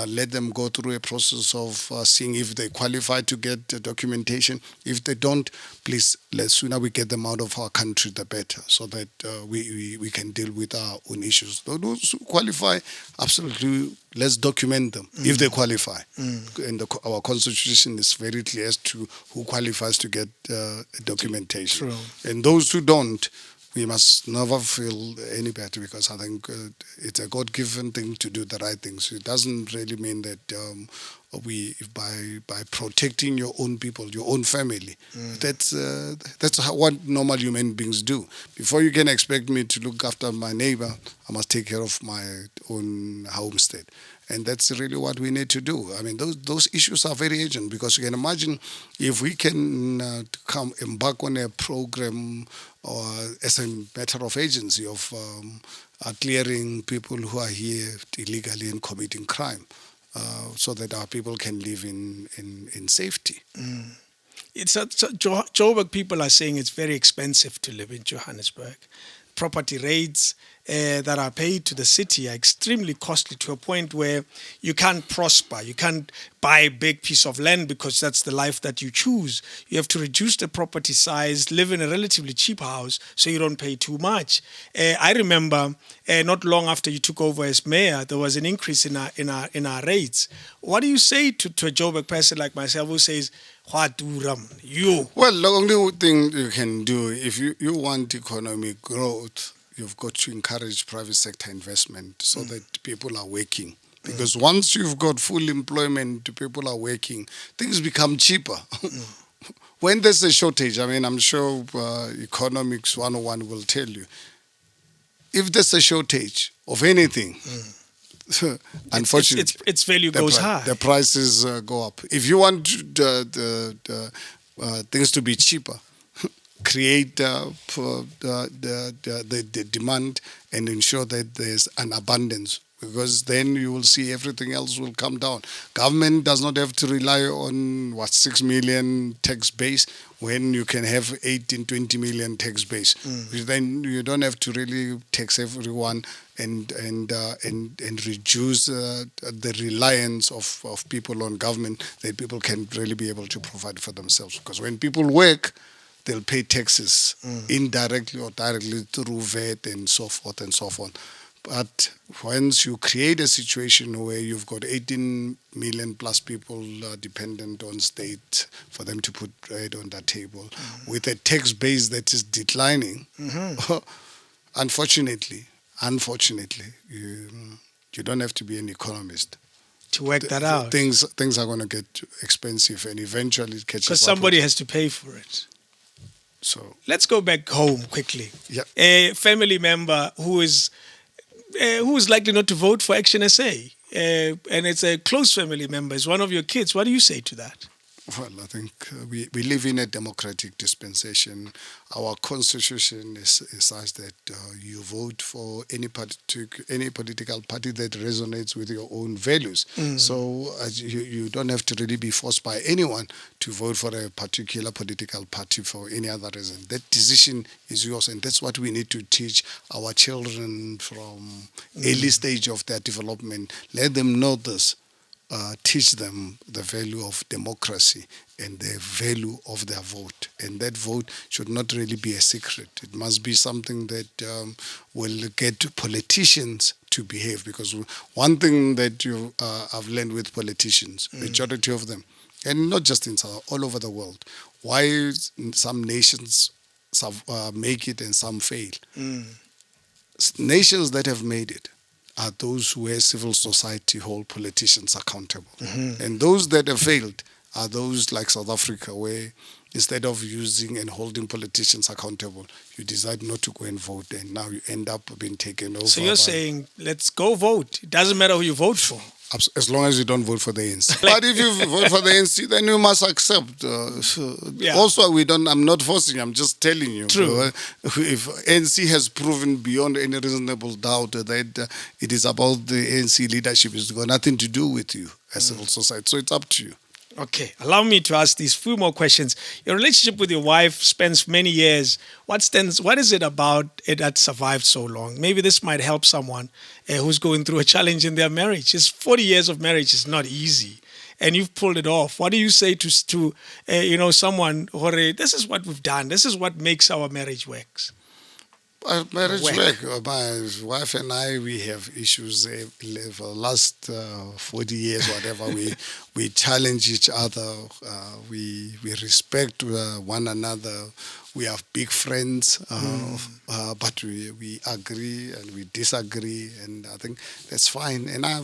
let them go through a process of seeing if they qualify to get documentation. If they don't, please, the sooner we get them out of our country, the better, so that we can deal with our own issues. Those who qualify, absolutely, let's document them if they qualify. And our constitution is very clear as to who qualifies to get documentation. True. And those who don't, we must never feel any better, because I think it's a God-given thing to do the right things. It doesn't really mean that by protecting your own people, your own family, that's what normal human beings do. Before you can expect me to look after my neighbor, I must take care of my own homestead. And that's really what we need to do. I mean, those issues are very urgent, because you can imagine if we can embark on a program or as a matter of agency of clearing people who are here illegally and committing crime, so that our people can live in safety. Joburg people are saying it's very expensive to live in Johannesburg. Property rates that are paid to the city are extremely costly, to a point where you can't prosper. You can't buy a big piece of land because that's the life that you choose. You have to reduce the property size, live in a relatively cheap house so you don't pay too much. I remember not long after you took over as mayor, there was an increase in our rates. What do you say to a Joburg person like myself who says, what do you? Well, the only thing you can do, if you want economic growth, you've got to encourage private sector investment so that people are working. Because once you've got full employment, people are working, things become cheaper. When there's a shortage, I mean, I'm sure Economics 101 will tell you, if there's a shortage of anything, unfortunately, its value goes high. The prices go up. If you want things to be cheaper, create the demand and ensure that there's an abundance, because then you will see everything else will come down. Government does not have to rely on 6 million tax base when you can have 18, 20 million tax base. Then you don't have to really tax everyone and reduce the reliance of people on government, that people can really be able to provide for themselves. Because when people work, they'll pay taxes indirectly or directly through VAT and so forth and so on. But once you create a situation where you've got 18 million plus people dependent on state for them to put bread on the table, with a tax base that is declining, unfortunately, you don't have to be an economist to work that out. Things are going to get expensive, and eventually it catches up. Because somebody has to pay for it. So let's go back home quickly. Yeah. A family member who is likely not to vote for Action SA, and it's a close family member, it's one of your kids. What do you say to that? Well, I think we live in a democratic dispensation. Our constitution is such that you vote for any political party that resonates with your own values. So you don't have to really be forced by anyone to vote for a particular political party for any other reason. That decision is yours, and that's what we need to teach our children from early stage of their development. Let them know this. Teach them the value of democracy and the value of their vote. And that vote should not really be a secret. It must be something that will get politicians to behave. Because one thing that I've learned with politicians, majority of them, and not just in South, all over the world, why some nations make it and some fail. Nations that have made it are those where civil society hold politicians accountable. And those that have failed are those like South Africa, where instead of using and holding politicians accountable, you decide not to go and vote, and now you end up being taken over. So you're saying, let's go vote. It doesn't matter who you vote for. As long as you don't vote for the ANC. But if you vote for the ANC, then you must accept. Also, I'm not forcing you, I'm just telling you. True. If ANC has proven beyond any reasonable doubt that it is about the ANC leadership, it's got nothing to do with you as civil society. So it's up to you. Okay, allow me to ask these few more questions. Your relationship with your wife spans many years. What is it about it that survived so long? Maybe this might help someone who's going through a challenge in their marriage. It's 40 years of marriage is not easy, and you've pulled it off. What do you say to someone, Hore, this is what we've done. This is what makes our marriage works. Marriage work. My wife and I, we have issues for the last 40 years, whatever. We challenge each other. We respect one another. We have big friends, but we agree and we disagree, and I think that's fine. And I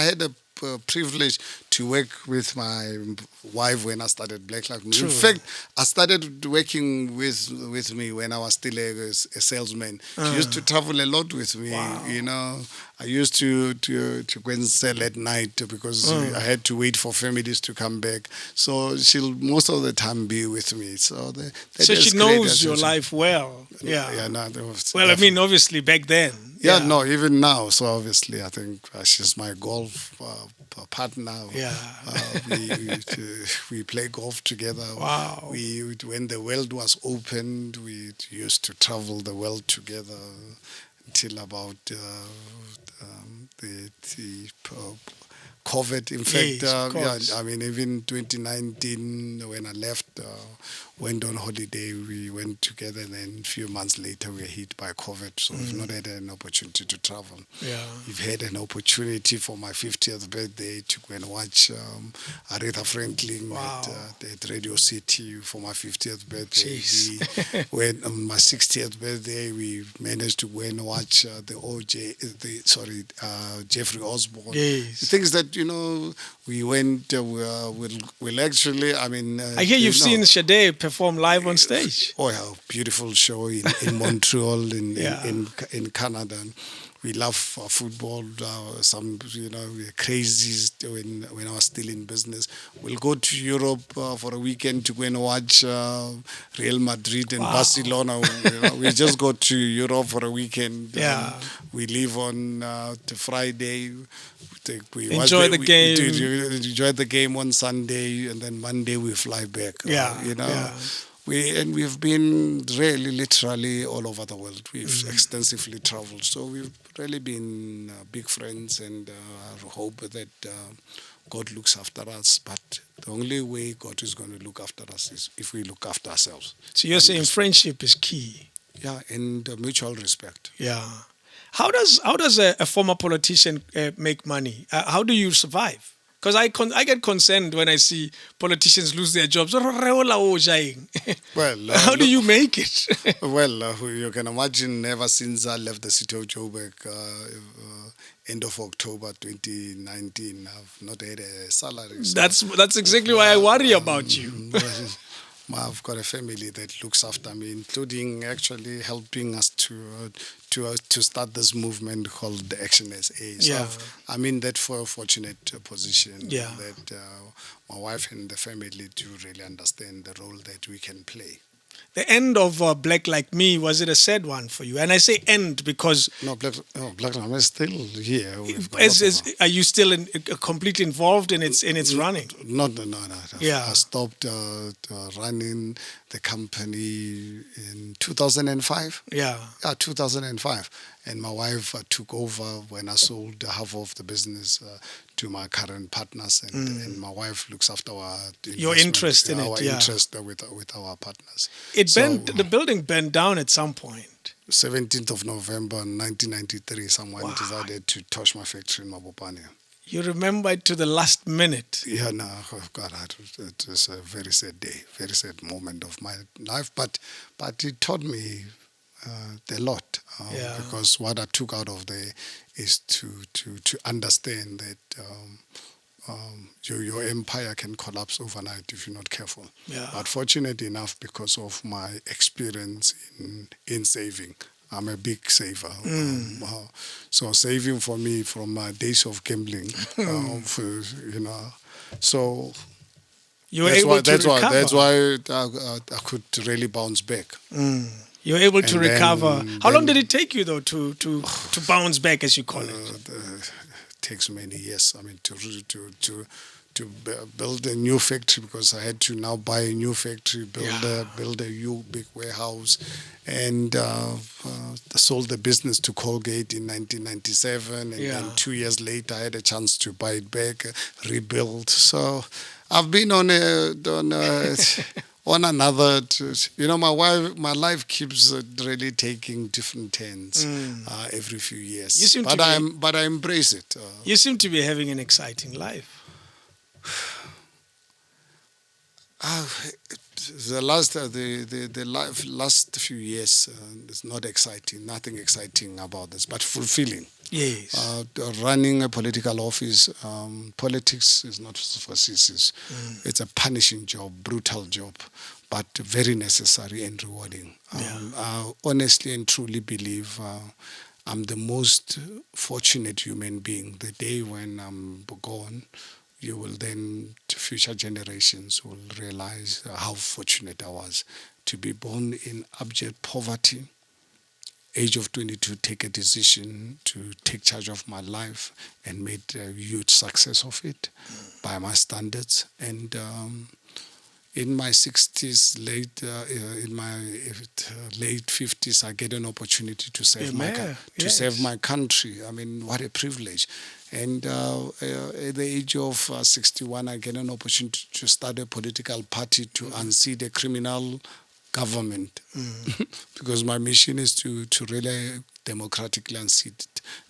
had a privilege to work with my wife when I started Black Lives Matter. In fact, I started working with me when I was still a salesman. She used to travel a lot with me. Wow. You know, I used to go and sell at night because I had to wait for families to come back. So she'll most of the time be with me. So so she knows your life well. Yeah. Yeah. No, well, I mean, obviously back then. Yeah, no, even now. So obviously, I think she's my golf partner. Yeah. We play golf together. Wow. When the world was opened, we used to travel the world together until about the COVID. In fact, yes, I mean, even 2019 when I left, went on holiday, we went together, and then a few months later we were hit by COVID, so we've not had an opportunity to travel. Yeah. We've had an opportunity for my 50th birthday to go and watch Aretha Franklin at Radio City for my 50th birthday. When on my 60th birthday, we managed to go and watch Jeffrey Osborne. Yes. Things that, we went, we'll actually, I mean... I hear you've seen Sade perform live on stage. Oh, yeah, beautiful show in Montreal, in Canada. We love football. Some, we're crazy when I was still in business. We'll go to Europe for a weekend to go and watch Real Madrid and Barcelona. We just go to Europe for a weekend. Yeah. We leave on the Friday. We enjoy the game. Enjoy the game on Sunday, and then Monday we fly back. We've been really literally all over the world. We've extensively traveled, so we've really been big friends, and I hope that God looks after us. But the only way God is going to look after us is if we look after ourselves. So you're saying friendship is key. Yeah, and mutual respect. Yeah. How does a former politician make money? How do you survive? Because I get concerned when I see politicians lose their jobs. Well, how do you make it? Well, you can imagine ever since I left the city of Joburg, end of October 2019, I've not had a salary. So, that's exactly why I worry about you. I've got a family that looks after me, including actually helping us to start this movement called the Action SA. So I'm in that fortunate position that my wife and the family do really understand the role that we can play. The end of Black Like Me, was it a sad one for you? And I say end because... No, Black Like Me is still here. Are you still completely involved in its running? No. Yeah. I stopped running the company in 2005. Yeah. 2005. And my wife took over when I sold half of the business to my current partners, and my wife looks after your interest in our it, interest with our partners. The building burned down at some point. 17th of November 1993, someone decided to torch my factory in Mabopane. You remember it to the last minute. Yeah, no, God, it was a very sad day, very sad moment of my life, but it taught me a lot, because what I took out of there is to understand that your empire can collapse overnight if you're not careful. Yeah. But fortunate enough, because of my experience in saving, I'm a big saver. So saving for me from my days of gambling, so you were able to recover. That's why I could really bounce back. You were able to recover. How long did it take you, though, to bounce back, as you call it? It takes many years. I mean, build a new factory because I had to now buy a new factory, build a new big warehouse, and sold the business to Colgate in 1997. And then 2 years later, I had a chance to buy it back, rebuild. So I've been on another. My life keeps really taking different turns every few years. But I embrace it. You seem to be having an exciting life. The last few years is not exciting. Nothing exciting about this, but fulfilling. Yes. Running a political office, politics is not for sissies. It's a punishing job, brutal job, but very necessary and rewarding. I honestly and truly believe I'm the most fortunate human being. The day when I'm gone, you will then, future generations will realize how fortunate I was to be born in abject poverty, age of 22, take a decision to take charge of my life and made a huge success of it by my standards. And in my 60s, in my late 50s, I get an opportunity to serve my country. I mean, what a privilege. And at the age of 61, I get an opportunity to start a political party to unseat a criminal government. Because my mission is to really democratically unseat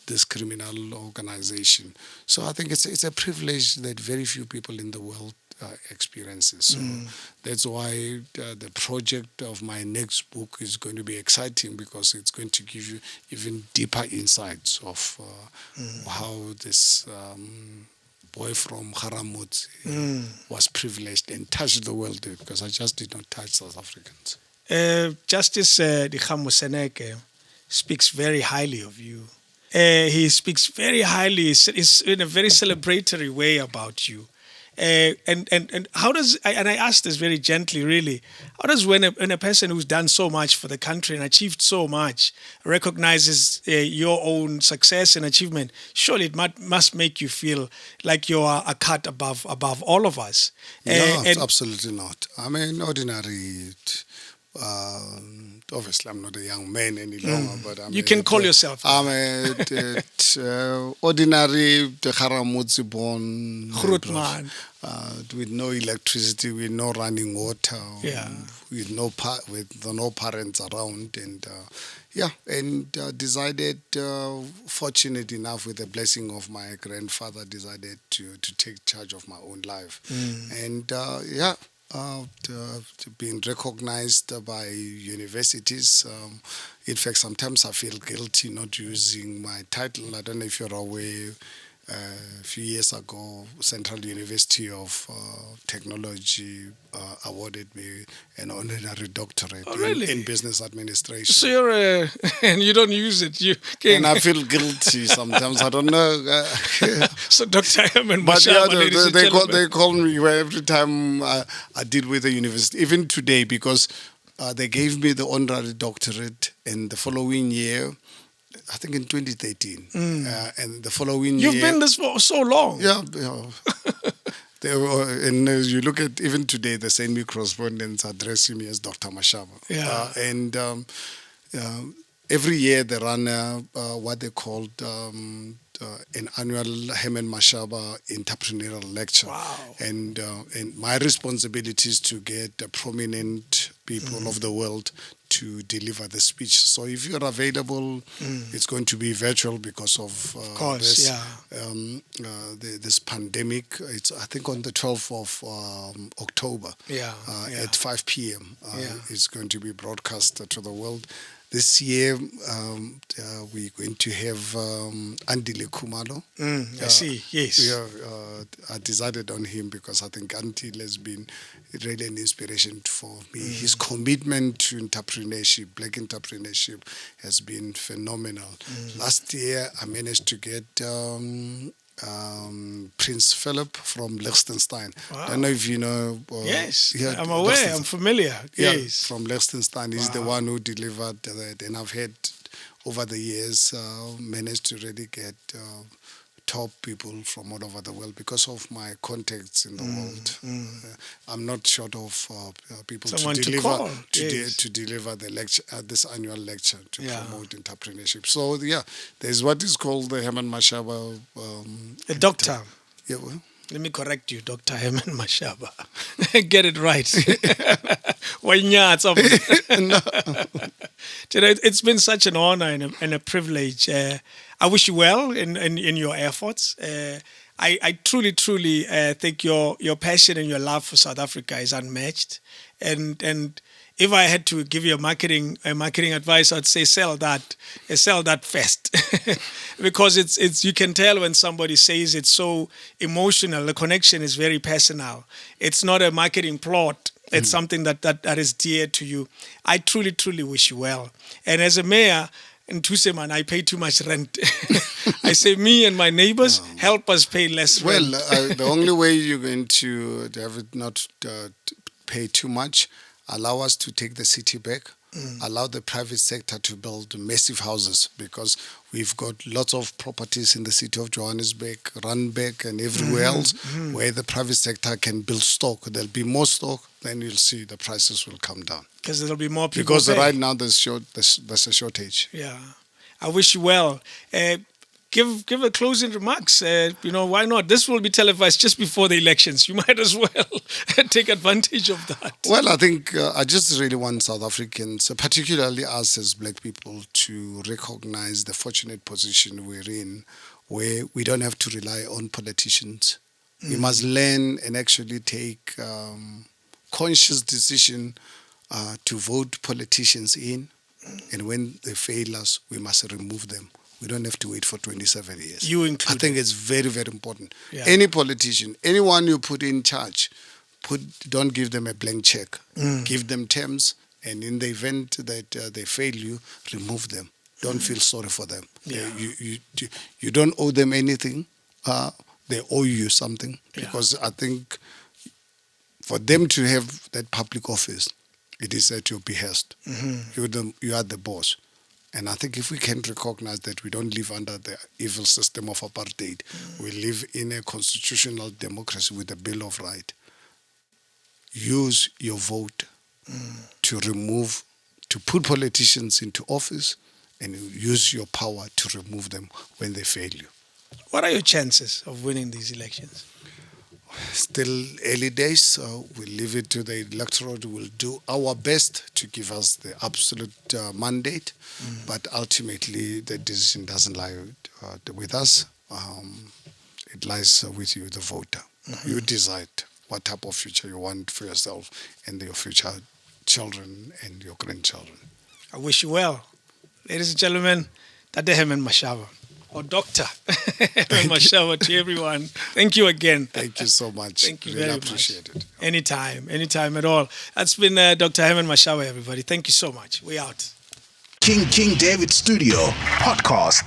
this criminal organization. So I think it's a privilege that very few people in the world experiences. So that's why the project of my next book is going to be exciting, because it's going to give you even deeper insights of how this boy from Haramut was privileged and touched the world, because I just did not touch South Africans. Justice Dikgambo Seneke speaks very highly of you. He speaks very highly, in a very celebratory way about you. And how does, and I ask this very gently, really, how does when a person who's done so much for the country and achieved so much recognizes your own success and achievement, surely it must make you feel like you are a cut above all of us? No, absolutely not. I mean, ordinary. Obviously, I'm not a young man any longer, but you can call yourself. I'm ordinary Haramutsi born man. With no electricity, with no running water, with no parents around, and decided, fortunate enough, with the blessing of my grandfather, decided to take charge of my own life, and being recognized by universities. In fact, sometimes I feel guilty not using my title. I don't know if you're aware. A few years ago, Central University of Technology awarded me an honorary doctorate in business administration. So you're and you don't use it. And I feel guilty sometimes. I don't know. So Dr. Herman Mashaba, they call me every time I deal with the university, even today, because they gave me the honorary doctorate, and the following year, I think in 2013, and the following year... You've been this for so long. Yeah. And you look at, even today, the send me correspondence addressing me as Dr. Mashaba. And every year they run what they called an annual Herman Mashaba Entrepreneurial lecture. Wow. And my responsibility is to get prominent people of the world to deliver the speech. So if you're available, it's going to be virtual because of this pandemic. It's, I think, on the 12th of October at 5 p.m. It's going to be broadcast to the world. This year, we're going to have Andile Khumalo. I see, yes. I decided on him because I think Andile has been really an inspiration for me. His commitment to entrepreneurship, black entrepreneurship, has been phenomenal. Last year, I managed to get Prince Philip from Liechtenstein. Wow. I don't know if you know. Yes, I'm aware. I'm familiar. Yes, from Liechtenstein. He's the one who delivered that. And I've had, over the years, managed to really get top people from all over the world because of my contacts in the world. I'm not short of people Someone to to deliver call, yes. to deliver the lecture, this annual lecture to Yeah. promote entrepreneurship. So yeah, there's what is called the Herman Mashaba. A doctor. Yeah, well, Let me correct you, Dr. Herman Mashaba. Get it right. Wainyatsa. It's been such an honor and a privilege. I wish you well in your efforts. I truly think your passion and your love for South Africa is unmatched. And if I had to give you a marketing advice, I'd say sell that fast, because it's you can tell when somebody says it's so emotional. The connection is very personal. It's not a marketing plot. It's something that is dear to you. I truly wish you well. And as a mayor in Tuseman, I pay too much rent. I say me and my neighbors help us pay less rent. well, the only way you're going to have it not pay too much, allow us to take the city back, allow the private sector to build massive houses, because we've got lots of properties in the city of Johannesburg, Randburg and everywhere else where the private sector can build stock. There'll be more stock, then you'll see the prices will come down. Because there'll be more people. Because there. right now there's a shortage. Yeah. I wish you well. Give a closing remarks. Why not? This will be televised just before the elections. You might as well take advantage of that. Well, I think I just really want South Africans, particularly us as black people, to recognize the fortunate position we're in, where we don't have to rely on politicians. We must learn and actually take conscious decision to vote politicians in, and when they fail us, we must remove them. We don't have to wait for 27 years. You included. I think it's very, very important. Yeah. Any politician, anyone you put in charge, don't give them a blank check. Give them terms, and in the event that they fail you, remove them. Don't feel sorry for them. Yeah. You don't owe them anything. They owe you something, because I think for them to have that public office, it is at your behest. You are the boss. And I think if we can recognize that we don't live under the evil system of apartheid, we live in a constitutional democracy with a Bill of Rights. Use your vote to put politicians into office, and use your power to remove them when they fail you. What are your chances of winning these elections? Still early days, so we'll leave it to the electorate. We'll do our best to give us the absolute mandate, but ultimately the decision doesn't lie with us. It lies with you, the voter. You decide what type of future you want for yourself and your future children and your grandchildren. I wish you well. Ladies and gentlemen, Dr. Herman Mashaba. Or Dr. Herman Mashaba, to everyone. Thank you again. Thank you so much. Thank you really very appreciate much. it. Anytime at all. That's been Dr. Herman Mashaba, everybody. Thank you so much. We out. King David Studio Podcast.